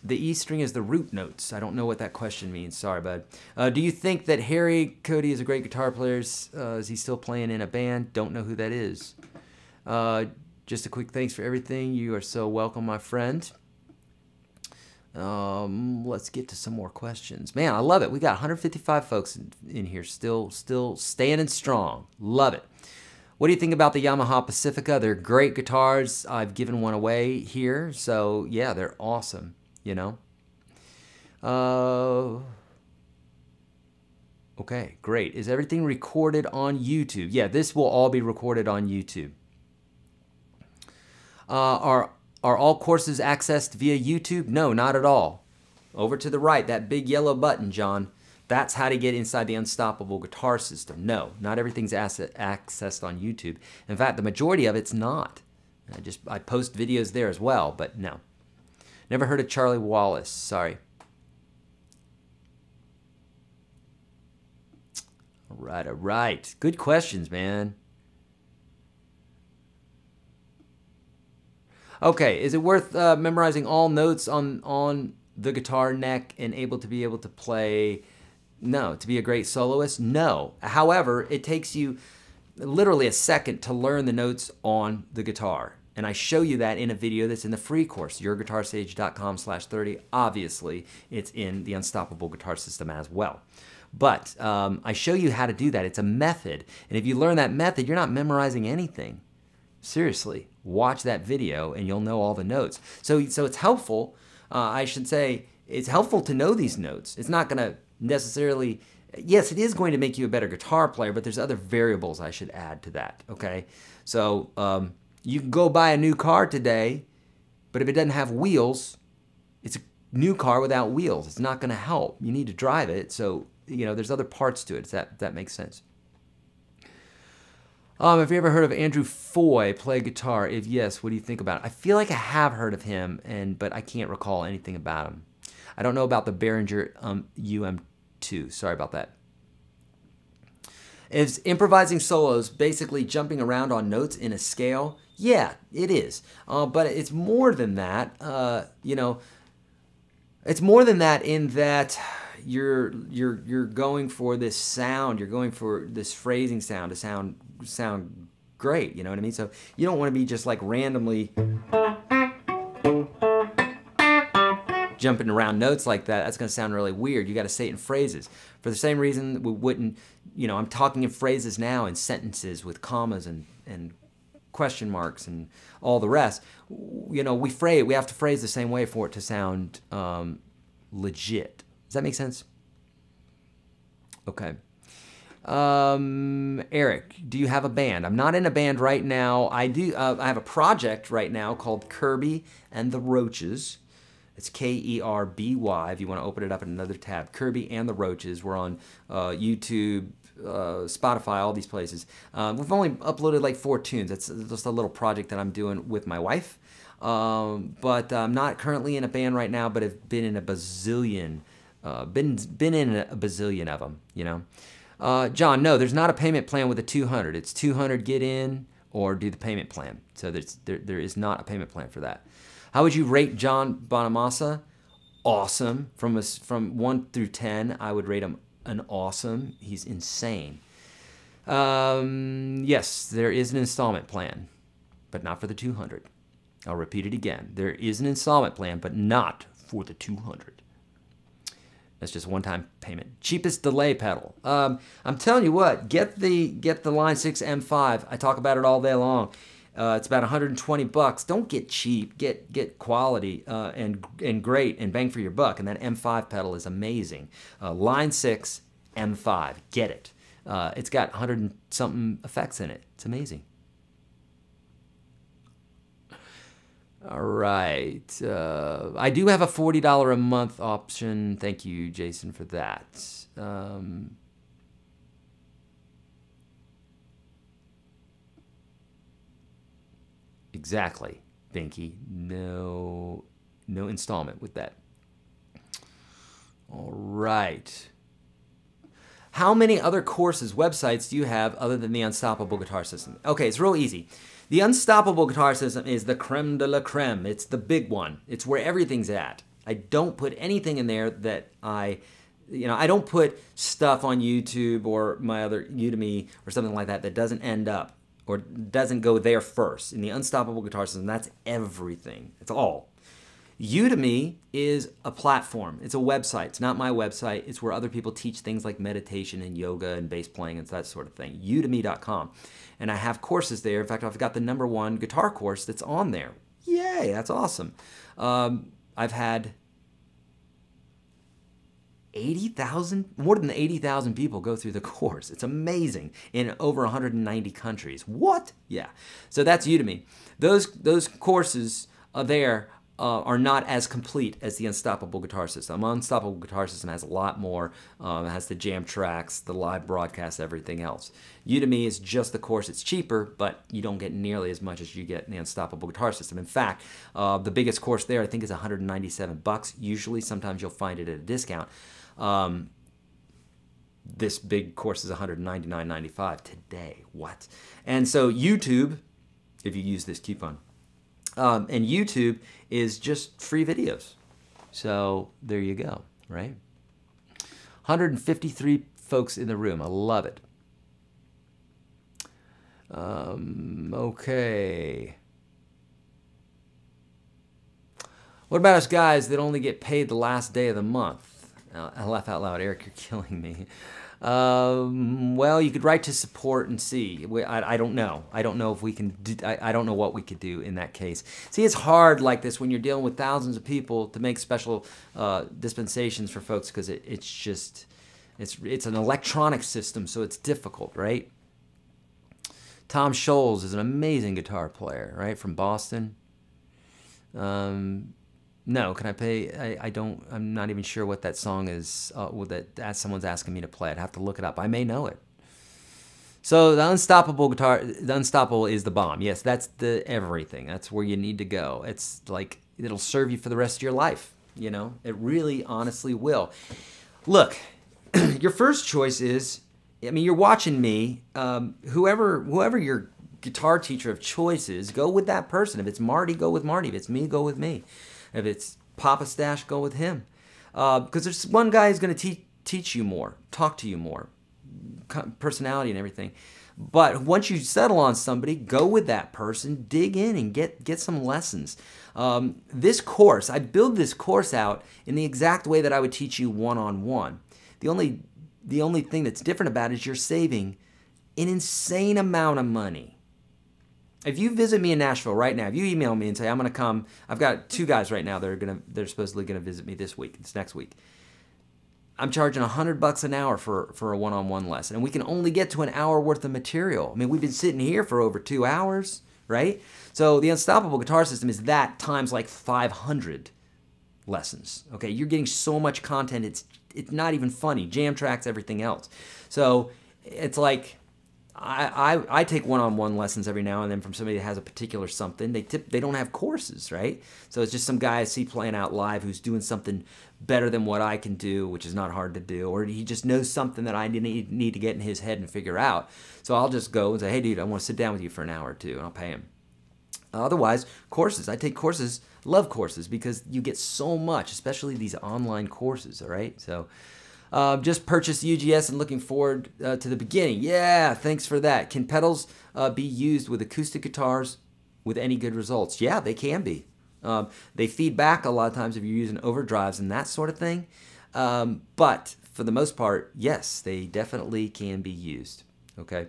The E string is the root notes. I don't know what that question means. Sorry, bud. Do you think that Harry Cody is a great guitar player? Is he still playing in a band? Don't know who that is. Just a quick thanks for everything. You are so welcome, my friend. Let's get to some more questions. Man, I love it. We got 155 folks in here, still standing strong. Love it. What do you think about the Yamaha Pacifica? They're great guitars. I've given one away here, so yeah, they're awesome, you know. Okay, great. Is everything recorded on YouTube? Yeah, this will all be recorded on YouTube. Are all courses accessed via YouTube? No, not at all. Over to the right, that big yellow button, John. That's how to get inside the Unstoppable Guitar System. No, not everything's accessed on YouTube. In fact, the majority of it's not. I post videos there as well, but no. Never heard of Charlie Wallace. Sorry. All right. Good questions, man. Okay, is it worth memorizing all notes on the guitar neck and able to play? No. To be a great soloist? No. However, it takes you literally a second to learn the notes on the guitar. And I show you that in a video that's in the free course, YourGuitarSage.com/30. Obviously, it's in the Unstoppable Guitar System as well. But I show you how to do that. It's a method. And if you learn that method, you're not memorizing anything. Seriously, watch that video and you'll know all the notes. So it's helpful. I should say it's helpful to know these notes. It's not going to necessarily, yes, it is going to make you a better guitar player, but there's other variables I should add to that, okay? So you can go buy a new car today, but if it doesn't have wheels, it's a new car without wheels. It's not going to help. You need to drive it. So, you know, there's other parts to it. That makes sense. Have you ever heard of Andrew Foy play guitar? If yes, what do you think about it? I feel like I have heard of him, but I can't recall anything about him. I don't know about the Behringer UM2. Sorry about that. Is improvising solos basically jumping around on notes in a scale? Yeah, it is. But it's more than that. You know, it's more than that in that you're going for this sound. You're going for this phrasing sound to sound great. You know what I mean? So you don't want to be just like randomly jumping around notes like that. That's going to sound really weird. You got to say it in phrases. For the same reason we wouldn't, you know, I'm talking in phrases now in sentences with commas and question marks and all the rest. You know, we have to phrase the same way for it to sound legit. Does that make sense? Okay. Eric, do you have a band? I'm not in a band right now. I do. I have a project right now called Kirby and the Roaches. It's Kerby. If you want to open it up in another tab, Kirby and the Roaches. We're on YouTube, Spotify, all these places. We've only uploaded like 4 tunes. That's just a little project that I'm doing with my wife. But I'm not currently in a band right now, but have been in a bazillion. Been in a bazillion of them. You know. John, no, there's not a payment plan with a 200. It's 200 get in or do the payment plan. So there is not a payment plan for that. How would you rate John Bonamassa? Awesome. From 1 through 10, I would rate him an awesome. He's insane. Yes, there is an installment plan, but not for the 200. I'll repeat it again. There is an installment plan, but not for the 200. That's just one-time payment. Cheapest delay pedal. I'm telling you what, get the Line 6 M5. I talk about it all day long. It's about 120 bucks. Don't get cheap. Get quality and great and bang for your buck. And that M5 pedal is amazing. Line 6 M5. Get it. It's got 100 and something effects in it. It's amazing. All right. I do have a $40 a month option. Thank you, Jason, for that. Exactly, Binky. No installment with that. All right. How many other courses, websites do you have other than the Unstoppable Guitar System? Okay, it's real easy. The Unstoppable Guitar System is the creme de la creme. It's the big one. It's where everything's at. I don't put anything in there that I don't put stuff on YouTube or my other Udemy or something like that that doesn't end up or doesn't go there first. In the Unstoppable Guitar System, that's everything. It's all. Udemy is a platform. It's a website. It's not my website. It's where other people teach things like meditation and yoga and bass playing and that sort of thing. Udemy.com. And I have courses there. In fact, I've got the #1 guitar course that's on there. Yay, that's awesome. I've had more than 80,000 people go through the course. It's amazing in over 190 countries. What? Yeah. So that's Udemy. Those courses are there. Are not as complete as the Unstoppable Guitar System. Unstoppable Guitar System has a lot more. It has the jam tracks, the live broadcasts, everything else. Udemy is just the course. It's cheaper, but you don't get nearly as much as you get in the Unstoppable Guitar System. In fact, the biggest course there I think is 197 bucks. Usually, sometimes you'll find it at a discount. This big course is $199.95 today. What? And so YouTube, if you use this coupon, and YouTube is just free videos. So there you go, right? 153 folks in the room. I love it. Okay. What about us guys that only get paid the last day of the month? I laugh out loud. Eric, you're killing me. Well, you could write to support and see. I don't know. I don't know if we can do, I don't know what we could do in that case. See, it's hard like this when you're dealing with thousands of people to make special dispensations for folks because it's an electronic system, so it's difficult, right? Tom Scholes is an amazing guitar player, right, from Boston. No, can I pay? I'm not even sure what that song is. That someone's asking me to play. I'd have to look it up. I may know it. So the Unstoppable is the bomb. Yes, that's the everything. That's where you need to go. It's like it'll serve you for the rest of your life. You know, it really, honestly will. Look, your first choice is. I mean, you're watching me. Whoever your guitar teacher of choice is, go with that person. If it's Marty, go with Marty. If it's me, go with me. If it's Papa Stash, go with him. Because there's one guy who's going to teach you more, talk to you more, personality and everything. But once you settle on somebody, go with that person, dig in and get some lessons. This course, I build this course out in the exact way that I would teach you one-on-one. The only thing that's different about it is you're saving an insane amount of money. If you visit me in Nashville right now, if you email me and say, I'm going to come, I've got 2 guys right now that they're supposedly going to visit me this week, this next week. I'm charging $100 an hour for a one-on-one lesson, and we can only get to an hour worth of material. I mean, we've been sitting here for over 2 hours, right? So the Unstoppable Guitar System is that times like 500 lessons. Okay, you're getting so much content. It's not even funny. Jam tracks, everything else. So it's like I take one-on-one lessons every now and then from somebody that has a particular something. They don't have courses, right? So it's just some guy I see playing out live who's doing something better than what I can do, which is not hard to do, or he just knows something that I need to get in his head and figure out. So I'll just go and say, hey, dude, I want to sit down with you for an hour or two, and I'll pay him. Otherwise, courses. I take courses, love courses, because you get so much, especially these online courses, all right? So just purchased UGS and looking forward to the beginning. Yeah, thanks for that. Can pedals be used with acoustic guitars with any good results? Yeah, they can be. They feed back a lot of times if you're using overdrives and that sort of thing. But for the most part, yes, they definitely can be used. Okay.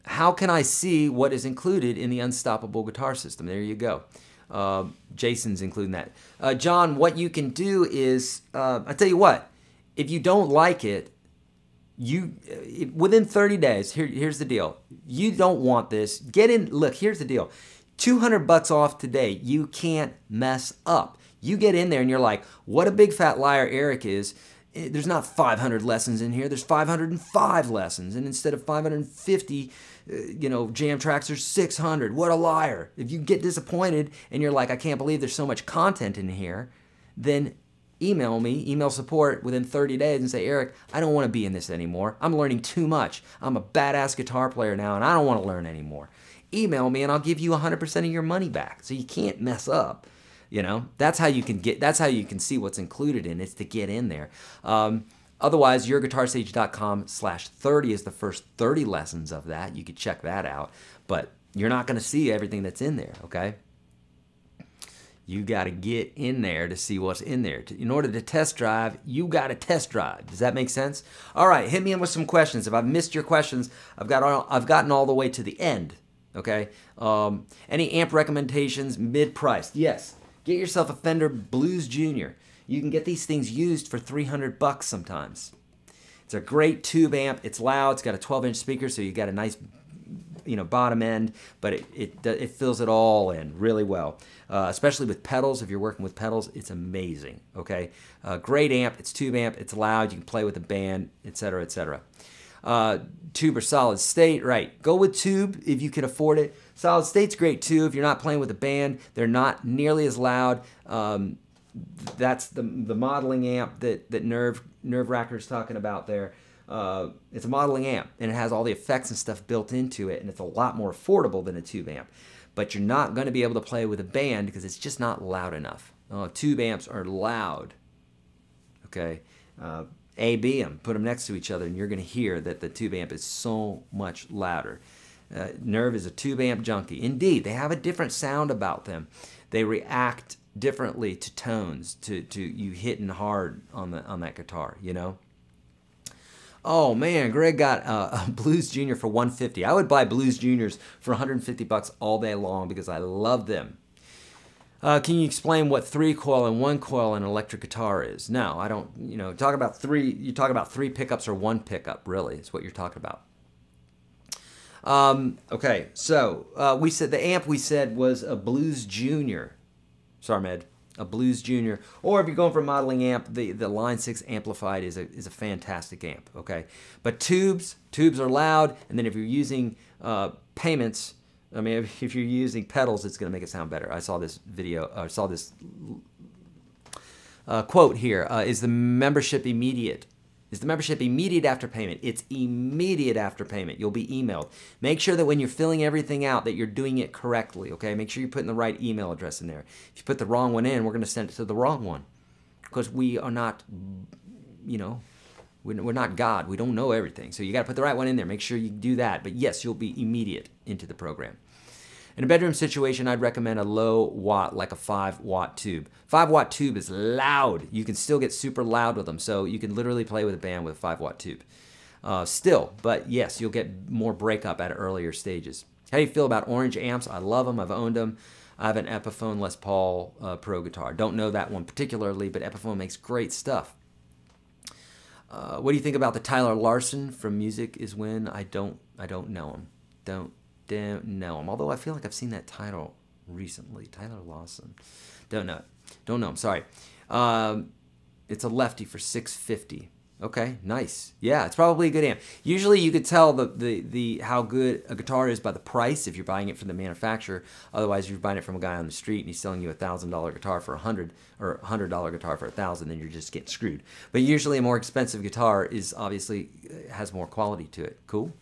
How can I see what is included in the Unstoppable Guitar System? There you go. Jason's including that. John, what you can do is, I tell you what, if you don't like it, within 30 days, here's the deal. You don't want this. Get in. Look, here's the deal. $200 off today. You can't mess up. You get in there and you're like, what a big fat liar Eric is. There's not 500 lessons in here. There's 505 lessons. And instead of 550, jam tracks, there's 600. What a liar. If you get disappointed and you're like, I can't believe there's so much content in here, then email me, email support within 30 days and say, Eric, I don't want to be in this anymore. I'm learning too much. I'm a badass guitar player now and I don't want to learn anymore. Email me and I'll give you 100% of your money back. So you can't mess up. That's how you can see what's included in it, to get in there. Otherwise, YourGuitarSage.com/30 is the first 30 lessons of that. You could check that out, but you're not going to see everything that's in there, okay? You got to get in there to see what's in there. In order to test drive, you got to test drive. Does that make sense? All right, hit me in with some questions. If I've missed your questions, I've gotten all the way to the end, okay? Any amp recommendations mid-priced? Yes. Get yourself a Fender Blues Junior. You can get these things used for $300 sometimes. It's a great tube amp. It's loud. It's got a 12-inch speaker, so you got a nice, bottom end, but it fills it all in really well. Especially with pedals. If you're working with pedals, it's amazing. Okay, great amp. It's tube amp. It's loud. You can play with a band, etc., etc. Tube or solid state, right? Go with tube if you can afford it. Solid state's great too if you're not playing with a band. They're not nearly as loud. That's the modeling amp that Nerve Racker's talking about there. It's a modeling amp and it has all the effects and stuff built into it, and it's a lot more affordable than a tube amp. But you're not going to be able to play with a band because it's just not loud enough. Tube amps are loud. Okay. A/B them, put them next to each other, and you're going to hear that the tube amp is so much louder. Nerve is a tube amp junkie. Indeed, they have a different sound about them. They react differently to tones, to you hitting hard on that guitar. Oh man, Greg got a Blues Junior for $150. I would buy Blues Juniors for $150 all day long because I love them. Can you explain what 3-coil and 1-coil in an electric guitar is? No, I don't. You talk about three pickups or 1 pickup. Really, is what you're talking about. Okay, so we said the amp we said was a Blues Junior. Sorry, Med, a Blues Junior. Or if you're going for a modeling amp, the Line 6 amplified is a fantastic amp. Okay, but tubes are loud, and then if you're using payments. I mean, if you're using pedals, it's going to make it sound better. I saw this video, saw this quote here. Is the membership immediate? Is the membership immediate after payment? It's immediate after payment. You'll be emailed. Make sure that when you're filling everything out that you're doing it correctly, okay? Make sure you're putting the right email address in there. If you put the wrong one in, we're going to send it to the wrong one because we are not, we're not God. We don't know everything. So you got to put the right one in there. Make sure you do that. But yes, you'll be immediate into the program. In a bedroom situation, I'd recommend a low watt, like a 5-watt tube. 5-watt tube is loud. You can still get super loud with them. So you can literally play with a band with a 5-watt tube. Still, but yes, you'll get more breakup at earlier stages. How do you feel about orange amps? I love them. I've owned them. I have an Epiphone Les Paul Pro guitar. Don't know that one particularly, but Epiphone makes great stuff. What do you think about the Tyler Larson from Music Is When? I don't know him. Don't know him. Although I feel like I've seen that title recently. Tyler Larson. Don't know it. Don't know him. Sorry. It's a lefty for $650. Okay, nice. Yeah, it's probably a good amp. Usually you could tell the how good a guitar is by the price if you're buying it from the manufacturer. Otherwise, if you're buying it from a guy on the street and he's selling you a $1,000 guitar for $100 or $100 guitar for $1,000, then you're just getting screwed. But usually a more expensive guitar is obviously has more quality to it. Cool.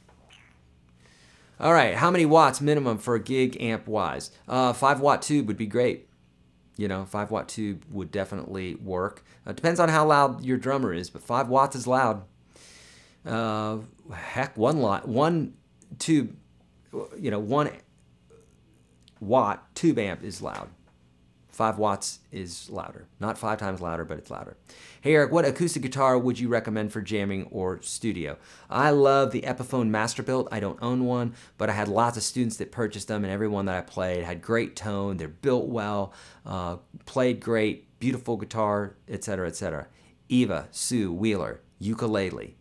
All right, how many watts minimum for a gig amp wise? 5-watt tube would be great. You know, 5-watt tube would definitely work. Depends on how loud your drummer is, but 5 watts is loud. Heck, one tube, you know, 1-watt tube amp is loud. 5 watts is louder. Not 5 times louder, but it's louder. Hey Eric, what acoustic guitar would you recommend for jamming or studio? I love the Epiphone Masterbuilt. I don't own one, but I had lots of students that purchased them, and every one that I played had great tone. They're built well, played great, beautiful guitar, etc., etc. Eva, Sue, Wheeler, ukulele.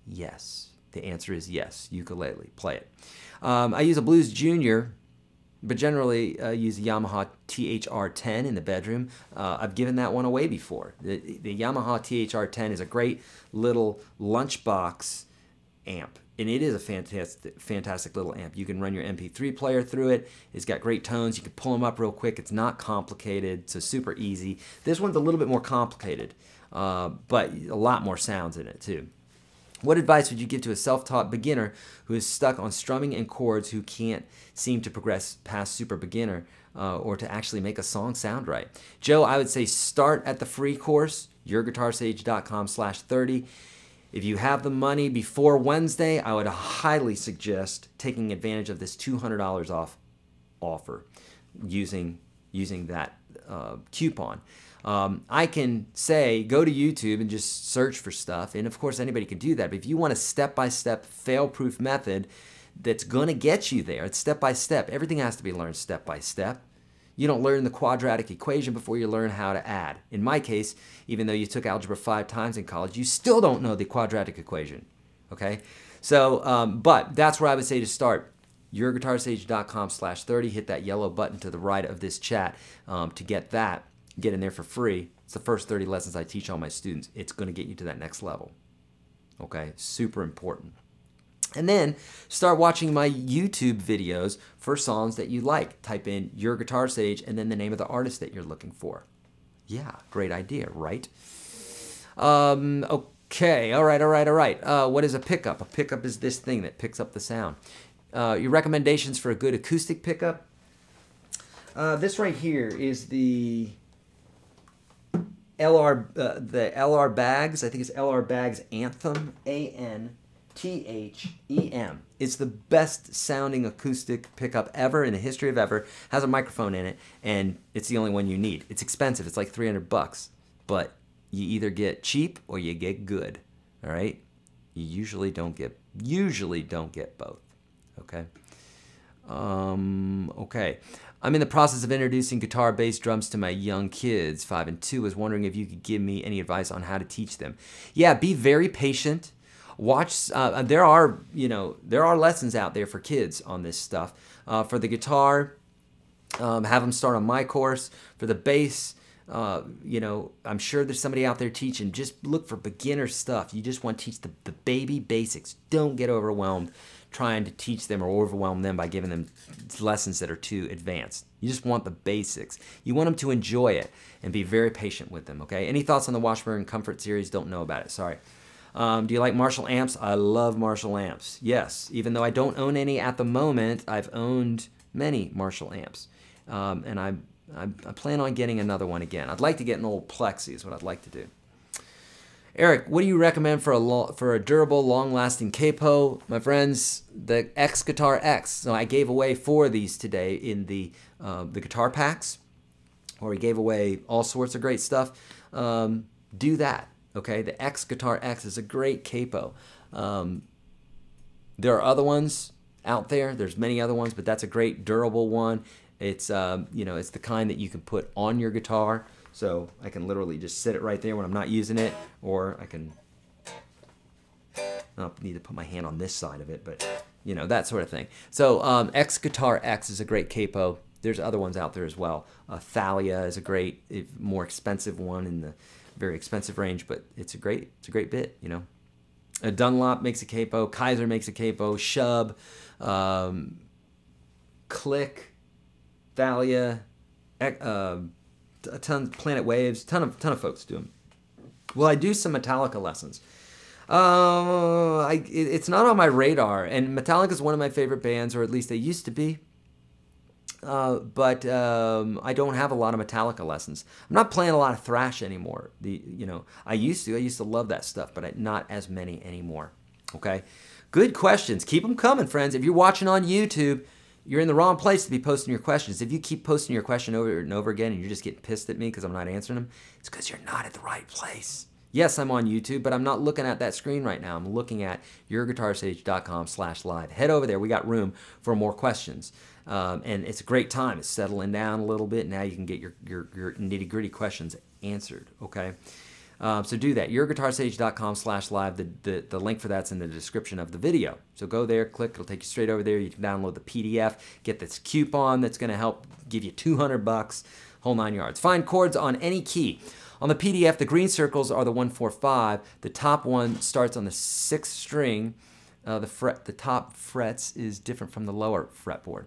Yes. The answer is yes, ukulele. Play it. I use a Blues Junior, but generally use the Yamaha THR-10 in the bedroom. I've given that one away before. The Yamaha THR-10 is a great little lunchbox amp, and it is a fantastic little amp. You can run your MP3 player through it. It's got great tones. You can pull them up real quick. It's not complicated, so super easy. This one's a little bit more complicated, but a lot more sounds in it too. What advice would you give to a self-taught beginner who is stuck on strumming and chords, who can't seem to progress past super beginner or to actually make a song sound right? Joe, I would say start at the free course, YourGuitarSage.com/30. If you have the money before Wednesday, I would highly suggest taking advantage of this $200 off offer using that coupon. I can say go to YouTube and just search for stuff, and of course anybody can do that, but if you want a step-by-step fail-proof method that's going to get you there, it's step-by-step. Everything has to be learned step-by-step. You don't learn the quadratic equation before you learn how to add. In my case, even though you took algebra 5 times in college, you still don't know the quadratic equation, okay? So, but that's where I would say to start. YourGuitarSage.com/30, hit that yellow button to the right of this chat to get that. Get in there for free. It's the first 30 lessons I teach all my students. It's going to get you to that next level. Okay, super important. And then start watching my YouTube videos for songs that you like. Type in Your Guitar Sage and then the name of the artist that you're looking for. Yeah, great idea, right? Okay, all right. What is a pickup? A pickup is this thing that picks up the sound. Your recommendations for a good acoustic pickup? This right here is the LR Bags. I think it's LR Bags Anthem, ANTHEM. It's the best sounding acoustic pickup ever in the history of ever. Has a microphone in it, and it's the only one you need. It's expensive. It's like $300, but you either get cheap or you get good. All right. You usually don't get both. Okay. Okay. I'm in the process of introducing guitar, bass, drums to my young kids, 5 and 2. I was wondering if you could give me any advice on how to teach them. Yeah, be very patient. Watch. There are lessons out there for kids on this stuff. For the guitar, have them start on my course. For the bass, I'm sure there's somebody out there teaching. Just look for beginner stuff. You just want to teach the baby basics. Don't get overwhelmed trying to teach them or overwhelm them by giving them lessons that are too advanced. You just want the basics. You want them to enjoy it and be very patient with them, okay? Any thoughts on the Washburn Comfort series? Don't know about it, sorry. Do you like Marshall amps? I love Marshall amps, yes. Even though I don't own any at the moment, I've owned many Marshall amps. And I plan on getting another one again. I'd like to get an old Plexi is what I'd like to do. Eric, what do you recommend for a durable, long-lasting capo? My friends, the X Guitar X. So I gave away 4 of these today in the guitar packs, where we gave away all sorts of great stuff. Do that, okay? The X Guitar X is a great capo. There are other ones out there. There's many other ones, but that's a great durable one. It's you know, it's the kind that you can put on your guitar. So I can literally just sit it right there when I'm not using it, or I can, I don't need to put my hand on this side of it, but you know, that sort of thing. So X Guitar X is a great capo. There's other ones out there as well. Thalia is a great, more expensive one in the very expensive range, but it's a great bit, you know. Dunlop makes a capo, Kaiser makes a capo, Shub, Click, Thalia, a ton, Planet Waves, ton of folks do them. Well, I do some Metallica lessons. It's not on my radar, and Metallica is one of my favorite bands, or at least they used to be. But I don't have a lot of Metallica lessons. I'm not playing a lot of thrash anymore. You know, I used to love that stuff, but not as many anymore. Okay, good questions. Keep them coming, friends. If you're watching on YouTube, you're in the wrong place to be posting your questions. If you keep posting your question over and over again and you're just getting pissed at me because I'm not answering them, it's because you're not at the right place. Yes, I'm on YouTube, but I'm not looking at that screen right now. I'm looking at YourGuitarSage.com/live. Head over there. We got room for more questions. And it's a great time. It's settling down a little bit. Now you can get your nitty-gritty questions answered, okay? So do that. YourGuitarSage.com/live. The link for that's in the description of the video. So go there, click. It'll take you straight over there. You can download the PDF. Get this coupon that's going to help give you $200, whole 9 yards. Find chords on any key. On the PDF, the green circles are the 1, 4, 5. The top one starts on the 6th string. The top frets is different from the lower fretboard.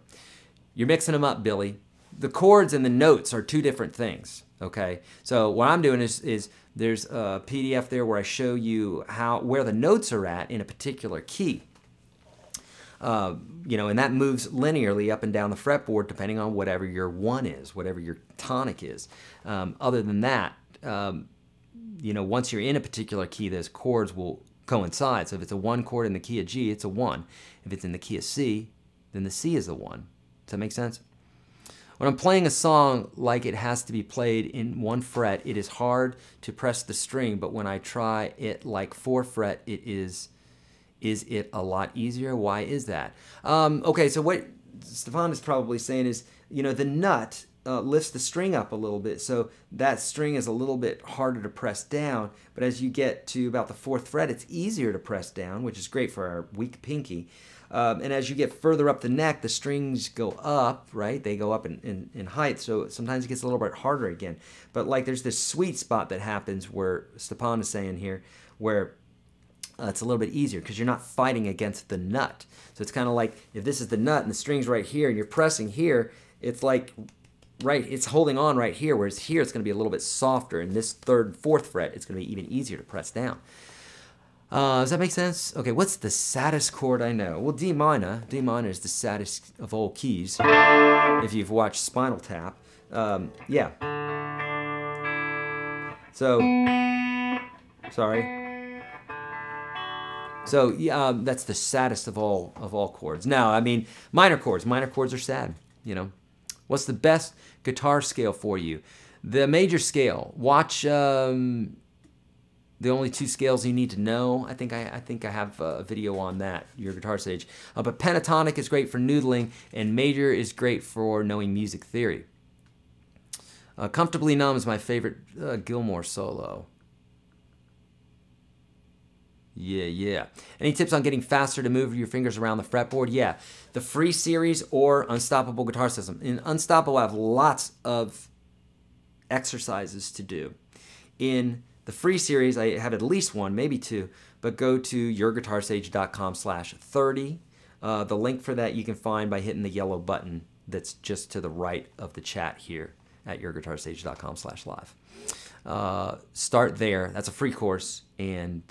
You're mixing them up, Billy. The chords and the notes are two different things, okay? So what I'm doing is there's a PDF there where I show you where the notes are at in a particular key. You know, and that moves linearly up and down the fretboard depending on whatever your 1 is, whatever your tonic is. Other than that, you know, once you're in a particular key, those chords will coincide. So if it's a 1 chord in the key of G, it's a 1. If it's in the key of C, then the C is a 1. Does that make sense? When I'm playing a song like it has to be played in 1 fret, it is hard to press the string, but when I try it like 4 fret, is it a lot easier? Why is that? Okay, so what Stefan is probably saying is, you know, the nut lifts the string up a little bit, so that string is a little bit harder to press down, but as you get to about the 4th fret, it's easier to press down, which is great for our weak pinky. And as you get further up the neck, the strings go up, right? They go up in height, so sometimes it gets a little bit harder again. But like there's this sweet spot that happens where Stepan is saying here, where it's a little bit easier because you're not fighting against the nut. So it's kind of like if this is the nut and the string's right here and you're pressing here, it's like it's holding on right here, whereas here it's going to be a little bit softer. In this 3rd, 4th fret, it's going to be even easier to press down. Does that make sense? Okay, what's the saddest chord I know? Well, D minor. D minor is the saddest of all keys. If you've watched Spinal Tap. Yeah. So, sorry. So, yeah, that's the saddest of all chords. Now, I mean, minor chords. Minor chords are sad, you know. What's the best guitar scale for you? The major scale. Watch the only 2 scales you need to know. I think I have a video on that, Your Guitar Sage. But pentatonic is great for noodling, and major is great for knowing music theory. Comfortably Numb is my favorite Gilmour solo. Yeah. Any tips on getting faster to move your fingers around the fretboard? Yeah. The Free Series or Unstoppable Guitar System. In Unstoppable, I have lots of exercises to do. In the Free Series, I have at least 1, maybe 2, but go to YourGuitarSage.com/30. The link for that you can find by hitting the yellow button that's just to the right of the chat here at YourGuitarSage.com/live. Start there. That's a free course, and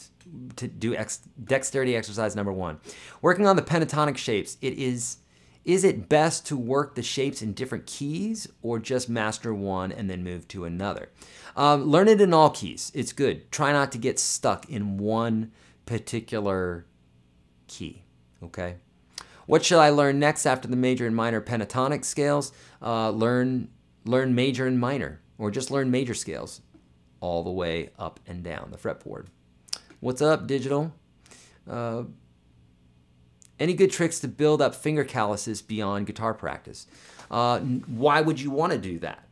to do dexterity exercise number 1. Working on the pentatonic shapes, is it best to work the shapes in different keys or just master one and then move to another? Learn it in all keys. It's good. Try not to get stuck in one particular key, okay? What should I learn next after the major and minor pentatonic scales? Learn major and minor, or just learn major scales all the way up and down the fretboard. What's up, Digital? Any good tricks to build up finger calluses beyond guitar practice? Why would you want to do that?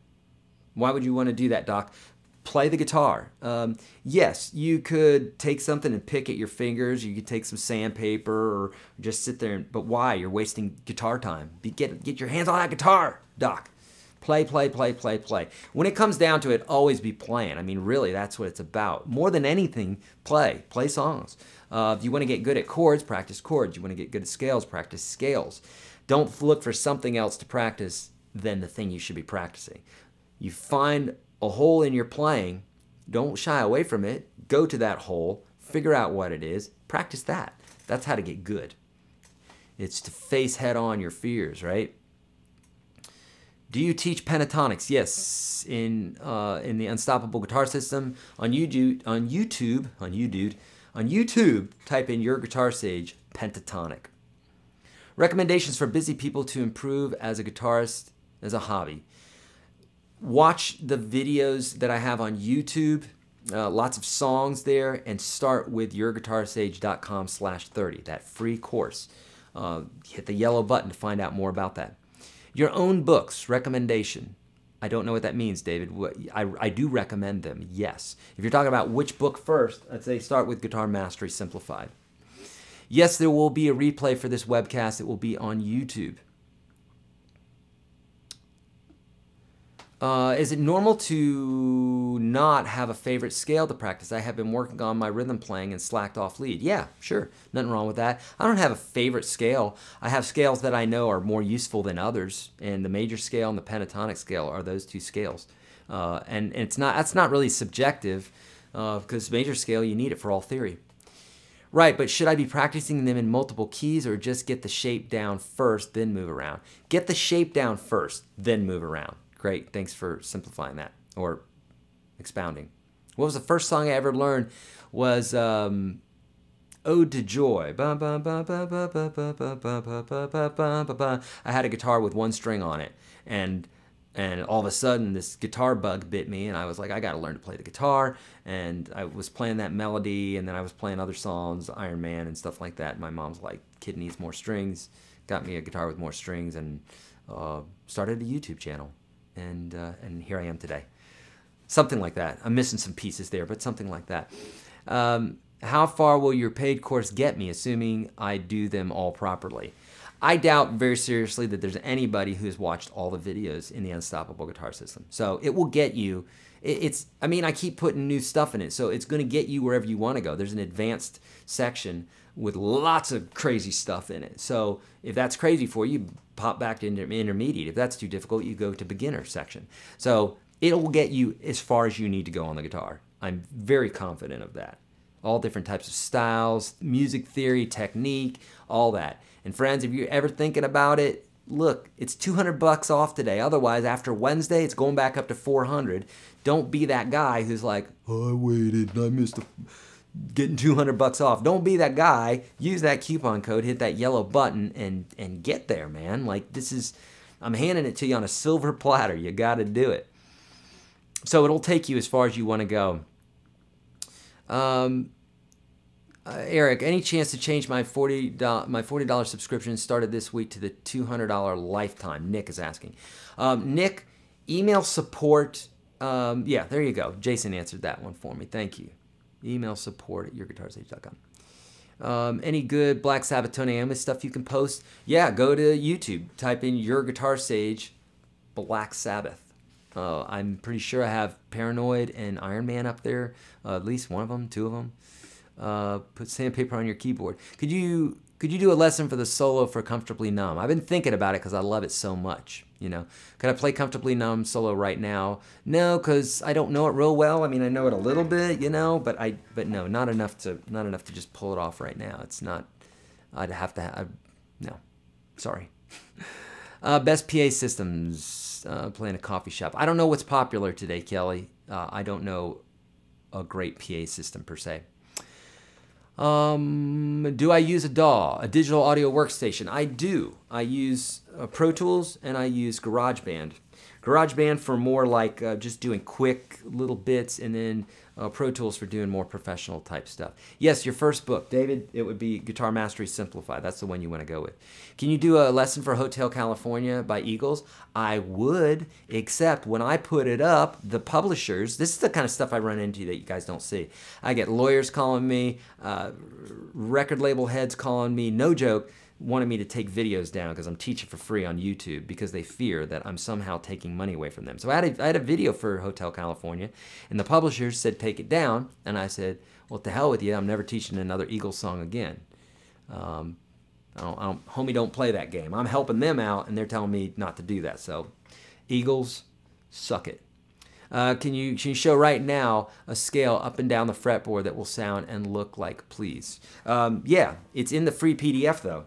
Why would you want to do that, Doc? Play the guitar. Yes, you could take something and pick at your fingers. You could take some sandpaper or just sit there. But why? You're wasting guitar time. Get your hands on that guitar, Doc. Play, play, play, play, play. When it comes down to it, always be playing. I mean, really, that's what it's about. More than anything, play. Play songs. If you want to get good at chords, practice chords. You want to get good at scales, practice scales. Don't look for something else to practice than the thing you should be practicing. You find a hole in your playing, don't shy away from it. Go to that hole, figure out what it is, practice that. That's how to get good. It's to face head on your fears, right? Do you teach pentatonics? Yes, in the Unstoppable Guitar System on YouTube. Type in YourGuitarSage pentatonic. Recommendations for busy people to improve as a guitarist as a hobby. Watch the videos that I have on YouTube. Lots of songs there, and start with YourGuitarSage.com/30. That free course. Hit the yellow button to find out more about that. Your own books, recommendation. I don't know what that means, David. I do recommend them, yes. If you're talking about which book first, I'd say start with Guitar Mastery Simplified. Yes, there will be a replay for this webcast. It will be on YouTube. Is it normal to not have a favorite scale to practice? I have been working on my rhythm playing and slacked off lead. Yeah, sure. Nothing wrong with that. I don't have a favorite scale. I have scales that I know are more useful than others, and the major scale and the pentatonic scale are those two scales. And that's not really subjective, because major scale, you need it for all theory. Right, but should I be practicing them in multiple keys or just get the shape down first, then move around? Get the shape down first, then move around. Great, thanks for simplifying that, or expounding. What was the first song I ever learned? Was Ode to Joy. I had a guitar with one string on it, and all of a sudden this guitar bug bit me, and I was like, I gotta learn to play the guitar. And I was playing that melody, and then I was playing other songs, Iron Man and stuff like that. And my mom's like, kid needs more strings. Got me a guitar with more strings, and started a YouTube channel. And here I am today. Something like that. I'm missing some pieces there, but something like that. How far will your paid course get me, assuming I do them all properly? I doubt very seriously that there's anybody who's watched all the videos in the Unstoppable Guitar System. So it will get you. I mean, I keep putting new stuff in it, so it's going to get you wherever you want to go. There's an advanced section with lots of crazy stuff in it. So if that's crazy for you, pop back to intermediate. If that's too difficult, you go to beginner section. So it will get you as far as you need to go on the guitar. I'm very confident of that. All different types of styles, music theory, technique, all that. And friends, if you're ever thinking about it, look, it's $200 off today. Otherwise, after Wednesday, it's going back up to $400. Don't be that guy who's like, oh, I waited and I missed getting $200 off. Don't be that guy. Use that coupon code, hit that yellow button, and get there, man. Like, this is, I'm handing it to you on a silver platter. You got to do it. So it'll take you as far as you want to go. Eric, any chance to change my $40 subscription started this week to the $200 lifetime? Nick is asking. Nick, email support. Yeah, there you go. Jason answered that one for me. Thank you. Email support at YourGuitarSage.com. Any good Black Sabbath Tony Iommi stuff you can post? Yeah, go to YouTube. Type in YourGuitarSage Black Sabbath. I'm pretty sure I have Paranoid and Iron Man up there. At least one of them, two of them. Put sandpaper on your keyboard. Could you do a lesson for the solo for Comfortably Numb? I've been thinking about it because I love it so much. You know, could I play Comfortably Numb solo right now? No, because I don't know it real well. I mean, I know it a little bit, you know, but no, not enough to just pull it off right now. It's not. I'd have to. No, sorry. Best PA systems. Playing a coffee shop. I don't know what's popular today, Kelly. I don't know a great PA system per se. Do I use a DAW, a digital audio workstation? I do. I use Pro Tools and I use GarageBand. GarageBand for more like just doing quick little bits, and then Pro Tools for doing more professional type stuff. Yes, your first book, David, it would be Guitar Mastery Simplified. That's the one you want to go with. Can you do a lesson for Hotel California by Eagles? I would, except when I put it up, the publishers, this is the kind of stuff I run into that you guys don't see. I get lawyers calling me, record label heads calling me, no joke, wanted me to take videos down because I'm teaching for free on YouTube because they fear that I'm somehow taking money away from them. So I had a video for Hotel California, and the publishers said take it down, and I said, well, to hell with you, I'm never teaching another Eagles song again. Homie, don't play that game. I'm helping them out, and they're telling me not to do that. So Eagles, suck it. Can you show right now a scale up and down the fretboard that will sound and look like, please? Yeah, it's in the free PDF though.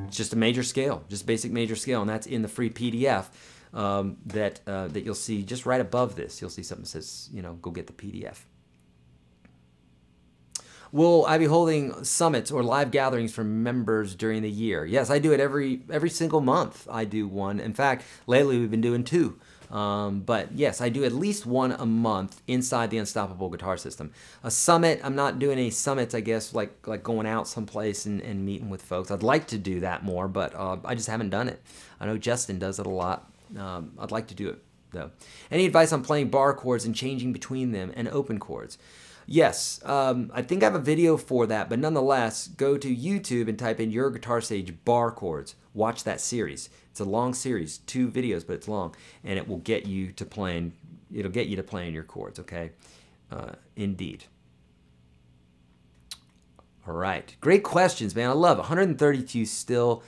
It's just a major scale, just basic major scale, and that's in the free PDF that you'll see just right above this. You'll see something that says, you know, go get the PDF. Will I be holding summits or live gatherings for members during the year? Yes, I do it every single month. I do one. In fact, lately we've been doing 2. But yes, I do at least 1 a month inside the Unstoppable Guitar System. A summit, I'm not doing any summits, I guess, like going out someplace and meeting with folks. I'd like to do that more, but I just haven't done it. I know Justin does it a lot. I'd like to do it, though. Any advice on playing bar chords and changing between them and open chords? Yes, I think I have a video for that, but nonetheless, go to YouTube and type in YourGuitarSage bar chords. Watch that series. It's a long series, 2 videos, but it's long, and it will get you to playing. It'll get you to playing your chords. Okay, indeed. All right, great questions, man. I love it. 132 still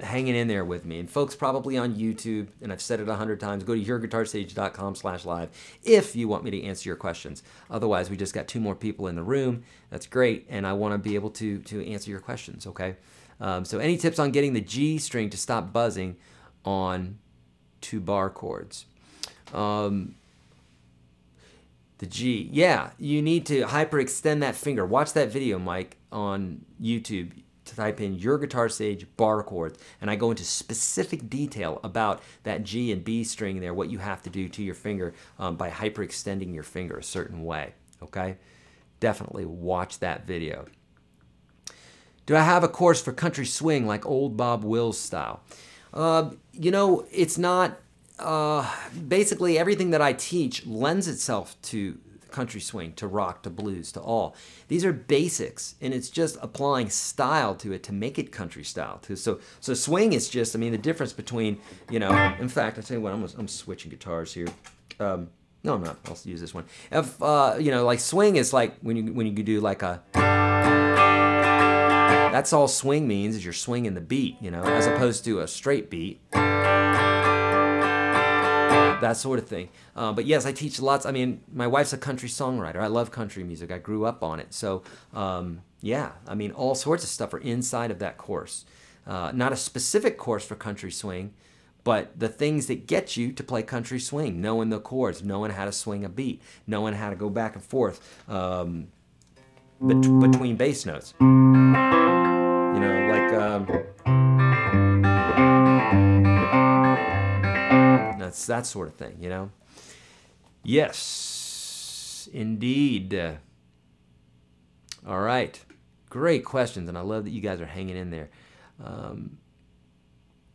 hanging in there with me, and folks probably on YouTube, and I've said it 100 times, go to yourguitarsage.com/live if you want me to answer your questions. Otherwise, we just got 2 more people in the room. That's great, and I want to be able to answer your questions, okay? So any tips on getting the G string to stop buzzing on 2 bar chords? The G, yeah, you need to hyperextend that finger. Watch that video, Mike, on YouTube. To type in YourGuitarSage bar chords, and I go into specific detail about that G and B string there, what you have to do to your finger by hyperextending your finger a certain way, okay? Definitely watch that video. Do I have a course for country swing like old Bob Wills style? You know, it's not, basically everything that I teach lends itself to country swing, to rock, to blues, to all. These are basics, and it's just applying style to it to make it country style too. So swing is just, I mean, the difference between, you know, in fact, I tell you what, I'm switching guitars here. No, I'm not. I'll use this one. If you know, like swing is like when you do like a. That's all swing means is you're swinging the beat, you know, as opposed to a straight beat. That sort of thing. But yes, I teach lots. I mean, my wife's a country songwriter. I love country music. I grew up on it. So, yeah, I mean, all sorts of stuff are inside of that course. Not a specific course for country swing, but the things that get you to play country swing, knowing the chords, knowing how to swing a beat, knowing how to go back and forth between bass notes. You know, like... That's that sort of thing, you know? Yes, indeed. All right. Great questions, and I love that you guys are hanging in there.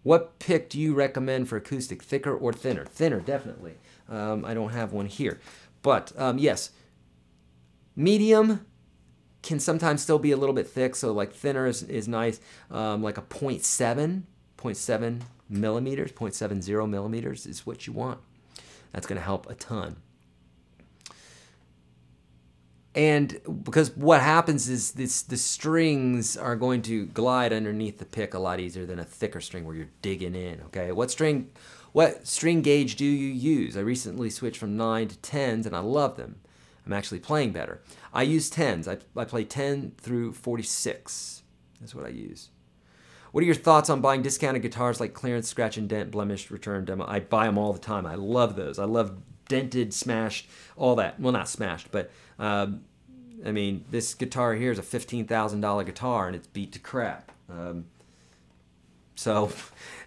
What pick do you recommend for acoustic, thicker or thinner? Thinner, definitely. I don't have one here. But, yes, medium can sometimes still be a little bit thick, so like thinner is nice. Like a 0.7 millimeters, 0.70 millimeters is what you want. That's going to help a ton. And because what happens is the strings are going to glide underneath the pick a lot easier than a thicker string where you're digging in, okay? What string gauge do you use? I recently switched from 9 to 10s and I love them. I'm actually playing better. I use 10s. I play 10 through 46. That's what I use. What are your thoughts on buying discounted guitars like clearance, scratch and dent, blemished, return, demo? I buy them all the time. I love those. I love dented, smashed, all that. Well, not smashed, but I mean, this guitar here is a $15,000 guitar and it's beat to crap. So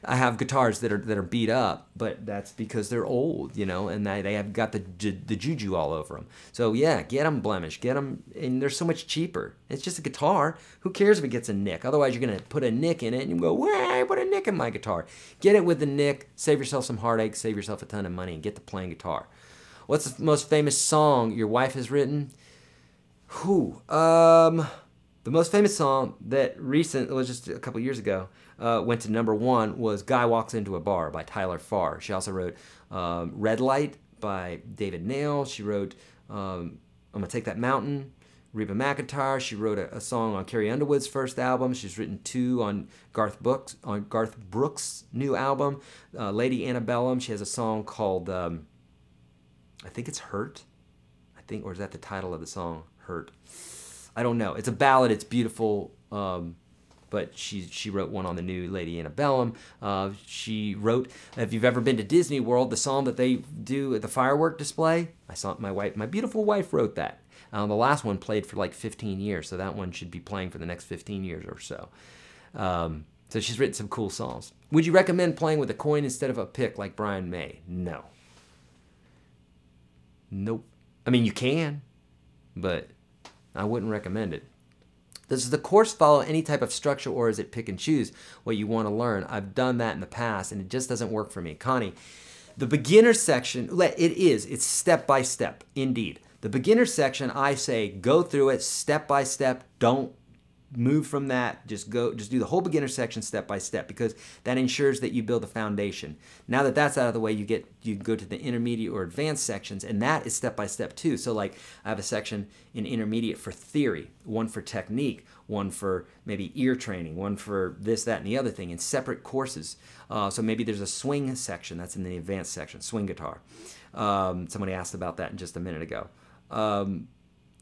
I have guitars that are beat up, but that's because they're old, you know, and they have got the juju all over them. So yeah, get them blemished, get them, and they're so much cheaper. It's just a guitar. Who cares if it gets a nick? Otherwise, you're gonna put a nick in it, and you go, "Why put a nick in my guitar?" Get it with the nick. Save yourself some heartache. Save yourself a ton of money, and get to playing guitar. What's the most famous song your wife has written? The most famous song that was just a couple years ago, went to #1 was "Guy Walks Into a Bar" by Tyler Farr. She also wrote "Red Light" by David Nail. She wrote "I'm Gonna Take That Mountain," Reba McEntire. She wrote a song on Carrie Underwood's first album. She's written 2 on Garth Brooks' new album, Lady Antebellum. She has a song called, I think it's "Hurt." Or is that the title of the song? "Hurt." I don't know. It's a ballad. It's beautiful. But she wrote one on the new Lady Antebellum. She wrote, if you've ever been to Disney World, the song that they do at the firework display, my beautiful wife wrote that. The last one played for like 15 years, so that one should be playing for the next 15 years or so. So she's written some cool songs. Would you recommend playing with a coin instead of a pick like Brian May? No. Nope. I mean, you can, but I wouldn't recommend it. Does the course follow any type of structure, or is it pick and choose what you want to learn? I've done that in the past, and it just doesn't work for me. Connie, the beginner section, it's step by step, indeed. The beginner section, I say go through it step by step. Don't move from that. Just do the whole beginner section step by step, because that ensures that you build a foundation. Now that that's out of the way, you go to the intermediate or advanced sections, and that is step by step too. So like I have a section in intermediate for theory, one for technique, one for maybe ear training, one for this, that, and the other thing in separate courses. So maybe there's a swing section that's in the advanced section, swing guitar. Somebody asked about that just a minute ago.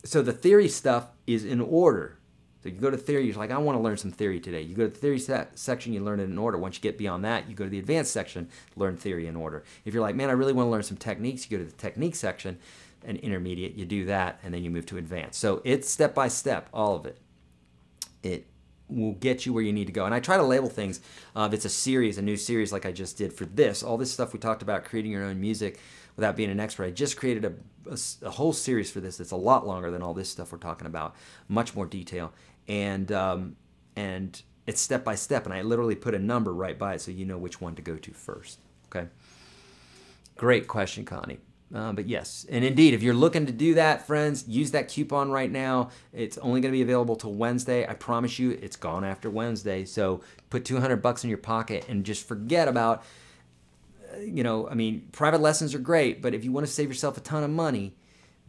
So the theory stuff is in order. So you go to theory, you're like, I want to learn some theory today. You go to the theory section, you learn it in order. Once you get beyond that, you go to the advanced section, learn theory in order. If you're like, man, I really want to learn some techniques, you go to the technique section, and intermediate, you do that, and then you move to advanced. So it's step by step, all of it. It will get you where you need to go. And I try to label things. If it's a series, a new series like I just did for this, all this stuff we talked about, creating your own music without being an expert. I just created a whole series for this that's a lot longer than all this stuff we're talking about, much more detail. And it's step by step, and I literally put a number right by it so you know which one to go to first. Okay. Great question, Connie. But yes, and indeed, if you're looking to do that, friends, use that coupon right now. It's only going to be available till Wednesday. I promise you, it's gone after Wednesday. So put $200 in your pocket and just forget about, I mean, private lessons are great, but if you want to save yourself a ton of money,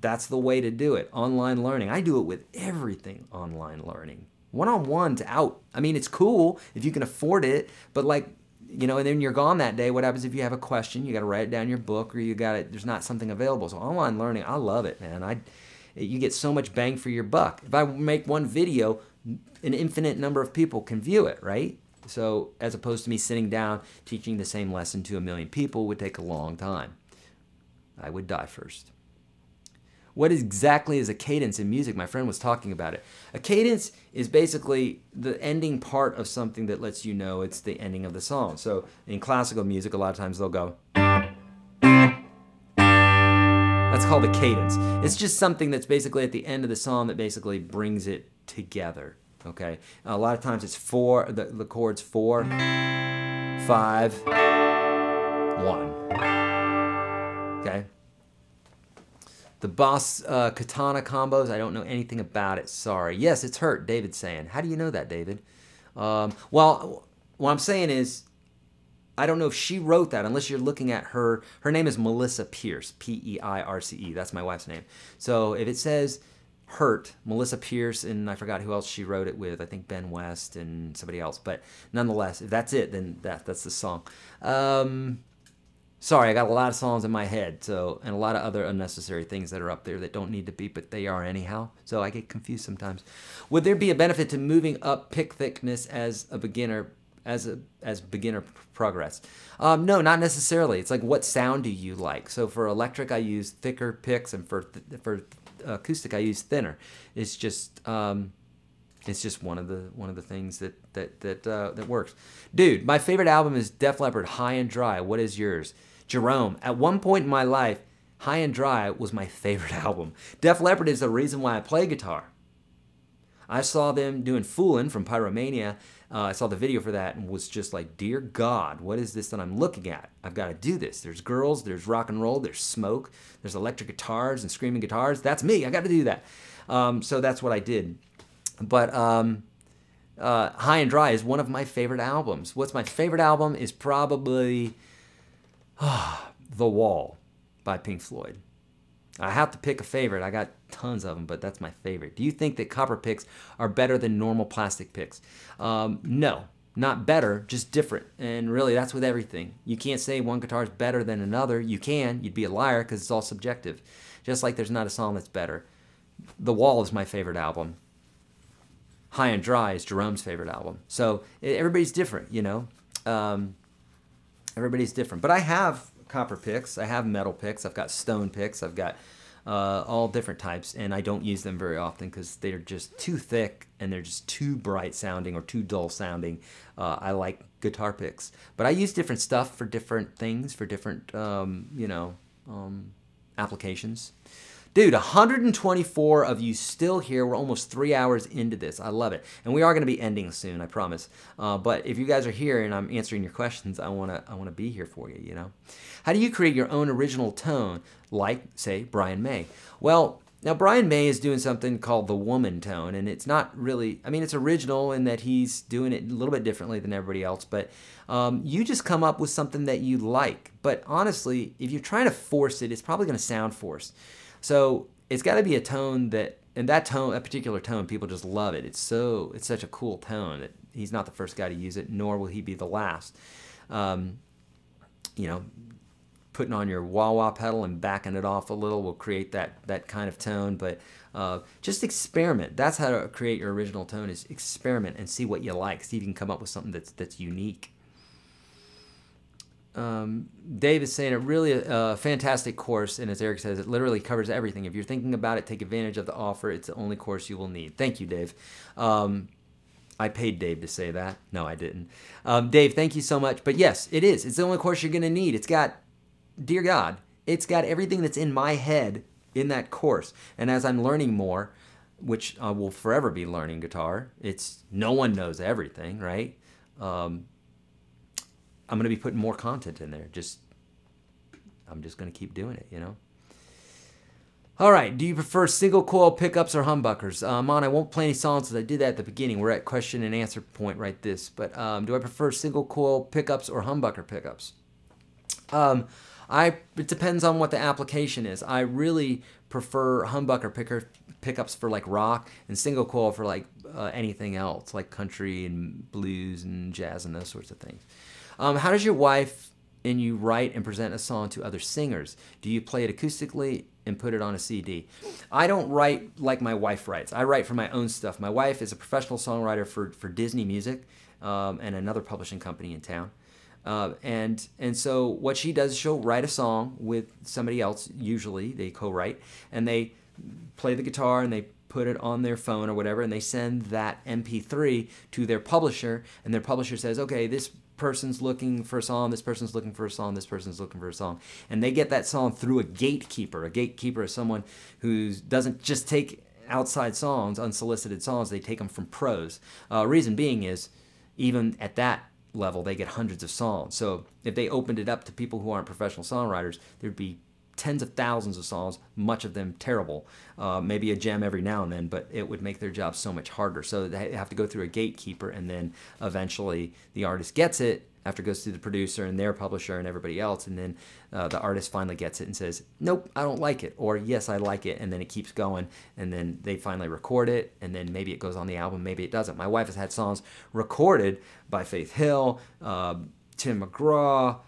that's the way to do it. Online learning. I do it with everything online learning. One-on-one's out. I mean, it's cool if you can afford it, but like, and then you're gone that day. What happens if you have a question? You got to write it down in your book, or there's not something available. So online learning, I love it, man. You get so much bang for your buck. If I make one video, an infinite number of people can view it, right? So as opposed to me sitting down teaching the same lesson to 1 million people would take a long time. I would die first. What exactly is a cadence in music? My friend was talking about it. A cadence is basically the ending part of something that lets you know it's the ending of the song. So in classical music, a lot of times they'll go. That's called a cadence. It's just something that's basically at the end of the song that basically brings it together. Okay. A lot of times it's 4, the chords 4, 5, 1. Okay. The boss katana combos, I don't know anything about it. Sorry. Yes, it's hurt, David's saying. How do you know that, David? Well, what I'm saying is, I don't know if she wrote that, unless you're looking at her. Her name is Melissa Pierce, P-E-I-R-C-E. That's my wife's name. So if it says hurt, Melissa Pierce, and I forgot who else she wrote it with. I think Ben West and somebody else. But nonetheless, if that's it, then that's the song. Sorry, I got a lot of songs in my head, and a lot of other unnecessary things that are up there that don't need to be, but they are anyhow. So I get confused sometimes. Would there be a benefit to moving up pick thickness as a beginner, as beginner progress? No, not necessarily. It's like, what sound do you like? So for electric, I use thicker picks, and for acoustic, I use thinner. It's just It's just one of the things that works. Dude, my favorite album is Def Leppard, High and Dry. What is yours? Jerome, at one point in my life, High and Dry was my favorite album. Def Leppard is the reason why I play guitar. I saw them doing Foolin' from Pyromania. I saw the video for that and was just like, dear God, what is this that I'm looking at? I've got to do this. There's girls, there's rock and roll, there's smoke, there's electric guitars and screaming guitars. That's me. I got to do that. So that's what I did. But High and Dry is one of my favorite albums. What's my favorite album is probably The Wall by Pink Floyd. I have to pick a favorite. I got tons of them, but that's my favorite. Do you think that copper picks are better than normal plastic picks? No, not better, just different. And really, that's with everything. You can't say one guitar is better than another. You can. You'd be a liar because it's all subjective. Just like there's not a song that's better. The Wall is my favorite album. High and Dry is Jerome's favorite album. So everybody's different, you know. Everybody's different. But I have copper picks. I have metal picks. I've got stone picks. I've got all different types, and I don't use them very often because they're just too thick and they're just too bright sounding or too dull sounding. I like guitar picks. But I use different stuff for different things, for different, applications. Dude, 124 of you still here. We're almost 3 hours into this. I love it. And we are going to be ending soon, I promise. But if you guys are here and I'm answering your questions, I want to be here for you, you know. How do you create your own original tone, like, say, Brian May? Well, now Brian May is doing something called the woman tone, and it's not really, I mean, it's original in that he's doing it a little bit differently than everybody else, but you just come up with something that you like. But honestly, if you're trying to force it, it's probably going to sound forced. So it's got to be a tone that, and that particular tone, people just love it. It's such a cool tone that he's not the first guy to use it, nor will he be the last. You know, putting on your wah-wah pedal and backing it off a little will create that kind of tone. But just experiment. That's how to create your original tone, is experiment and see what you like. See if you can come up with something that's unique. Dave is saying it really a fantastic course, and as Eric says, it literally covers everything. If you're thinking about it, take advantage of the offer. It's the only course you will need. Thank you, Dave. I paid Dave to say that. No, I didn't. Dave, thank you so much. But yes, it is. It's the only course you're going to need. It's got, dear God, it's got everything that's in my head in that course. And as I'm learning more, which I will forever be learning guitar, no one knows everything, right? I'm going to be putting more content in there. I'm just going to keep doing it, you know? All right. Do you prefer single coil pickups or humbuckers? Mon, I won't play any songs because I did that at the beginning. We're at question and answer point right this. But do I prefer single coil pickups or humbucker pickups? It depends on what the application is. I really prefer humbucker pickups for like rock, and single coil for like anything else, like country and blues and jazz and those sorts of things. How does your wife and you write and present a song to other singers? Do you play it acoustically and put it on a CD? I don't write like my wife writes. I write for my own stuff. My wife is a professional songwriter for Disney Music and another publishing company in town. And so what she does is she'll write a song with somebody else, usually they co-write, and they play the guitar and they put it on their phone or whatever, and they send that MP3 to their publisher, and their publisher says, okay, this person's looking for a song, this person's looking for a song, this person's looking for a song. And they get that song through a gatekeeper. A gatekeeper is someone who doesn't just take outside songs, unsolicited songs, they take them from pros. Reason being is, even at that level, they get hundreds of songs. So if they opened it up to people who aren't professional songwriters, there'd be tens of thousands of songs, much of them terrible, maybe a gem every now and then, but it would make their job so much harder. So they have to go through a gatekeeper, and then eventually the artist gets it after it goes through the producer and their publisher and everybody else, and then the artist finally gets it and says, nope, I don't like it, or yes, I like it, and then it keeps going, and then they finally record it, and then maybe it goes on the album, maybe it doesn't. My wife has had songs recorded by Faith Hill, Tim McGraw,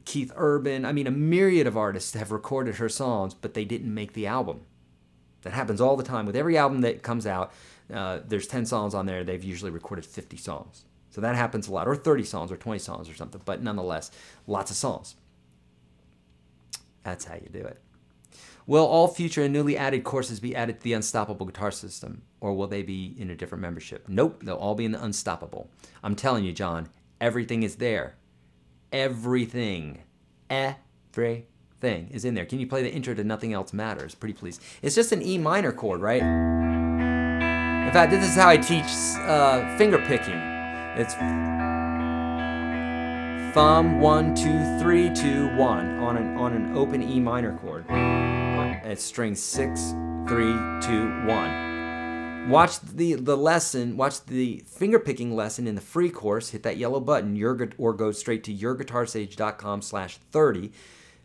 Keith Urban. I mean, a myriad of artists have recorded her songs, but they didn't make the album. That happens all the time. With every album that comes out, there's 10 songs on there. They've usually recorded 50 songs. So that happens a lot, or 30 songs, or 20 songs, or something. But nonetheless, lots of songs. That's how you do it. Will all future and newly added courses be added to the Unstoppable Guitar System, or will they be in a different membership? Nope, they'll all be in the Unstoppable. I'm telling you, John, everything is there. Everything is in there. Can you play the intro to Nothing Else Matters? Pretty please. It's just an E minor chord, right? In fact, this is how I teach finger picking. It's thumb 1 2 3 2 1 on an open E minor chord. It's string 6 3 2 1. Watch the lesson. Watch the finger picking lesson in the free course. Hit that yellow button, or go straight to YourGuitarSage.com/30.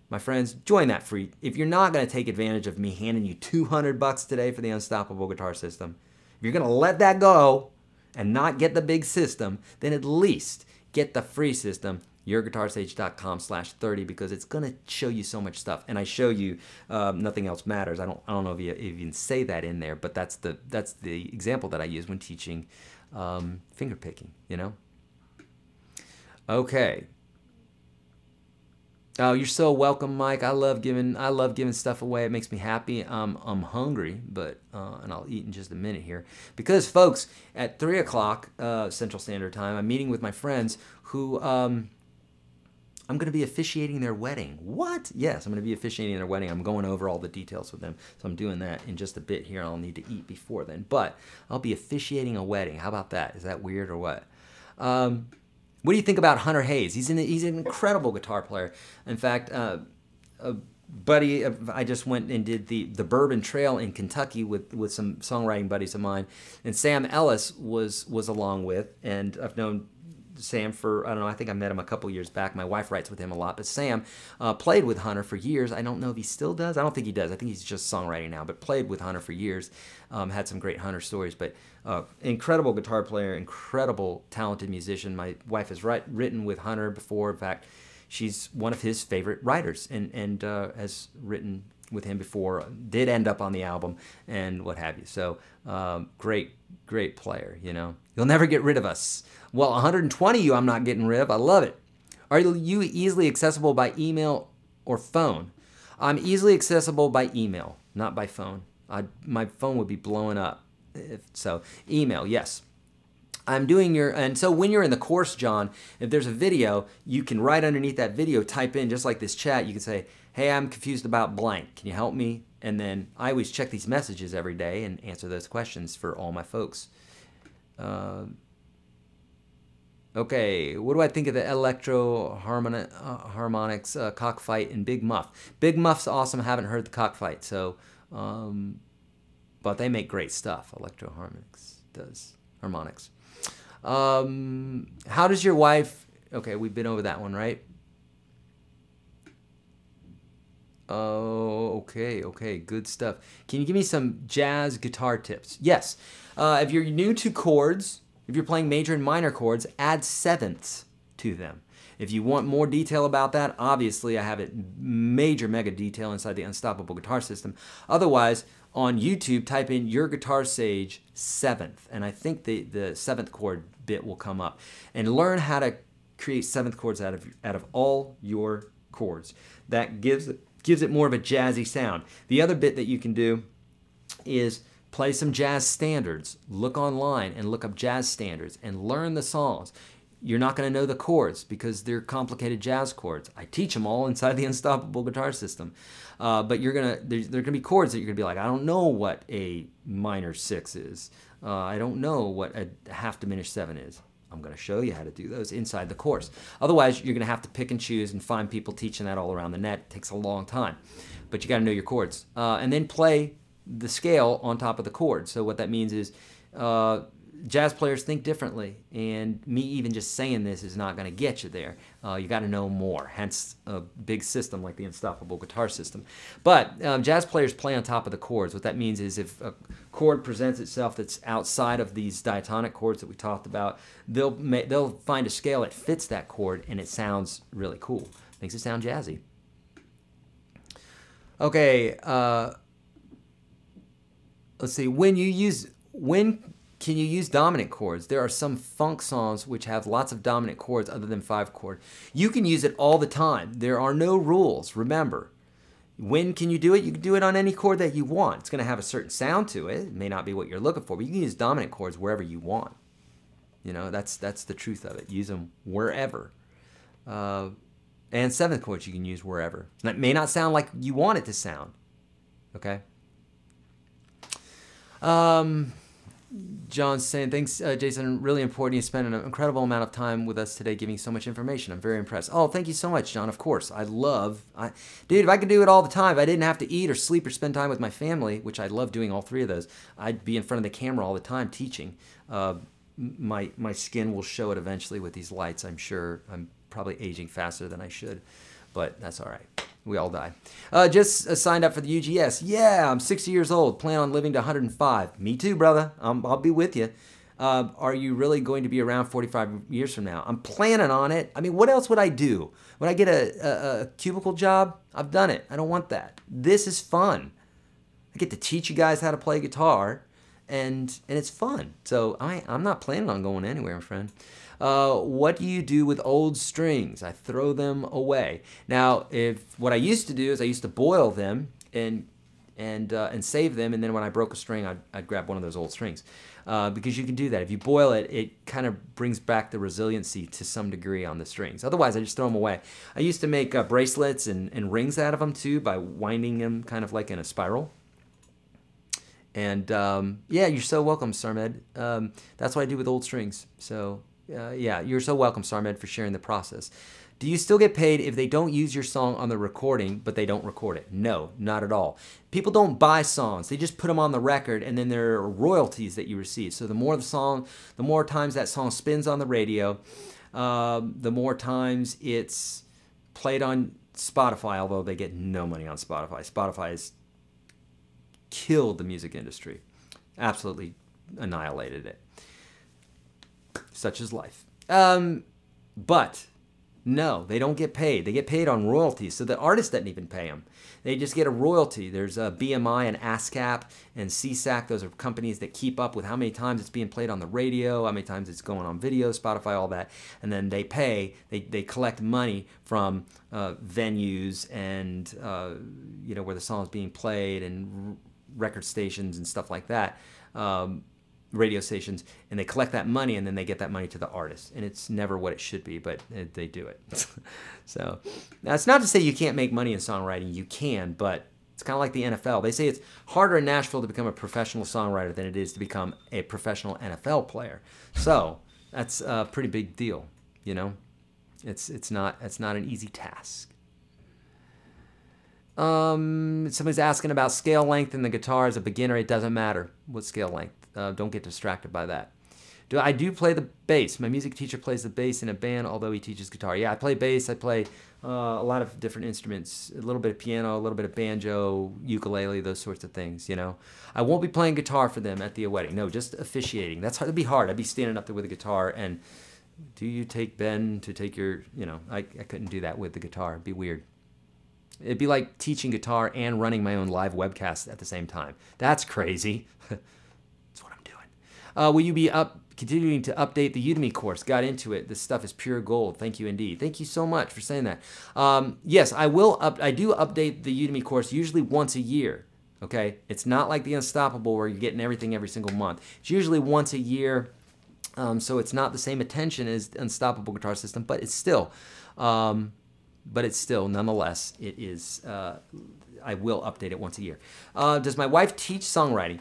My friends, join that free. If you're not going to take advantage of me handing you $200 today for the Unstoppable Guitar System, if you're going to let that go and not get the big system, then at least get the free system, YourGuitarSage.com/30, because it's going to show you so much stuff. And I show you Nothing Else Matters. I don't know if you even say that in there, but that's the example that I use when teaching finger picking, you know? Okay. Oh, you're so welcome, Mike. I love giving stuff away. It makes me happy. I'm hungry, but and I'll eat in just a minute here, because folks, at 3 o'clock Central Standard Time, I'm meeting with my friends who I'm going to be officiating their wedding. What? Yes, I'm going to be officiating their wedding. I'm going over all the details with them, so I'm doing that in just a bit here. I'll need to eat before then, but I'll be officiating a wedding. How about that? Is that weird or what? What do you think about Hunter Hayes? He's an incredible guitar player. In fact, a buddy, I just went and did the Bourbon Trail in Kentucky with some songwriting buddies of mine, and Sam Ellis was along with, and I've known Sam for, I don't know, I think I met him a couple years back. My wife writes with him a lot, but Sam played with Hunter for years. I don't know if he still does. I don't think he does. I think he's just songwriting now, but played with Hunter for years. Had some great Hunter stories, but incredible guitar player, incredible talented musician. My wife has written with Hunter before. In fact, she's one of his favorite writers, and has written with him before, did end up on the album, and what have you. So great player, you know. You'll never get rid of us. Well, 120 you I'm not getting rid of. I love it. Are you easily accessible by email or phone? I'm easily accessible by email, not by phone. My phone would be blowing up. So email, yes. I'm doing and so when you're in the course, John, if there's a video, you can right underneath that video type in, just like this chat, you can say, hey, I'm confused about blank. Can you help me? And then I always check these messages every day and answer those questions for all my folks. Okay, what do I think of the Electro Harmonics Cockfight and Big Muff? Big Muff's awesome. I haven't heard the Cockfight, so, but they make great stuff. Electro Harmonics does harmonics. How does your wife? Okay, we've been over that one, right? Oh, okay, good stuff. Can you give me some jazz guitar tips? Yes. If you're new to chords, if you're playing major and minor chords, add sevenths to them. If you want more detail about that, obviously I have it mega detail inside the Unstoppable Guitar System. Otherwise, on YouTube, type in YourGuitarSage 7th, and I think the 7th chord bit will come up. And learn how to create 7th chords out of all your chords. That gives it more of a jazzy sound. The other bit that you can do is play some jazz standards. Look online and look up jazz standards and learn the songs. You're not going to know the chords because they're complicated jazz chords. I teach them all inside the Unstoppable Guitar System. But there's going to be chords that you're going to be like, I don't know what a minor 6 is. I don't know what a half diminished 7 is. I'm going to show you how to do those inside the course. Otherwise, you're going to have to pick and choose and find people teaching that all around the net. It takes a long time. But you got to know your chords. And then play the scale on top of the chord. So what that means is jazz players think differently, and me even just saying this is not going to get you there. You got to know more, hence a big system like the Unstoppable Guitar System. But jazz players play on top of the chords. What that means is if a chord presents itself that's outside of these diatonic chords that we talked about, they'll find a scale that fits that chord, and it sounds really cool. Makes it sound jazzy. Okay, let's see. When can you use dominant chords? There are some funk songs which have lots of dominant chords other than 5 chord. You can use it all the time. There are no rules. Remember, When can you do it? You can do it on any chord that you want. It's going to have a certain sound to it. It may not be what you're looking for, but you can use dominant chords wherever you want. You know, that's the truth of it. Use them wherever. And seventh chords you can use wherever. That may not sound like you want it to sound. Okay? John's saying, thanks, Jason. Really important. You spent an incredible amount of time with us today giving so much information. I'm very impressed. Oh, thank you so much, John. Of course. Dude, if I could do it all the time, if I didn't have to eat or sleep or spend time with my family, which I love doing all three of those, I'd be in front of the camera all the time teaching. My skin will show it eventually with these lights, I'm sure. I'm probably aging faster than I should, but that's all right. We all die. Just signed up for the UGS. Yeah, I'm 60 years old. Plan on living to 105. Me too, brother. I'll be with you. Are you really going to be around 45 years from now? I'm planning on it. I mean, what else would I do? Would I get a cubicle job? I've done it. I don't want that. This is fun. I get to teach you guys how to play guitar, and it's fun. So I'm not planning on going anywhere, my friend. What do you do with old strings? I throw them away. Now, what I used to do is I used to boil them and save them, and then when I broke a string, I'd grab one of those old strings. Because you can do that. If you boil it, it kind of brings back the resiliency to some degree on the strings. Otherwise, I just throw them away. I used to make bracelets and rings out of them too by winding them kind of like in a spiral. And yeah, you're so welcome, Sarmed. That's what I do with old strings. So yeah, you're so welcome, Sarmed, for sharing the process. Do you still get paid if they don't use your song on the recording, but they don't record it? No, not at all. People don't buy songs. They just put them on the record, and then there are royalties that you receive. So the more the more times that song spins on the radio, the more times it's played on Spotify, although they get no money on Spotify. Spotify has killed the music industry. Absolutely annihilated it. Such is life. But no, they don't get paid. They get paid on royalties. So the artist doesn't even pay them. They just get a royalty. There's BMI and ASCAP and CSAC. Those are companies that keep up with how many times it's being played on the radio, how many times it's going on video, Spotify, all that. And then they pay. They collect money from venues and you know, where the song is being played, and record stations and stuff like that. Radio stations, and they collect that money, and then they get that money to the artist. And it's never what it should be, but they do it. So that's not to say you can't make money in songwriting. You can, but it's kind of like the NFL. They say it's harder in Nashville to become a professional songwriter than it is to become a professional NFL player. So that's a pretty big deal, you know. It's not an easy task. Somebody's asking about scale length in the guitar. As a beginner, it doesn't matter what scale length. Don't get distracted by that. I do play the bass. My music teacher plays the bass in a band, although he teaches guitar. Yeah, I play bass. I play a lot of different instruments, a little bit of piano, a little bit of banjo, ukulele, those sorts of things, you know. I won't be playing guitar for them at the wedding. No, just officiating. That's hard. It'd be hard. I'd be standing up there with a guitar, and do you take Ben to take your, you know, I couldn't do that with the guitar. It'd be weird. It'd be like teaching guitar and running my own live webcast at the same time. That's crazy. That's what I'm doing. Will you be continuing to update the Udemy course? Got into it. This stuff is pure gold. Thank you indeed. Thank you so much for saying that. Yes, I will. I do update the Udemy course usually once a year. Okay, it's not like the Unstoppable where you're getting everything every single month. It's usually once a year, so it's not the same attention as Unstoppable Guitar System, but it's still. Nonetheless, it is. I will update it once a year. Does my wife teach songwriting?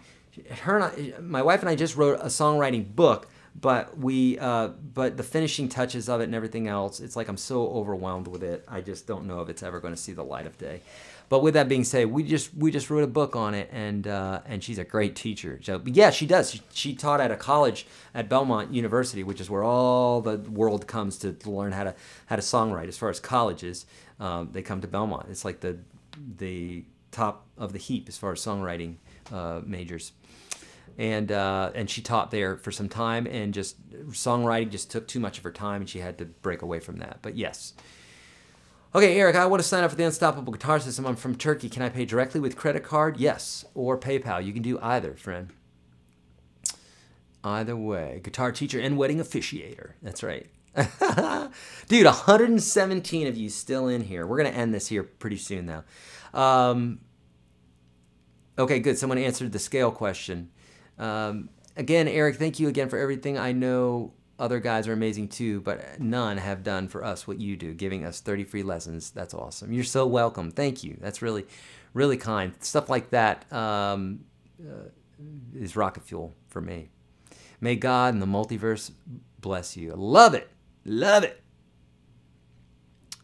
My wife and I just wrote a songwriting book, but the finishing touches of it and everything else, it's like I'm so overwhelmed with it. I just don't know if it's ever going to see the light of day. But with that being said, we just wrote a book on it, and she's a great teacher. So yeah, she does. She taught at a college at Belmont University, which is where all the world comes to learn how to songwrite. As far as colleges, they come to Belmont. It's like the top of the heap as far as songwriting majors. And she taught there for some time, and just songwriting just took too much of her time, and she had to break away from that. But yes. Okay, Eric, I want to sign up for the Unstoppable Guitar System. I'm from Turkey. Can I pay directly with credit card? Yes, or PayPal. You can do either, friend. Either way. Guitar teacher and wedding officiator. That's right. Dude, 117 of you still in here. We're going to end this here pretty soon, though. Okay, good. Someone answered the scale question. Again, Eric, thank you again for everything. I know other guys are amazing too, but none have done for us what you do, giving us 30 free lessons. That's awesome. You're so welcome. Thank you. That's really, really kind. Stuff like that is rocket fuel for me. May God and the multiverse bless you. Love it. Love it.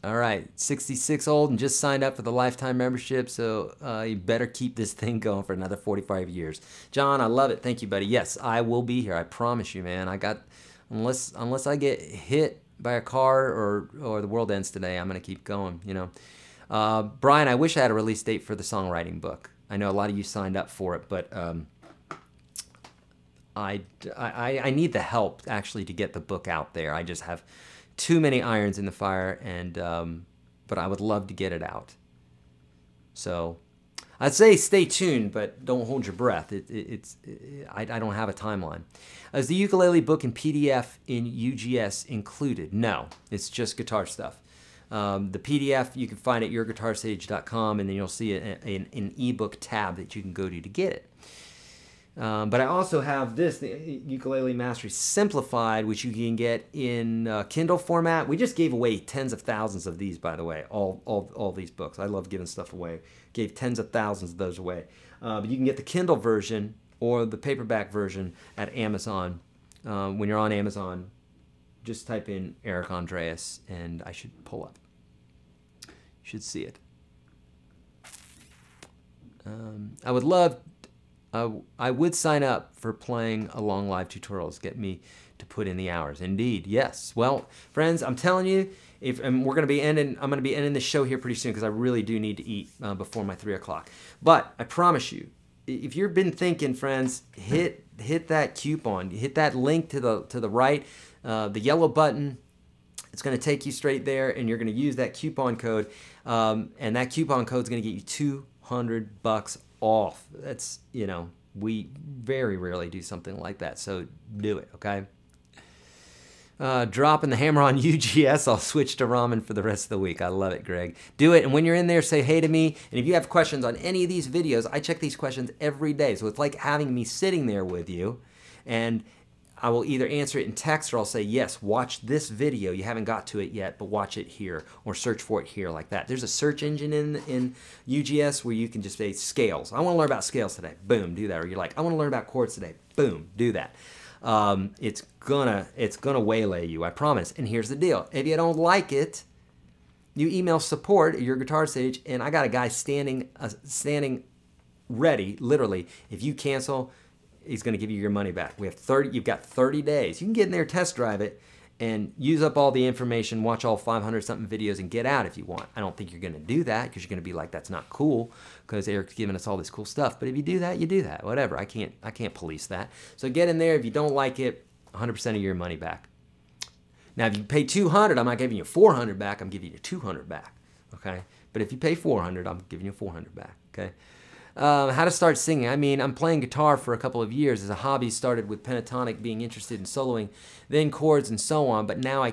All right, 66 old and just signed up for the lifetime membership, so you better keep this thing going for another 45 years. John, I love it. Thank you, buddy. Yes, I will be here. I promise you, man. Unless I get hit by a car or the world ends today, I'm gonna keep going. You know, Brian, I wish I had a release date for the songwriting book. I know a lot of you signed up for it, but I need the help actually to get the book out there. I just have too many irons in the fire, and but I would love to get it out. So I'd say stay tuned, but don't hold your breath. I don't have a timeline. Is the ukulele book in PDF in UGS included? No, it's just guitar stuff. The PDF you can find at YourGuitarSage.com, and then you'll see an ebook tab that you can go to get it. But I also have this, the Ukulele Mastery Simplified, which you can get in Kindle format. We just gave away tens of thousands of these, by the way, all these books. I love giving stuff away. Gave tens of thousands of those away. But you can get the Kindle version or the paperback version at Amazon. When you're on Amazon, just type in Eric Andreas, and I should pull up. You should see it. I would love... I would sign up for playing along live tutorials. Get me to put in the hours. Indeed, yes. Well, friends, I'm telling you, and we're going to be ending. I'm going to be ending the show here pretty soon because I really do need to eat before my 3 o'clock. But I promise you, if you've been thinking, friends, hit that coupon. Hit that link to the right, the yellow button. It's going to take you straight there, and you're going to use that coupon code, and that coupon code is going to get you $200 off. That's, you know, we very rarely do something like that, so do it, okay? Dropping the hammer on UGS, I'll switch to ramen for the rest of the week. I love it, Greg. Do it, and when you're in there, say hey to me, and if you have questions on any of these videos, I check these questions every day, so it's like having me sitting there with you, and I will either answer it in text or I'll say, yes, watch this video. You haven't got to it yet, but watch it here, or search for it here, like that. There's a search engine in UGS where you can just say scales. I want to learn about scales today. Boom, do that. Or you're like, I want to learn about chords today. Boom, do that. It's gonna waylay you, I promise. And here's the deal. If you don't like it, you email support at YourGuitarSage, and I got a guy standing ready, literally. If you cancel, he's going to give you your money back. You've got 30 days. You can get in there, test drive it, and use up all the information, watch all 500 something videos, and get out if you want. I don't think you're going to do that because you're going to be like, that's not cool because Eric's giving us all this cool stuff. But if you do that, you do that. Whatever. I can't police that. So get in there. If you don't like it, 100% of your money back. Now, if you pay $200, I'm not giving you $400 back. I'm giving you $200 back. Okay. But if you pay $400, I'm giving you $400 back. Okay. How to start singing. I mean, I'm playing guitar for a couple of years as a hobby. Started with pentatonic, being interested in soloing, then chords and so on. But now I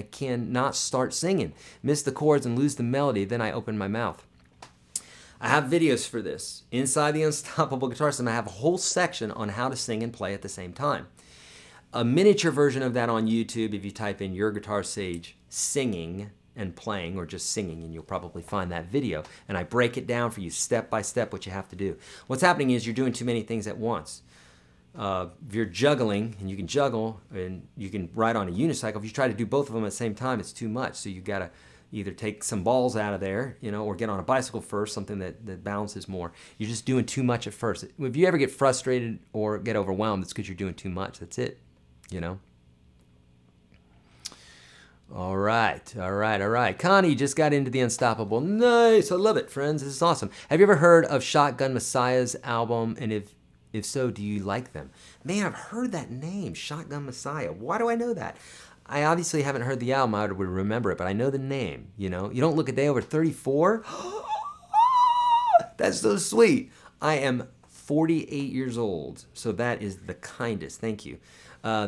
cannot start singing. Miss the chords and lose the melody. Then I open my mouth. I have videos for this. Inside the Unstoppable Guitar System, I have a whole section on how to sing and play at the same time. A miniature version of that on YouTube if you type in YourGuitarSage singing and playing, or just singing, and you'll probably find that video. And I break it down for you step by step what you have to do. What's happening is you're doing too many things at once. If you're juggling, and you can juggle, and you can ride on a unicycle, if you try to do both of them at the same time, it's too much. So you've got to either take some balls out of there, you know, or get on a bicycle first, something that balances more. You're just doing too much at first. If you ever get frustrated or get overwhelmed, it's because you're doing too much. That's it, you know. All right, all right, all right. Connie just got into the Unstoppable. Nice, I love it, friends. This is awesome. Have you ever heard of Shotgun Messiah's album? And if so, do you like them? Man, I've heard that name, Shotgun Messiah. Why do I know that? I obviously haven't heard the album. I would remember it, but I know the name, you know. You don't look a day over 34? That's so sweet. I am 48 years old. So that is the kindest. Thank you.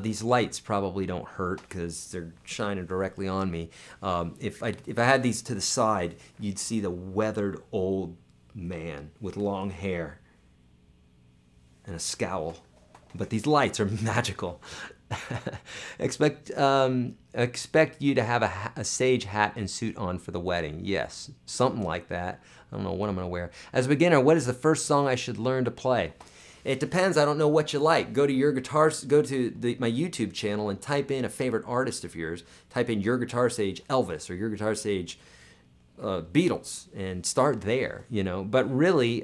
These lights probably don't hurt because they're shining directly on me. If I had these to the side, you'd see the weathered old man with long hair and a scowl. But these lights are magical. Expect you to have a sage hat and suit on for the wedding. Yes, something like that. I don't know what I'm going to wear. As a beginner, what is the first song I should learn to play? It depends. I don't know what you like. Go to my YouTube channel and type in a favorite artist of yours. Type in YourGuitarSage Elvis or YourGuitarSage Beatles and start there. You know, but really.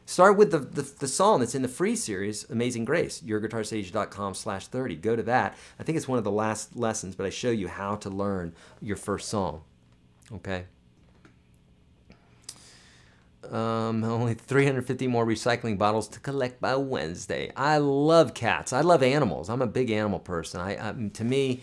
Start with the song that's in the free series, Amazing Grace, YourGuitarSage.com/30. Go to that. I think it's one of the last lessons, but I show you how to learn your first song. Okay? Only 350 more recycling bottles to collect by Wednesday. I love cats. I love animals. I'm a big animal person. To me,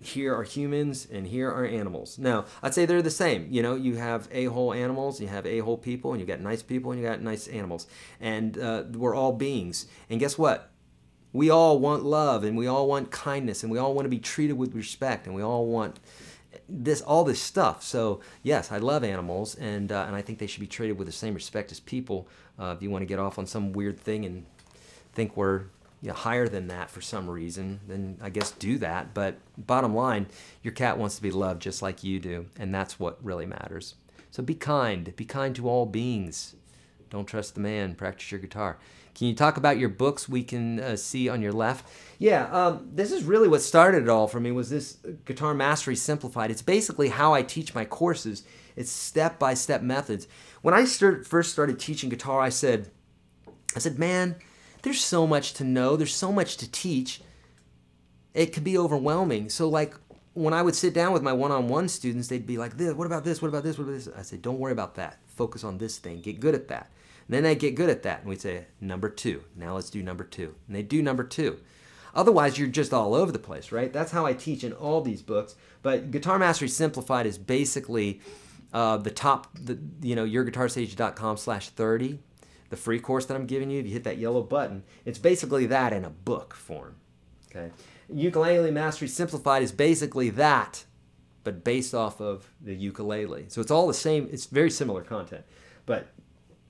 here are humans and here are animals. Now, I'd say they're the same. You know, you have a-hole animals, you have a-hole people, and you got nice people, and you got nice animals. And we're all beings. And guess what? We all want love, and we all want kindness, and we all want to be treated with respect, and we all want all this stuff. So yes, I love animals, and I think they should be treated with the same respect as people. If you want to get off on some weird thing and think we're higher than that for some reason, then I guess do that. But bottom line, your cat wants to be loved just like you do, and that's what really matters. So be kind. Be kind to all beings. Don't trust the man. Practice your guitar. Can you talk about your books we can see on your left? Yeah, this is really what started it all for me, was this Guitar Mastery Simplified. It's basically how I teach my courses. It's step-by-step methods. When I first started teaching guitar, I said, man, there's so much to know. There's so much to teach. It could be overwhelming. So like when I would sit down with my one-on-one students, they'd be like, what about this? What about this? What about this? I said, don't worry about that. Focus on this thing. Get good at that. And then they get good at that, and we'd say, number 2. Now let's do number 2. And they do number 2. Otherwise, you're just all over the place, right? That's how I teach in all these books. But Guitar Mastery Simplified is basically YourGuitarSage.com/30, the free course that I'm giving you. If you hit that yellow button, it's basically that in a book form, okay? Ukulele Mastery Simplified is basically that, but based off of the ukulele. So it's all the same. It's very similar content, but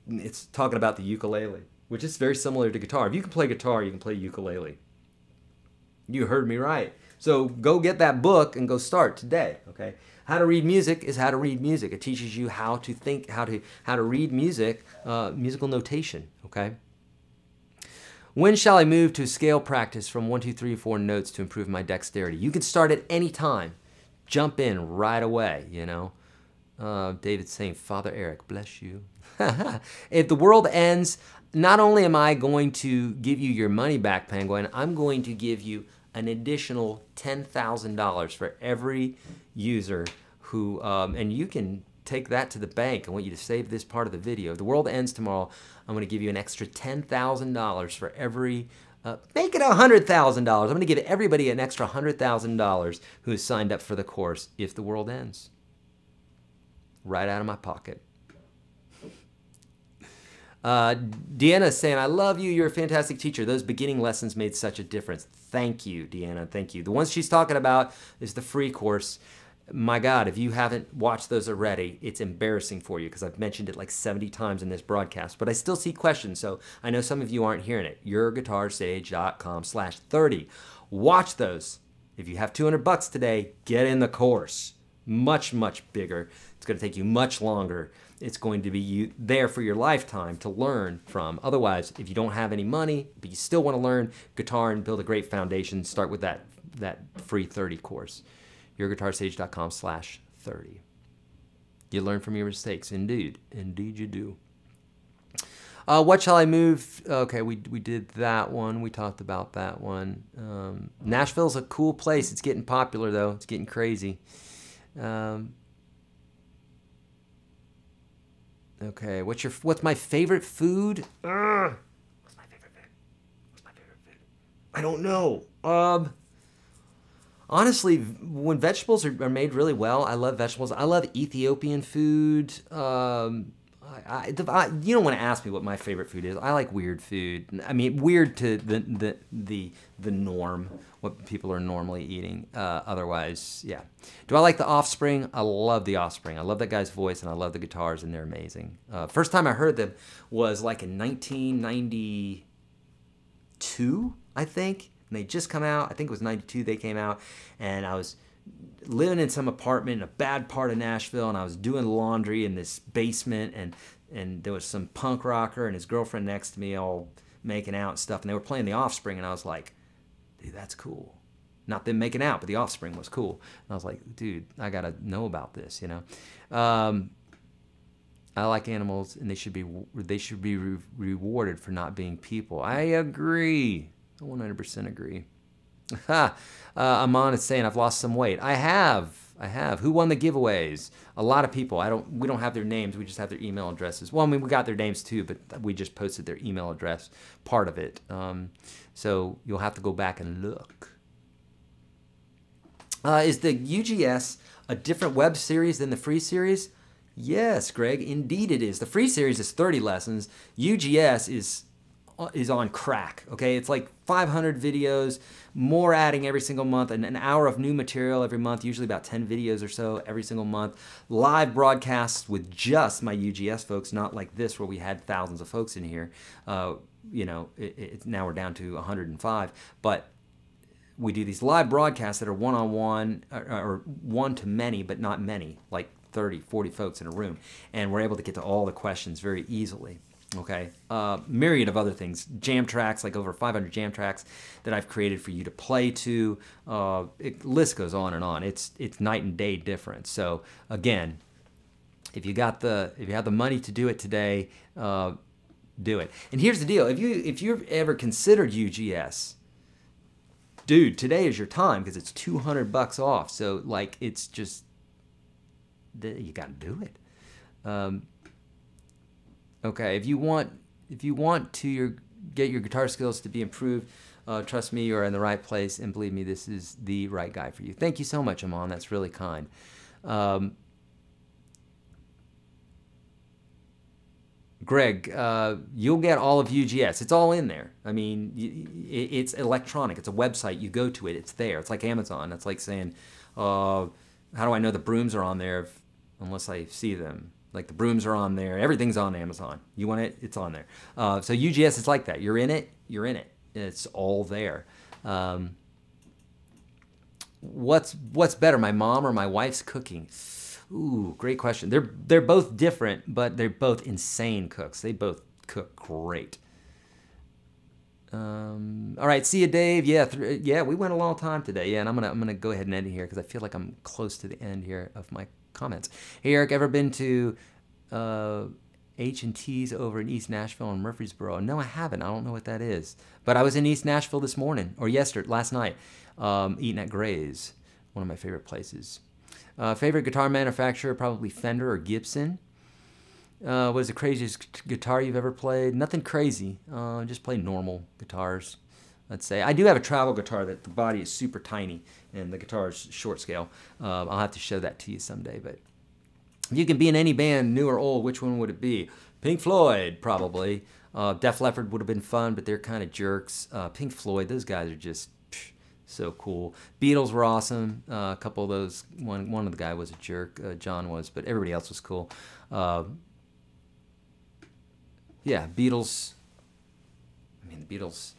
it's talking about the ukulele, which is very similar to guitar. If you can play guitar, you can play ukulele. You heard me right. So go get that book and go start today, okay? How to Read Music is how to read music. It teaches you how to think, how to read music, musical notation, okay? When shall I move to scale practice from 1, 2, 3, 4 notes to improve my dexterity? You can start at any time. Jump in right away, you know? David's saying, Father Eric, bless you. If the world ends, not only am I going to give you your money back, Penguin, I'm going to give you an additional $10,000 for every user who, and you can take that to the bank. I want you to save this part of the video. If the world ends tomorrow, I'm going to give you an extra $10,000 for every, make it $100,000. I'm going to give everybody an extra $100,000 who has signed up for the course if the world ends. Right out of my pocket. Deanna's saying, I love you. You're a fantastic teacher. Those beginning lessons made such a difference. Thank you, Deanna. Thank you. The ones she's talking about is the free course. My God, if you haven't watched those already, it's embarrassing for you because I've mentioned it like 70 times in this broadcast, but I still see questions, so I know some of you aren't hearing it. YourGuitarSage.com/30. Watch those. If you have $200 today, get in the course. Much, much bigger. It's going to take you much longer. It's going to be there for your lifetime to learn from. Otherwise, if you don't have any money, but you still want to learn guitar and build a great foundation, start with that free 30 course. YourGuitarSage.com/30. You learn from your mistakes. Indeed. Indeed you do. What shall I move? Okay, we did that one. We talked about that one. Nashville's a cool place. It's getting popular, though. It's getting crazy. Okay, what's my favorite food? What's my favorite food? What's my favorite food? I don't know. Honestly, when vegetables are made really well, I love vegetables. I love Ethiopian food. I you don't want to ask me what my favorite food is. I like weird food. I mean, weird to the norm, what people are normally eating. Otherwise, yeah. Do I like The Offspring? I love The Offspring. I love that guy's voice, and I love the guitars, and they're amazing. First time I heard them was like in 1992, I think. And they just come out. I think it was 92 they came out, and I was living in some apartment in a bad part of Nashville, and I was doing laundry in this basement, and there was some punk rocker and his girlfriend next to me all making out and stuff, and they were playing The Offspring, and I was like, dude, that's cool. Not them making out, but The Offspring was cool. And I was like, dude, I gotta know about this, you know. I like animals, and they should be rewarded for not being people. I agree. I 100% agree. Amon is saying I've lost some weight. I have. Who won the giveaways? A lot of people. We don't have their names. We just have their email addresses. Well, I mean, we got their names too, but we just posted their email address, part of it. So you'll have to go back and look. Is the UGS a different web series than the free series? Yes, Greg, indeed it is. The free series is 30 lessons. UGS is on crack, okay? It's like 500 videos, more adding every single month, and an hour of new material every month, usually about 10 videos or so every single month. Live broadcasts with just my UGS folks, not like this where we had thousands of folks in here. You know, now we're down to 105, but we do these live broadcasts that are one-on-one or one-to-many, but not many, like 30, 40 folks in a room, and we're able to get to all the questions very easily. Okay, myriad of other things, jam tracks, like over 500 jam tracks that I've created for you to play to. List goes on and on. It's night and day difference. So again, if you have the money to do it today, do it. And here's the deal: if you've ever considered UGS, dude, today is your time because it's $200 off. So like, it's just you got to do it. Okay, if you want to get your guitar skills to be improved, trust me, you're in the right place, and believe me, this is the right guy for you. Thank you so much, Amon. That's really kind. Greg, you'll get all of UGS. It's all in there. I mean, it's electronic. It's a website. You go to it. It's there. It's like Amazon. It's like saying, how do I know the brooms are on there unless I see them? Like the brooms are on there. Everything's on Amazon. You want it? It's on there. So UGS is like that. You're in it. You're in it. It's all there. What's better, my mom or my wife's cooking? Ooh, great question. They're both different, but they're both insane cooks. They both cook great. All right, see you, Dave. Yeah, we went a long time today. Yeah, and I'm gonna go ahead and end it here because I feel like I'm close to the end here of my comments. Hey, Eric, ever been to H&T's over in East Nashville and Murfreesboro? No, I haven't. I don't know what that is. But I was in East Nashville this morning, or last night, eating at Gray's, one of my favorite places. Favorite guitar manufacturer, probably Fender or Gibson. What is the craziest guitar you've ever played? Nothing crazy. Just play normal guitars, let's say. I do have a travel guitar that the body is super tiny and the guitar is short scale. I'll have to show that to you someday. But if you could be in any band, new or old, which one would it be? Pink Floyd, probably. Def Leppard would have been fun, but they're kind of jerks. Pink Floyd, those guys are just so cool. Beatles were awesome. A couple of those, one of the guy was a jerk, John was, but everybody else was cool. Yeah, Beatles. I mean, the Beatles.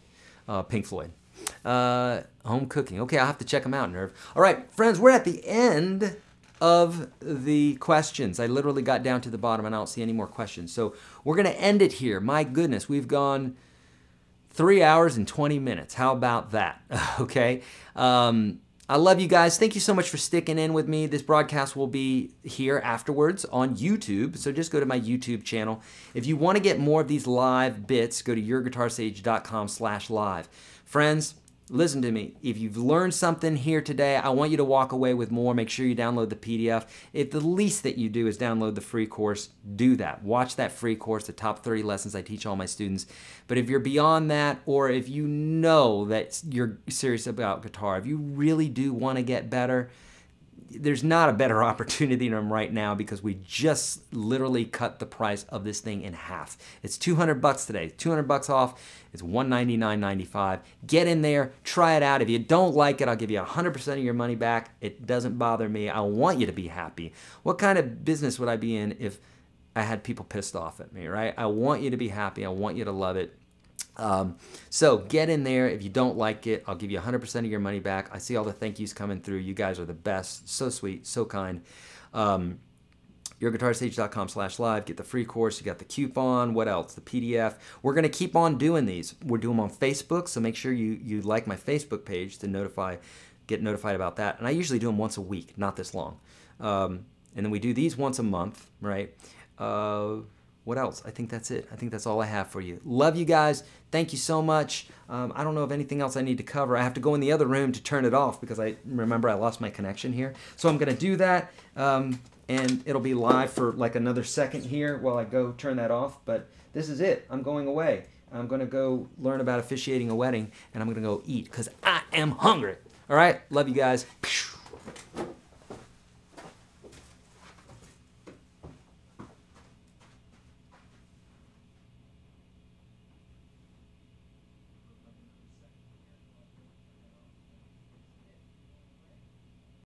Pink Floyd. Home cooking. Okay, I'll have to check them out, Nerve. All right, friends, we're at the end of the questions. I literally got down to the bottom and I don't see any more questions. So we're going to end it here. My goodness, we've gone 3 hours and 20 minutes. How about that? Okay. I love you guys. Thank you so much for sticking in with me. This broadcast will be here afterwards on YouTube, so just go to my YouTube channel. If you want to get more of these live bits, go to YourGuitarSage.com/live. Friends, listen to me. If you've learned something here today, I want you to walk away with more. Make sure you download the PDF. If the least that you do is download the free course, do that. Watch that free course, the top 30 lessons I teach all my students. But if you're beyond that, or if you know that you're serious about guitar, if you really do want to get better, there's not a better opportunity than right now because we just literally cut the price of this thing in half. It's $200 today. 200 bucks off. It's $199.95. Get in there, try it out. If you don't like it, I'll give you 100% of your money back. It doesn't bother me. I want you to be happy. What kind of business would I be in if I had people pissed off at me, right? I want you to be happy. I want you to love it. So get in there. If you don't like it, I'll give you 100% of your money back. I see all the thank yous coming through. You guys are the best. So sweet, so kind. YourGuitarSage.com/live. Get the free course. You got the coupon. What else? The PDF. We're going to keep on doing these. We're doing them on Facebook, so make sure you like my Facebook page to get notified about that. And I usually do them once a week, not this long. And then we do these once a month, right? What else? I think that's it. I think that's all I have for you. Love you guys. Thank you so much. I don't know of anything else I need to cover. I have to go in the other room to turn it off because I lost my connection here. So I'm going to do that, and it'll be live for like another second here while I go turn that off. But this is it. I'm going away. I'm going to go learn about officiating a wedding, and I'm going to go eat because I am hungry. All right? Love you guys.